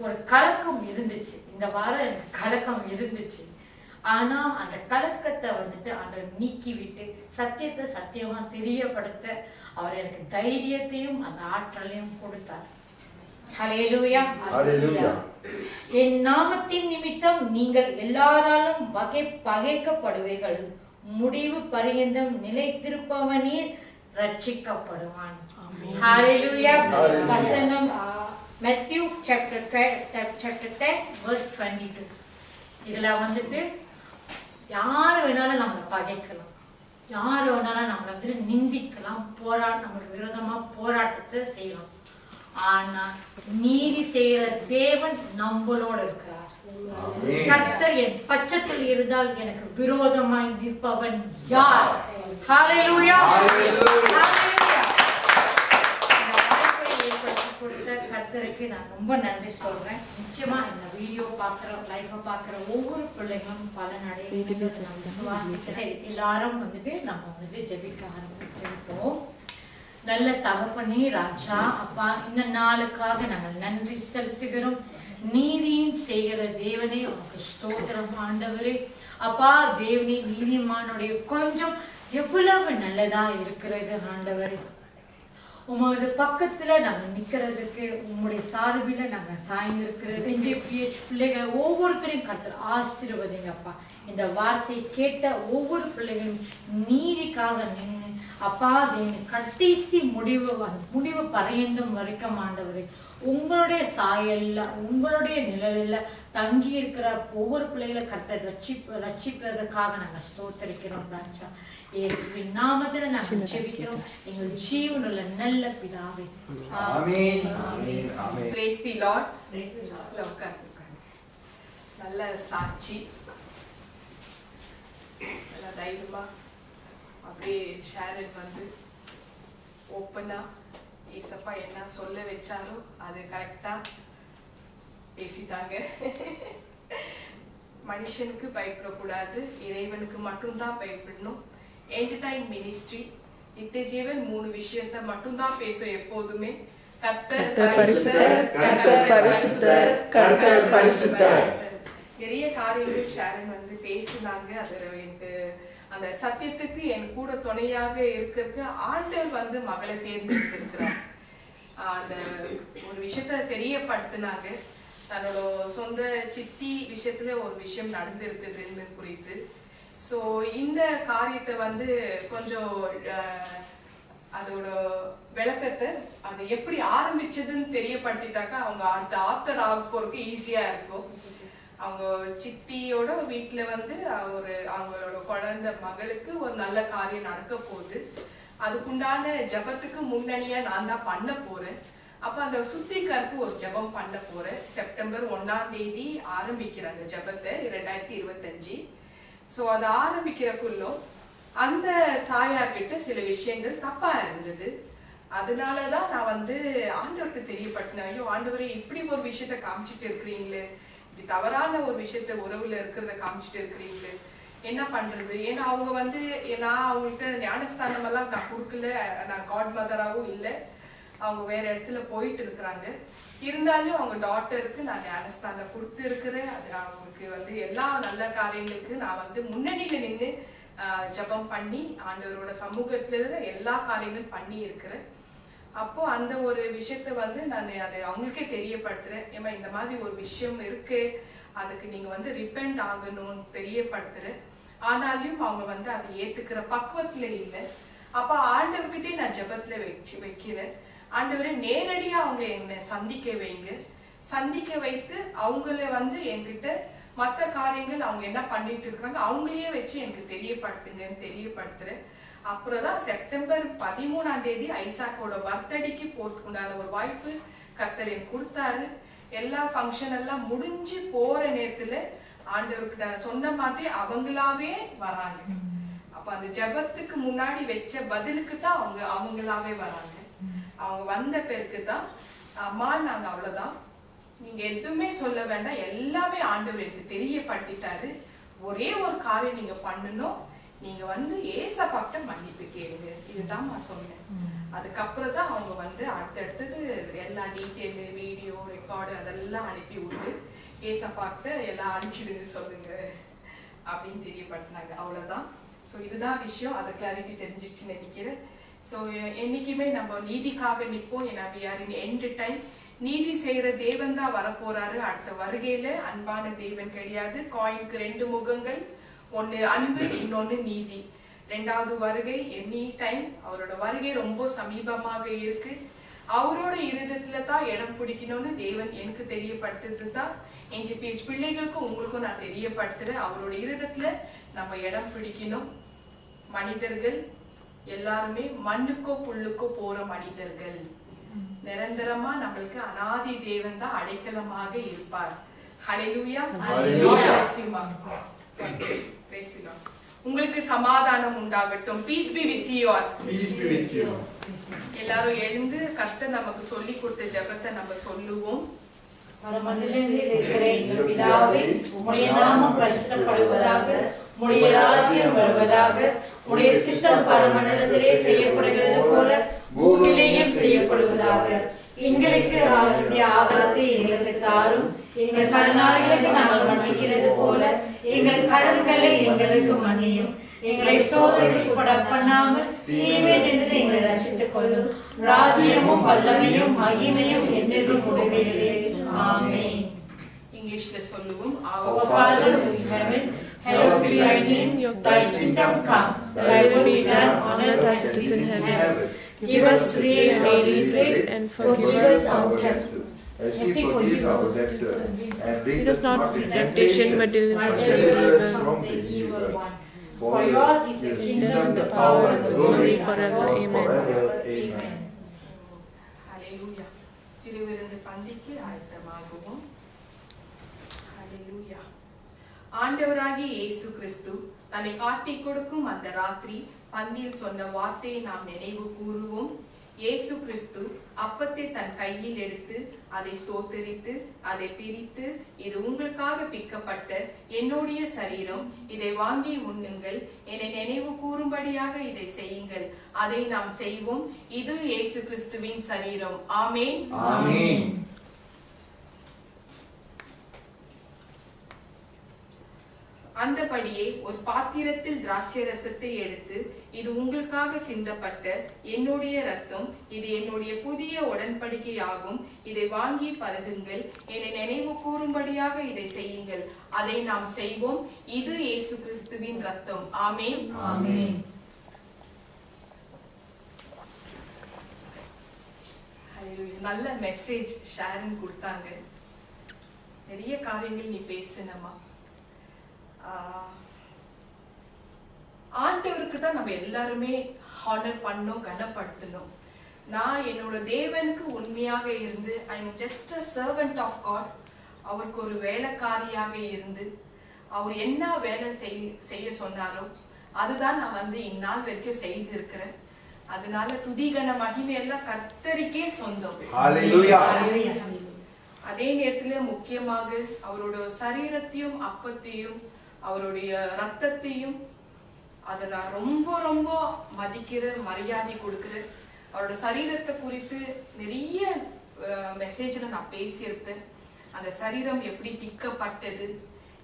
ஒரு கலக்கம் இருந்துச்சு, இந்த வாரம் எனக்கு கலக்கம் இருந்துச்சு. ஆனா அந்த கலக்கத்தை வந்துட்டு ஆண்டவர் நீக்கி விட்டு சத்தியத்தை சத்தியமா தெரியப்படுத்த அவர் எனக்கு தைரியத்தையும் அந்த ஆற்றலையும் கொடுத்தார். ஹல்லேலூயா. என் நாமத்தின் நிமித்தம் நீங்கள் எல்லாராலும் பகைக்கப்படுவீர்கள், முடிவு பரியந்தம் நிலைத்திருப்பவனே ரட்சிக்கப்படுவான். ஹல்லேலூயா. வசனம் Matthew chapter 10 verse 22. இதுல வந்துட்டு யார் வேணாலும் நம்ம பகைக்கலாம், யார் வேணாலும் நம்மளை வந்து நிந்திக்கலாம், நம்மளுக்கு விரோதமா போராட்டத்தை செய்யலாம். ஆனா நீதி செய்கிற தேவன் நம்மளோட இருக்கிறார். கர்த்தர் என் பட்சத்தில் இருந்தால் எனக்கு விரோதமாய் நிற்பவன் யார்? ஹல்லேலூயா, ஹல்லேலூயா. இந்த வாய்ப்பை ஏற்படுத்தி கொடுத்த கர்த்தருக்கு நான் ரொம்ப நன்றி சொல்றேன். நிச்சயமா இந்த வீடியோ பார்க்குற, லைஃபை பார்க்குற ஒவ்வொரு பிள்ளைங்களும் பலன் அடையும். சரி, எல்லாரும் வந்துட்டு நம்ம வந்துட்டு ஜெபிக்க ஆரம்பிச்சிருப்போம். நல்ல தகப்பனே ராஜா, அப்பா, இந்த நாளுக்காக நாங்கள் நன்றி செலுத்துகிறோம். நீதியின் செய்கிற தேவனே உனக்கு ஸ்தோத்திரம் ஆண்டவரே. அப்பா தேவனே, நீதிமானுடைய கொஞ்சம் எவ்வளவு நல்லதா இருக்கிறது ஆண்டவரே. உமது பக்கத்துல நாங்க நிக்கிறதுக்கு, உங்களுடைய சார்பில நாங்க சாய்ந்திருக்கிறது. பிள்ளைகளை ஒவ்வொருத்தரையும் கர்த்தர் ஆசீர்வதிங்கப்பா. இந்த வார்த்தையை கேட்ட ஒவ்வொரு பிள்ளைகளும் நீதிக்காக நின்று அப்பா தேவனே, கடைசி முடிவு பரியந்தம் வரைக்கும் ஆண்டவரே உங்களுடைய சாயல்ல, உங்களுடைய நிழல்ல தங்கி இருக்கிற ஒவ்வொரு பிள்ளைகளை கர்த்தர் ரட்சிப்பதற்காக நாங்க ஸ்தோத்திரிக்கிறோம் ராஜா. இயேசுவின் நாமத்துல நாங்க ஜெபிக்கிறோம் எங்கள் ஜீவனுள்ள நல்ல பிதாவே. ஆமென், ஆமென், ஆமென். Praise the Lord. Praise the Lord. நல்ல சாட்சி, நல்ல தைரியமா அப்படியே ஷேரன் வந்து ஓப்பனா ஏசப்பா என்ன சொல்ல வச்சாரோ அது கரெக்டா பேசிட்டாங்க. மனுஷனுக்கு பயப்படக்கூடாது, இறைவனுக்கு மட்டும்தான் பயப்படணும். எண்ட் டைம் மினிஸ்ட்ரி நித்திய ஜீவன் 3 விஷயத்தை மட்டும்தான் பேசும் எப்போதுமே. நிறைய காரியங்கள் ஷேரன் வந்து பேசினாங்க. அது எனக்கு அந்த சத்தியத்துக்கு என் கூட துணையாக இருக்கிறதுக்கு ஆண்டவர் வந்து மகளை தேர்ந்தெடுத்திருக்கிறார். அந்த ஒரு விஷயத்த தெரியப்படுத்தினாங்க. தன்னோட சொந்த சித்தி விஷயத்துல ஒரு விஷயம் நடந்திருக்குதுன்னு குறித்து. ஸோ இந்த காரியத்தை வந்து கொஞ்சம் அதோட விளக்கத்தை அது எப்படி ஆரம்பிச்சதுன்னு தெரியப்படுத்திட்டாக்கா அவங்க அடுத்த ஆத்தர் ஆக போறதுக்கு ஈஸியா இருக்கும். அவங்க சித்தியோட வீட்டுல வந்து அவங்களோட குழந்தை மகளுக்கு ஒரு நல்ல காரியம் நடக்க போகுது. அதுக்குண்டான ஜபத்துக்கு முன்னணியா நான் தான் பண்ண போறேன். அப்ப அந்த சுத்திகருக்கு ஒரு ஜபம் பண்ண போறேன். செப்டம்பர் 1ஆம் தேதி ஆரம்பிக்கிறாங்க ஜபத்தை 2025. ஸோ அதை ஆரம்பிக்கிறக்குள்ள அந்த தாயார்கிட்ட சில விஷயங்கள் தப்பா இருந்தது. அதனாலதான் நான் வந்து ஆண்டவருக்கு தெரியப்பட்டினேன். ஐயோ ஆண்டவரே, இப்படி ஒரு விஷயத்த காமிச்சிட்டு இருக்கிறீங்களே, இப்படி தவறான ஒரு விஷயத்த உறவுல இருக்கிறத காமிச்சிட்டு இருக்கிறீங்களே, என்ன பண்றது? ஏன்னா அவங்க வந்து நான் அவங்கள்ட்ட ஞானஸ்தானம் எல்லாம் நான் கொடுக்கல, நான் காட் மதராவும் இல்லை, அவங்க வேற இடத்துல போயிட்டு இருக்கிறாங்க. இருந்தாலும் அவங்க டாட்டருக்கு நான் ஞானஸ்தானம் கொடுத்து இருக்கிறேன். அது அவங்களுக்கு வந்து எல்லா நல்ல காரியங்களுக்கு நான் வந்து முன்னணியில நின்று ஜபம் பண்ணி ஆண்டவரோட சமூகத்துல எல்லா காரியங்களும் பண்ணி இருக்கிறேன். அப்போ அந்த ஒரு விஷயத்த வந்து நான் அதை அவங்களுக்கே தெரியப்படுத்துறேன். ஏமா இந்த மாதிரி ஒரு விஷயம் இருக்கு, அதுக்கு நீங்க வந்து ரிப்பெண்ட் ஆகணும்னு தெரியப்படுத்துறேன். ஆனாலும் அவங்க வந்து அதை ஏத்துக்கிற பக்குவத்துல இல்லை. அப்ப ஆண்டவர்கிட்டே நான் ஜபத்துல வைக்கிறேன். ஆண்டவரே, நேரடியா அவங்க என்னை சந்திக்க வைங்க. சந்திக்க வைத்து அவங்கள வந்து என்கிட்ட மற்ற காரியங்கள் அவங்க என்ன பண்ணிட்டு இருக்கிறாங்க அவங்களையே வச்சு எனக்கு தெரியப்படுத்துங்கன்னு தெரியப்படுத்துறேன். அப்புறம்தான் செப்டம்பர் 13ஆம் தேதி ஐசாக்கோட பர்த்டேக்கு போறதுக்கு உண்டான ஒரு வாய்ப்பு கர்த்தர் எனக்கு கொடுத்தாரு. எல்லா ஃபங்க்ஷன் எல்லாம் முடிஞ்சு போற நேரத்துல ஆண்டவருக்கு நான் சொன்ன மாதிரி அவங்களாவே வராங்க. அப்ப அந்த ஜபத்துக்கு முன்னாடி வச்ச பதிலுக்கு தான் அவங்களாவே வராங்க. அவங்க வந்த பேருக்கு தான் அம்மா நாங்க அவ்வளவுதான், நீங்க எதுவுமே சொல்ல வேண்டாம், எல்லாமே ஆண்டவர் எனக்கு தெரியப்படுத்திட்டாரு. ஒரே ஒரு காரியம் நீங்க பண்ணணும், நீங்க வந்து ஏசப்பாட்ட மன்னிப்பு கேளுங்க, இதுதான் நான் சொன்னேன். அதுக்கப்புறம் தான் அவங்க வந்து அடுத்தடுத்தது எல்லா டீட்டெயிலு, வீடியோ ரெக்கார்டு அதெல்லாம் அனுப்பி விட்டு ஏசப்பாட்ட எல்லாம் அனுப்பிச்சிடுங்க சொல்லுங்க அப்படின்னு தெரியப்படுத்தினாங்க. அவ்வளவுதான். ஸோ இதுதான் விஷயம். அது கிளாரிட்டி தெரிஞ்சிச்சுன்னு நினைக்கிறேன். ஸோ என்னைக்குமே நம்ம நீதிக்காக நிற்போம். ஏன்னா we are in end time. நீதி செய்யற தேவன் தான் வரப்போறாரு. அடுத்த வருகையில அன்பான தேவன் கிடையாது. காயினுக்கு 2 முகங்கள், ஒன்னு அன்பு, இன்னொன்னு நீதி. 2வது வருகை எனி டைம். அவரோட வருகை ரொம்ப சமீபமாக இருக்கு. அவரோட இருதயத்துல தான் இடம் பிடிக்கணும்னு தேவன் எனக்கு தெரியப்படுத்துறது தான் NGPH பிள்ளைகளுக்கும் உங்களுக்கும் நான் தெரியப்படுத்துறேன். அவரோட இருதயத்துல நம்ம இடம் பிடிக்கணும். மனிதர்கள் எல்லாருமே மண்ணுக்கோ புல்லுக்கோ போற மனிதர்கள். நிரந்தரமா நம்மளுக்கு அனாதி தேவன் தான் அடைக்கலமாக இருப்பார். ஹல்லேலூயா. உங்களுக்கு சமாதானம் உண்டாகட்டும். Piece be with you all. எல்லாரும் எழுந்து கர்த்தர் நமக்கு சொல்லி கொடுத்த ஜெபத்தை நம்ம சொல்லுவோம். பரமண்டலங்களில் இருக்கிற எங்கள் பிதாவே, உம்முடைய நாமம் பரிசுத்தப்படுவதாக, உம்முடைய ராஜ்யம் வருவதாக, உம்முடைய சித்தம் பரமண்டலத்திலே செய்யப்படுகிறது போல பூமியிலேயும் செய்யப்படுவதாக. எங்களுக்கு வேண்டிய ஆகாரத்தை எங்களுக்கு தாரும். எங்கள் கடனாளிகளுக்கு நாங்கள் மன்னிக்கிறது போல எங்கள் கடன்களை எங்களுக்கு மன்னியும். எங்களை சோதனைக்கு உட்பட பண்ணாமல் தீமையிலிருந்து எங்களை ரட்சித்துக் கொள்ளும். ராஜ்யமும் வல்லமையும் மகிமையும் என்றென்றும் உடையவைகளே. ஆமென். இங்கிலீஷ்ல சொல்லுவோம். Our Father in heaven, hallowed be thy name. Thy kingdom come. Thy will be done on earth as it is in heaven. Give us this day our daily bread, and forgive us our trespasses, as we forgive our debtors, and bring us not into temptation, but deliver us from the evil one. For yours is the kingdom, the power, and the glory forever. Amen. Amen. ஹல்லேலூயா. திருவிருந்து பந்திக்கு ஆயத்தமாகுவோம். ஹல்லேலூயா. ஆண்டவராகிய இயேசு கிறிஸ்து தன்னை காட்டிக் கொடுக்கும் அந்த ராத்திரி பந்தியில் சொன்ன வார்த்தையை நாம் நினைவு கூறுவோம். இயேசு கிறிஸ்து அப்பத்தை தன் கையில் எடுத்து அதை ஸ்தோத்திரித்து அதை பிரித்து, இது உங்களுக்காக பிக்கப்பட்ட என்னுடைய சரீரம், இதை வாங்கி உண்ணுங்கள், என்னை நினைவு கூறும்படியாக இதை செய்யுங்கள். அதை நாம் செய்வோம். இது இயேசு கிறிஸ்துவின் சரீரம். ஆமென். ஆமென். அந்தபடியே ஒரு பாத்திரத்தில் திராட்சை ரசத்தை எடுத்து, இது உங்களுக்காக சிந்தப்பட்ட என்னுடைய இரத்தம், இது என்னுடைய புதிய உடன்படிக்கை ஆகும், இதை வாங்கி பருகுங்கள், என்னை நினைவு கூறும்படியாக இதை செய்யுங்கள். அதை நாம் செய்வோம். இது இயேசு கிறிஸ்துவின் இரத்தம். ஆமென். ஆமென். நல்ல மெசேஜ் ஷேரிங் கொடுத்தாங்க. நிறைய காரியங்கள் நீ பேசுனமா. ஆண்டவருக்கு தான் நம்ம எல்லாருமே ஹானர் பண்ணணும், கனப்படுத்தணும். நான் என்னோட தேவனுக்கு உண்மையாக இருந்து, I am just a servant of God. அவருக்கு ஒரு வேலைக்காரியாக இருந்து அவர் என்ன வேலை செய்ய சொன்னாரோ அதுதான் நான் வந்து இந்நாள் வரைக்கும் செய்து இருக்கிறேன். அதனால துதிகன மகிமை எல்லாம் கர்த்தருக்கே சொந்தம். ஹல்லேலூயா. அதே நேரத்துல முக்கியமாக அவரோட சரீரத்தையும் அப்பத்தையும் அவருடைய ரத்தத்தையும் அதை நான் ரொம்ப ரொம்ப மதிக்கிற, மரியாதை கொடுக்கிறேன். அவரோட சரீரத்தை குறித்து நிறைய மெசேஜ்ல நான் பேசியிருப்பேன். அந்த சரீரம் எப்படி பிக்கப்பட்டது,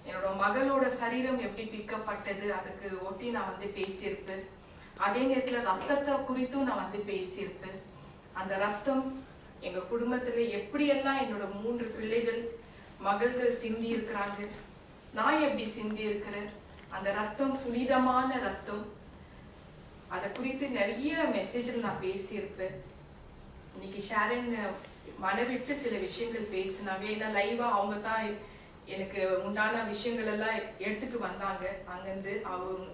என்னோட மகளோட சரீரம் எப்படி பிக்கப்பட்டது, அதுக்கு ஒட்டி நான் வந்து பேசியிருப்பேன். அதே நேரத்துல ரத்தத்தை குறித்தும் நான் வந்து பேசியிருப்பேன். அந்த ரத்தம் எங்க குடும்பத்துல எப்படியெல்லாம் என்னோட 3 பிள்ளைகள் மகள்கள் சிந்தி இருக்கிறாங்க, நான் எப்படி சிந்தி இருக்கிறேன். அந்த ரத்தம் புனிதமான ரத்தம். அதை குறித்து நிறைய மெசேஜ்ல நான் பேசியிருப்பேன். இன்னைக்கு ஷாரன் மனவிட்டு சில விஷயங்கள் பேசினாங்க. ஏன்னா லைவா அவங்க தான் எனக்கு உண்டான விஷயங்கள் எல்லாம் எடுத்துட்டு வந்தாங்க. அங்கிருந்து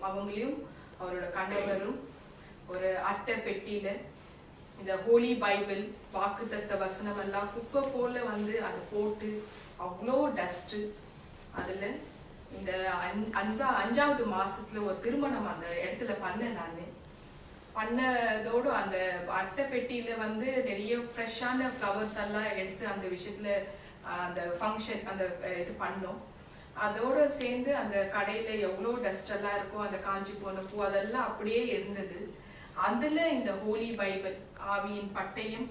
அவங்களையும் அவரோட கணவரும் ஒரு அட்டை பெட்டியில இந்த ஹோலி பைபிள் வாக்குத்தத்த வசனம் எல்லாம் குப்பை போல வந்து அதை போட்டு அவ்வளோ டஸ்ட். அதுல இந்த அந்த 5வது மாசத்துல ஒரு திருமணம் அந்த இடத்துல பண்ணதோடு அந்த அட்டை பெட்டியில வந்து நிறைய ஃப்ரெஷ்ஷான ஃப்ளவர்ஸ் எல்லாம் எடுத்து அந்த விஷயத்துல அந்த ஃபங்க்ஷன் அந்த இது பண்ணோம். அதோட சேர்ந்து அந்த கடையில எவ்வளோ டஸ்ட் எல்லாம் இருக்கும், அந்த காஞ்சி போன பூ அதெல்லாம் அப்படியே இருந்தது. அதுல இந்த ஹோலி பைபிள் ஆவியின் பட்டயம்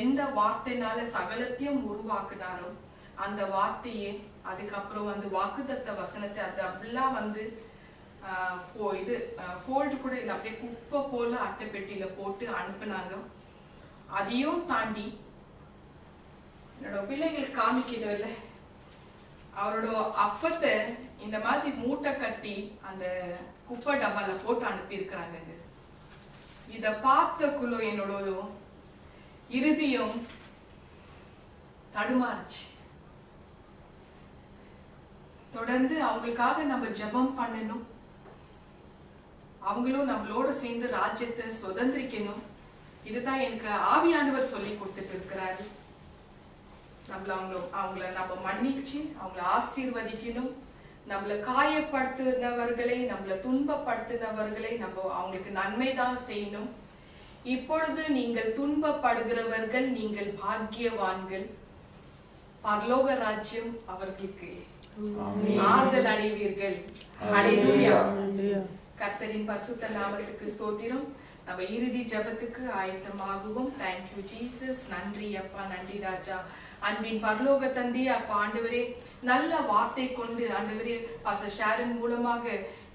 எந்த வார்த்தைனால சகலத்தையும் உருவாக்குனாரோ அந்த வார்த்தையே, அதுக்கப்புறம் வந்து வாக்குத்தத்த வசனத்தை அது அப்படிலாம் வந்து இது ஃபோல்டு கூட இல்லை, அப்படியே குப்பை போல அட்டை பெட்டியில போட்டு அனுப்புனாங்க. அதையும் தாண்டி என்னோட பிள்ளைகள் காமிக்கிறதில்ல, அவரோட அப்பத்தை இந்த மாதிரி மூட்டை கட்டி அந்த குப்பை டப்பால போட்டு அனுப்பி இருக்கிறாங்க. இத பார்த்தக்குள்ள என்னோட இருதயம் தடுமாறுச்சு. தொடர்ந்து அவங்களுக்காக நம்ம ஜெபம் பண்ணணும். அவங்களும் நம்மளோட சேர்ந்து ராஜ்யத்தை சுதந்திரிக்கணும். இதுதான் எனக்கு ஆவியானவர் சொல்லி கொடுத்துட்டு இருக்கிறாரு. அவங்கள நம்ம மன்னிச்சு அவங்கள ஆசீர்வதிக்கணும். நம்மள காயப்படுத்தினவர்களை, நம்மள துன்பப்படுத்தினவர்களை நம்ம அவங்களுக்கு நன்மைதான் செய்யணும். இப்பொழுது நீங்கள் துன்பப்படுகிறவர்கள், நீங்கள் பாக்கியவான்கள், பரலோக ராஜ்யம் அவர்களுக்கு ஆறுதல் அடைவீர்கள். ஹல்லேலூயா. கர்த்தரின் பரிசுத்த நாமத்துக்கு ஸ்தோத்திரம். நம்ம இறுதி ஜெபத்துக்கு ஆயத்தமாகுவோம். Thank you Jesus. நன்றி அப்பா, நன்றி ராஜா. அன்பின் பரலோக தந்தை அப்பா, ஆண்டவரே நல்ல வார்த்தை கொண்டு ஆண்டவரே பாஸ்டர் ஷாரன் மூலமாக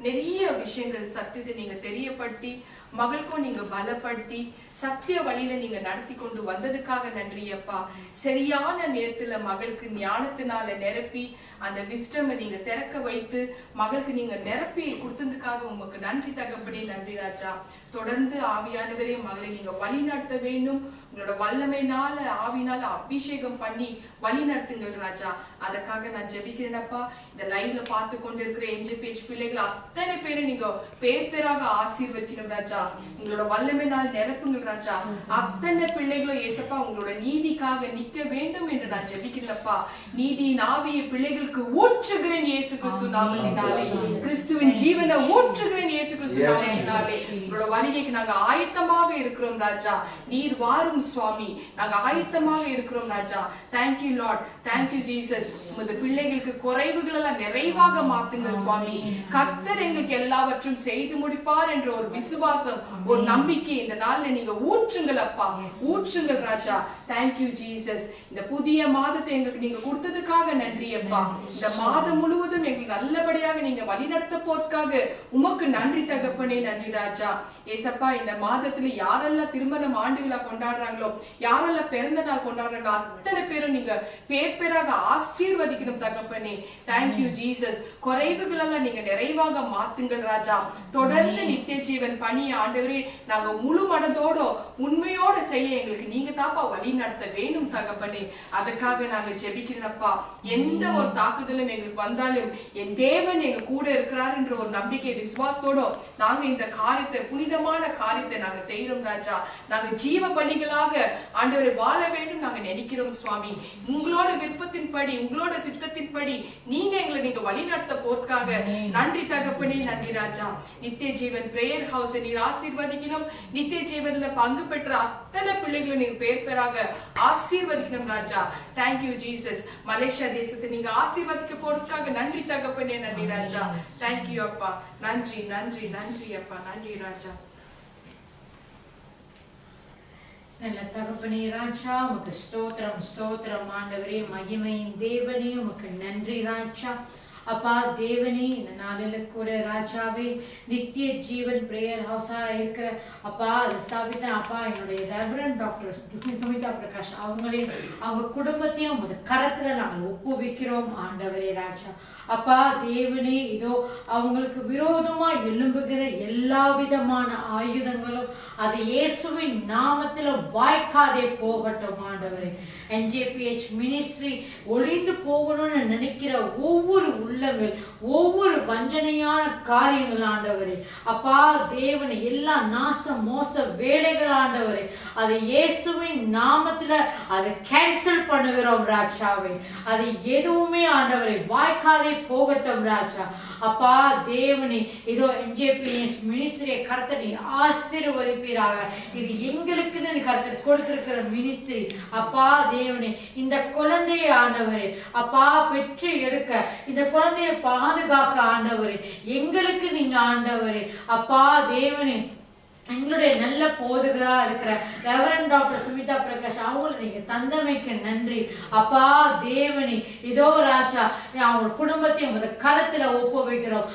நிறைய விஷயங்கள் சத்தியத்தை நீங்க தெரியப்படுத்தி மகளுக்கும் நீங்க பலப்படுத்தி சத்திய வழியில நீங்க நடத்தி கொண்டு வந்ததுக்காக நன்றி அப்பா. சரியான நேரத்துல மகளுக்கு ஞானத்தினால நிரப்பி அந்த விஸ்டம் நீங்க திறக்க வைத்து மகளுக்கு நீங்க நிரப்பி கொடுத்ததுக்காக உங்களுக்கு நன்றி தகப்பனே. நன்றி ராஜா. தொடர்ந்து ஆவியானவரே மகளை நீங்க வழி நடத்த வேண்டும். உங்களோட வல்லமைனால ஆவினால அபிஷேகம் பண்ணி வழி நடத்துங்கள் ராஜா. அதுக்காக நான் ஜெபிக்கிறேனப்பா. இந்த லைவ்ல பார்த்து கொண்டு இருக்கிற என்ஜிபிஎச் பிள்ளைகள் அத்தனை பேரை நீங்க பேர் பேராக ஆசீர்வதிக்கணும் ராஜா. உங்களோட வல்லமைனால் நிரப்புங்கள் ராஜா. அத்தனை பிள்ளைகளும் ஏசப்பா உங்களோட நீதிக்காக நிக்க வேண்டும் என்று நான் ஜெபிக்கிறேனப்பா. நீதியின் ஆவியை பிள்ளைகளுக்கு ஊற்றுகிறேன் இயேசு கிறிஸ்து நாமத்தினாலே. கிறிஸ்துவின் ஜீவனை ஊற்றுகிறேன் இயேசு கிறிஸ்து நாமத்தினாலே. உங்களோட வருகைக்கு நாங்க ஆயத்தமாக இருக்கிறோம் ராஜா. நீர் வாரும் சுவாமி. நாங்க ஆயத்தமாக இருக்கிறோம் ராஜா. Thank you Lord. Thank you Jesus. உமது பிள்ளைகளுக்கு குறைவுகள் எல்லாம் நிறைவாக மாத்துங்கள் சுவாமி. கர்த்தர் எங்களுக்கு எல்லாவற்றும் செய்து முடிப்பார் என்ற ஒரு விசுவாசம், ஒரு நம்பிக்கை இந்த நாள்ல நீங்க ஊற்றுங்கள் அப்பா. ஊற்றுங்கள் ராஜா. Thank you Jesus. இந்த புதிய மாதத்தை எங்களுக்கு நீங்க கொடுத்ததுக்காக நன்றி அப்பா. இந்த மாதம் முழுவதும் எங்களுக்கு நல்லபடியாக நீங்க வழிநடத்த போறதுக்காக உமக்கு நன்றி தகப்பனே. நன்றி ராஜா. ஏசப்பா, இந்த மாதத்துல யாரெல்லாம் திருமணம் ஆண்டு விழா கொண்டாடுறாங்களோ, யாரெல்லாம் பிறந்த நாள் கொண்டாடுறாங்களோ அத்தனை பேரும் நீங்க பேர் பேராக ஆசீர்வதிக்கணும் தகப்பனே. Thank you Jesus. குறைவுகள் எல்லாம் நீங்க நிறைவாக மாத்துங்கள் ராஜா. தொடர்ந்து நித்திய ஜீவன் பணி ஆண்டவரே நாங்க முழு மனதோட உண்மையோட செய்ய எங்களுக்கு நீங்க தாப்பா வழி நடத்த வேணும் தகப்பனே. அதுக்காக நாங்க ஜெபிக்கிறோம்ப்பா. எந்த ஒரு தாக்குதலும் எங்களுக்கு வந்தாலும் என் தேவன் எங்க கூட இருக்கிறார் என்ற ஒரு நம்பிக்கை விசுவாசத்தோட நாங்க இந்த காரியத்தை, புனிதமான காரியத்தை நாங்க செய்யறோம் ராஜா. நாங்க ஜீவ பலிகளாக ஆண்டவரை வாழ வேண்டும் நாங்க நினைக்கிறோம் சுவாமி. உங்களோட விருப்பத்தின்படி, உங்களோட சித்தத்தின்படி நீங்க எங்களை நீங்க வழி நடத்த போறதுக்காக நன்றி தகப்பனே. நன்றி ராஜா. நித்திய ஜீவன் பிரேயர் ஹவுஸ் நீர் ஆசீர்வதிக்கணும். நித்திய ஜீவன்ல பங்கு பெற்ற அத்தனை பிள்ளைகளை நீங்க பேர் பேராக ஆசீர்வதிக்கணும் ராஜா. Thank you Jesus. மலேசியா தேசத்தை நீங்க ஆசீர்வதிக்க போறதுக்காக நன்றி தகப்பனே. நன்றி ராஜா. தேங்க்யூ அப்பா. நன்றி நன்றி நன்றி அப்பா. நன்றி ராஜா. நல்ல தகப்பனே ராஜா, உமக்கு ஸ்தோத்திரம் ஸ்தோத்திரம் ஆண்டவரே. மகிமையின் தேவனே உமக்கு நன்றி ராஜா. அப்பா தேவனே, இந்த நாளில கூட ராஜாவே நித்திய ஜீவன் பிரேயர் ஹவுஸா இருக்கிற அப்பா அதை ஸ்தாபித்த அப்பா என்னுடைய ரெவரண்ட் டாக்டர் சுமிதா பிரகாஷ் அவங்களையும் அவங்க குடும்பத்தையும் உமது கரத்துல நாங்கள் ஒப்புவிக்கிறோம் ஆண்டவரே ராஜா. அப்பா தேவனே, இதோ அவங்களுக்கு விரோதமா எழும்புகிற எல்லா விதமான ஆயுதங்களும் அது இயேசுவின் நாமத்துல வாய்க்காதே போகட்டும் ஆண்டவரே. NJPH மினிஸ்ட்ரி ஒளிந்து போகணும்னு நினைக்கிற ஒவ்வொரு உள்ளங்கள், ஒவ்வொரு வஞ்சனையான காரியங்கள் ஆண்டவரே அப்பா தேவனை, எல்லா நாச மோச வேலைகள் ஆண்டவரே அது இயேசுவின் நாமத்துல அதை கேன்சல் பண்ணுகிறோம் ராஜாவே. அது எதுவுமே ஆண்டவரை வாய்க்காதே போகட்டும் ராஜா. அப்பா தேவனே, இதோ NJPH மினிஸ்ட்ரியை கர்த்தர் ஆசீர்வதிப்பீராக. இது எங்களுக்குன்னு கர்த்தர் கொடுத்திருக்கிற மினிஸ்ட்ரி அப்பா தேவனே. இந்த குழந்தையை ஆண்டவரே அப்பா பெற்று எடுக்க, இந்த குழந்தையை பாதுகாக்க ஆண்டவரே எங்களுக்கு நீங்க ஆண்டவரே அப்பா தேவனே எங்களுடைய நல்ல போதுகிறா இருக்கிற ரெவரண்ட் டாக்டர் சுமிதா பிரகாஷ் அவங்களை நீங்க தந்தமைக்கு நன்றி அப்பா தேவனி. இதோ ராஜா அவங்க குடும்பத்தையும் உங்க கருத்துல ஒப்புவிக்கிறோம்.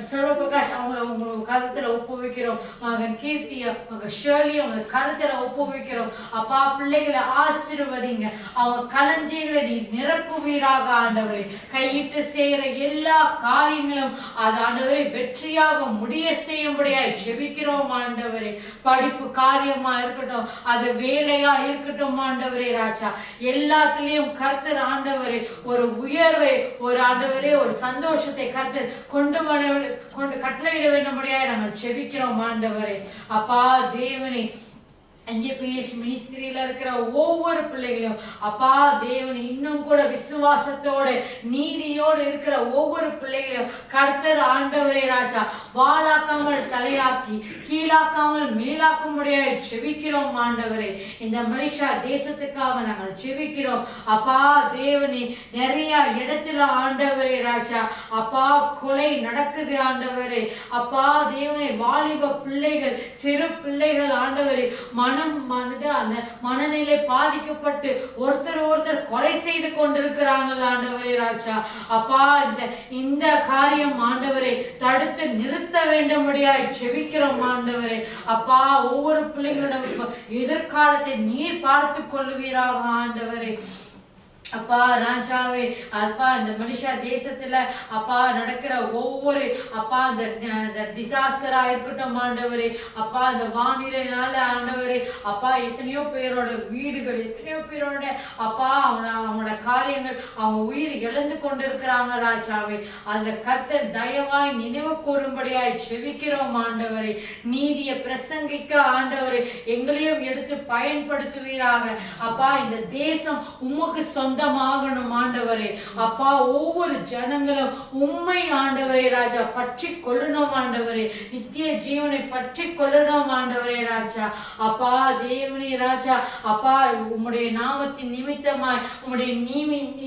சர்வ பிரகாஷ் அவங்கள உங்க கருத்துல ஒப்புவிக்கிறோம். மகன் கீர்த்திய மக ஷேர்லிய உங்க கருத்துல ஒப்புவிக்கிறோம். அப்பா பிள்ளைகளை ஆசீர்வதிங்க. அவங்க களஞ்சியங்களை நீ நிரப்புவீராக ஆண்டவரே. கையிட்டு செய்கிற எல்லா காரியங்களும் அது ஆண்டவரை வெற்றியாக முடிய செய்யும்படியாய் ஜெபிக்கிறோம் ஆண்டவர். ஆண்டவரே. படிப்பு காரியமா இருக்கட்டும், அது வேலையா இருக்கட்டும் ஆண்டவரே ராஜா, எல்லாத்திலையும் கர்த்தர் ஆண்டவரே ஒரு உயர்வை, ஒரு ஆண்டவரே ஒரு சந்தோஷத்தை கர்த்தர் கொண்டு கட்டளையிட வேண்டும்படியாக நாங்கள் செபிக்கிறோம் ஆண்டவரே. அப்பா தேவனே, NJPH மினிஸ்ட்ரியில இருக்கிற ஒவ்வொரு பிள்ளைகளையும் அப்பா தேவன் இன்னும் கூட விசுவாசத்தோடு நீதியோடு இருக்கிற ஒவ்வொரு பிள்ளைகளையும் கர்த்தர் ஆண்டவரே ராஜா வாளாக்காமல் தலையாக்கி கீழாக்காமல் மேலாக்கும்படியாக செபிக்கிறோம் ஆண்டவரே. இந்த மலேசியா தேசத்துக்காக நாங்கள் செபிக்கிறோம் அப்பா தேவனே. நிறைய இடத்துல ஆண்டவரே ராஜா அப்பா கொலை நடக்குது ஆண்டவரே. அப்பா தேவனே, வாலிப பிள்ளைகள், சிறு பிள்ளைகள் ஆண்டவரே அந்த மனநிலை பாதிக்கப்பட்டு ஒருத்தர் கொலை செய்து கொண்டிருக்கிறாங்க ஆண்டவரே ராஜா. அப்பா இந்த காரியம் ஆண்டவரை தடுத்து நிறுத்த வேண்டும்படியாய் செபிக்கிறோம் ஆண்டவரே. அப்பா ஒவ்வொரு பிள்ளைகளோட எதிர்காலத்தை நீர் பார்த்து கொள்ளுவீராக ஆண்டவரே. அப்பா ராஜாவே, அப்பா இந்த மலேசியா தேசத்துல அப்பா நடக்கிற ஒவ்வொரு அப்பா இந்த டிசாஸ்டரா இருக்கட்டும் ஆண்டவரே. அப்பா இந்த வானிலைனால ஆண்டவரே அப்பா எத்தனையோ பேரோட வீடுகள், எத்தனையோ பேரோட அப்பா அவனோட காரியங்கள், அவங்க உயிர் இழந்து கொண்டிருக்கிறாங்க ராஜாவே. அதுல கர்த்தர் தயவாய் நினைவு கூறும்படியாய் செபிக்கிறோம் ஆண்டவரே. நீதியை பிரசங்கிக்க ஆண்டவரே எங்களையும் எடுத்து பயன்படுத்துவீராக. அப்பா இந்த தேசம் உமக்கு சொந்த ஆண்டவரே. அப்பா ஒவ்வொரு ஜனங்களும் உம்மை ஆண்டவரே ராஜா பற்றி கொள்ளணும் ஆண்டவரே. நித்திய ஜீவனை பற்றி கொள்ளணும் ஆண்டவரே ராஜா. அப்பா தேவனே ராஜா அப்பா உம்முடைய நாமத்தின் நிமித்தமாய், உம்முடைய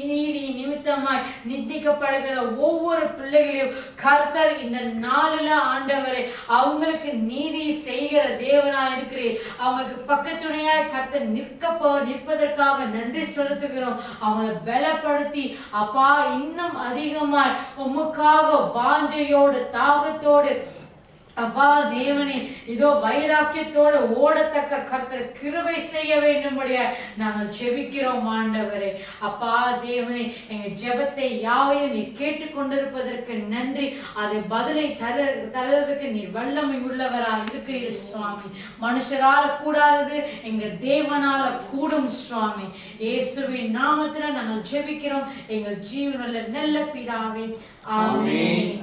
நீதி நிமித்தமாய் நிந்திக்கப்படுகிற ஒவ்வொரு பிள்ளைகளையும் கர்த்தர் இந்த நாளில ஆண்டவரே அவங்களுக்கு நீதி செய்கிற தேவனாய் இருக்கிறீர். அவங்களுக்கு பக்கத்துணையாய் கர்த்தர் நிற்பதற்காக நன்றி செலுத்துகிறோம். அவங்களை பலப்படுத்தி அப்பா இன்னும் அதிகமாய் உமக்காக வாஞ்சையோடு தாகத்தோடு அப்பா தேவனே இதோ வைராக்கியத்தோடு ஓடத்தக்க கர்த்தர் கிருபை செய்ய வேண்டும்படியா நாங்கள் செபிக்கிறோம் ஆண்டவரே. அப்பா தேவனே எங்க ஜெபத்தை யாவையும் நீ கேட்டுக்கொண்டிருப்பதற்கு நன்றி. அது பதிலை தருவதற்கு நீ வல்லமை உள்ளவரா இருக்கிறீர் சுவாமி. மனுஷரால கூடாதது எங்க தேவனால கூடும் சுவாமி. இயேசுவின் நாமத்துல நாங்கள் ஜெபிக்கிறோம் எங்கள் ஜீவனுள்ள நல்ல பிதாவே, ஆமென்.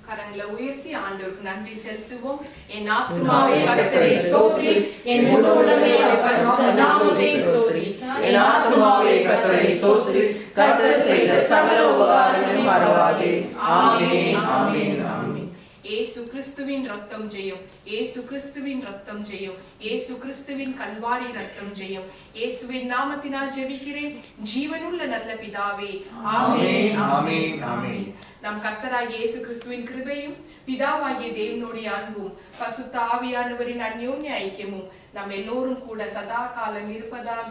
கரங்களை உயர்த்தி ஆண்டவருக்கு நன்றி செலுத்துவோம். என் ஆத்துமாவே கர்த்தரை ஸ்தோத்திரி, என் முழு உள்ளமே அவருடைய பரிசுத்த நாமத்தை ஸ்தோத்திரி. என் ஆத்துமாவே கர்த்தரை ஸ்தோத்திரி, கர்த்தர் செய்த சகல உபகாரங்களையும் மறவாதே. ஆமென், ஆமென், ஆமென். இயேசு கிறிஸ்துவின் ரத்தம் ஜெயம், இயேசு கிறிஸ்துவின் ரத்தம் ஜெயம், இயேசு கிறிஸ்துவின் கல்வாரி ரத்தம் ஜெயம். இயேசுவின் நாமத்தினால் ஜெபிக்கிறேன் ஜீவனுள்ள நல்ல பிதாவே, ஆமென், ஆமென், ஆமென். நம் கர்த்தராகிய இயேசு கிறிஸ்துவின் கிருபையும் பிதாவாகிய தேவனுடைய அன்பும் பரிசுத்த ஆவியானவரின் அந்யோன்ய ஐக்கியமும் நம் எல்லோரும் கூட சதா காலம் இருப்பதாக.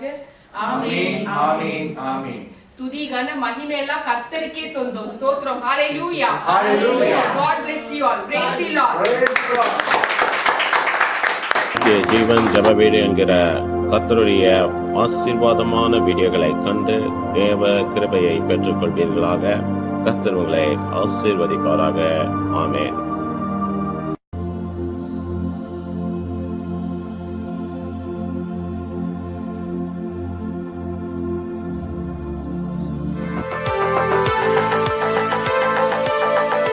ஆமென், ஆமென், ஆமென். துதி கன மகிமை எல்லாம் கர்த்தருக்கே சொந்தம். ஸ்தோத்திரம். ஹalleluya, hallelujah. God bless you all. Praise the Lord. ஜீவன் ஜெப வீடு என்கிற கர்த்தருடைய ஆசீர்வாதமான வீடியோகளை கண்டு தேவ கிருபையை பெற்றுக் கொள்வீர்களாக. கர்த்தர் உங்களை ஆசீர்வதிப்பாராக. ஆமென்.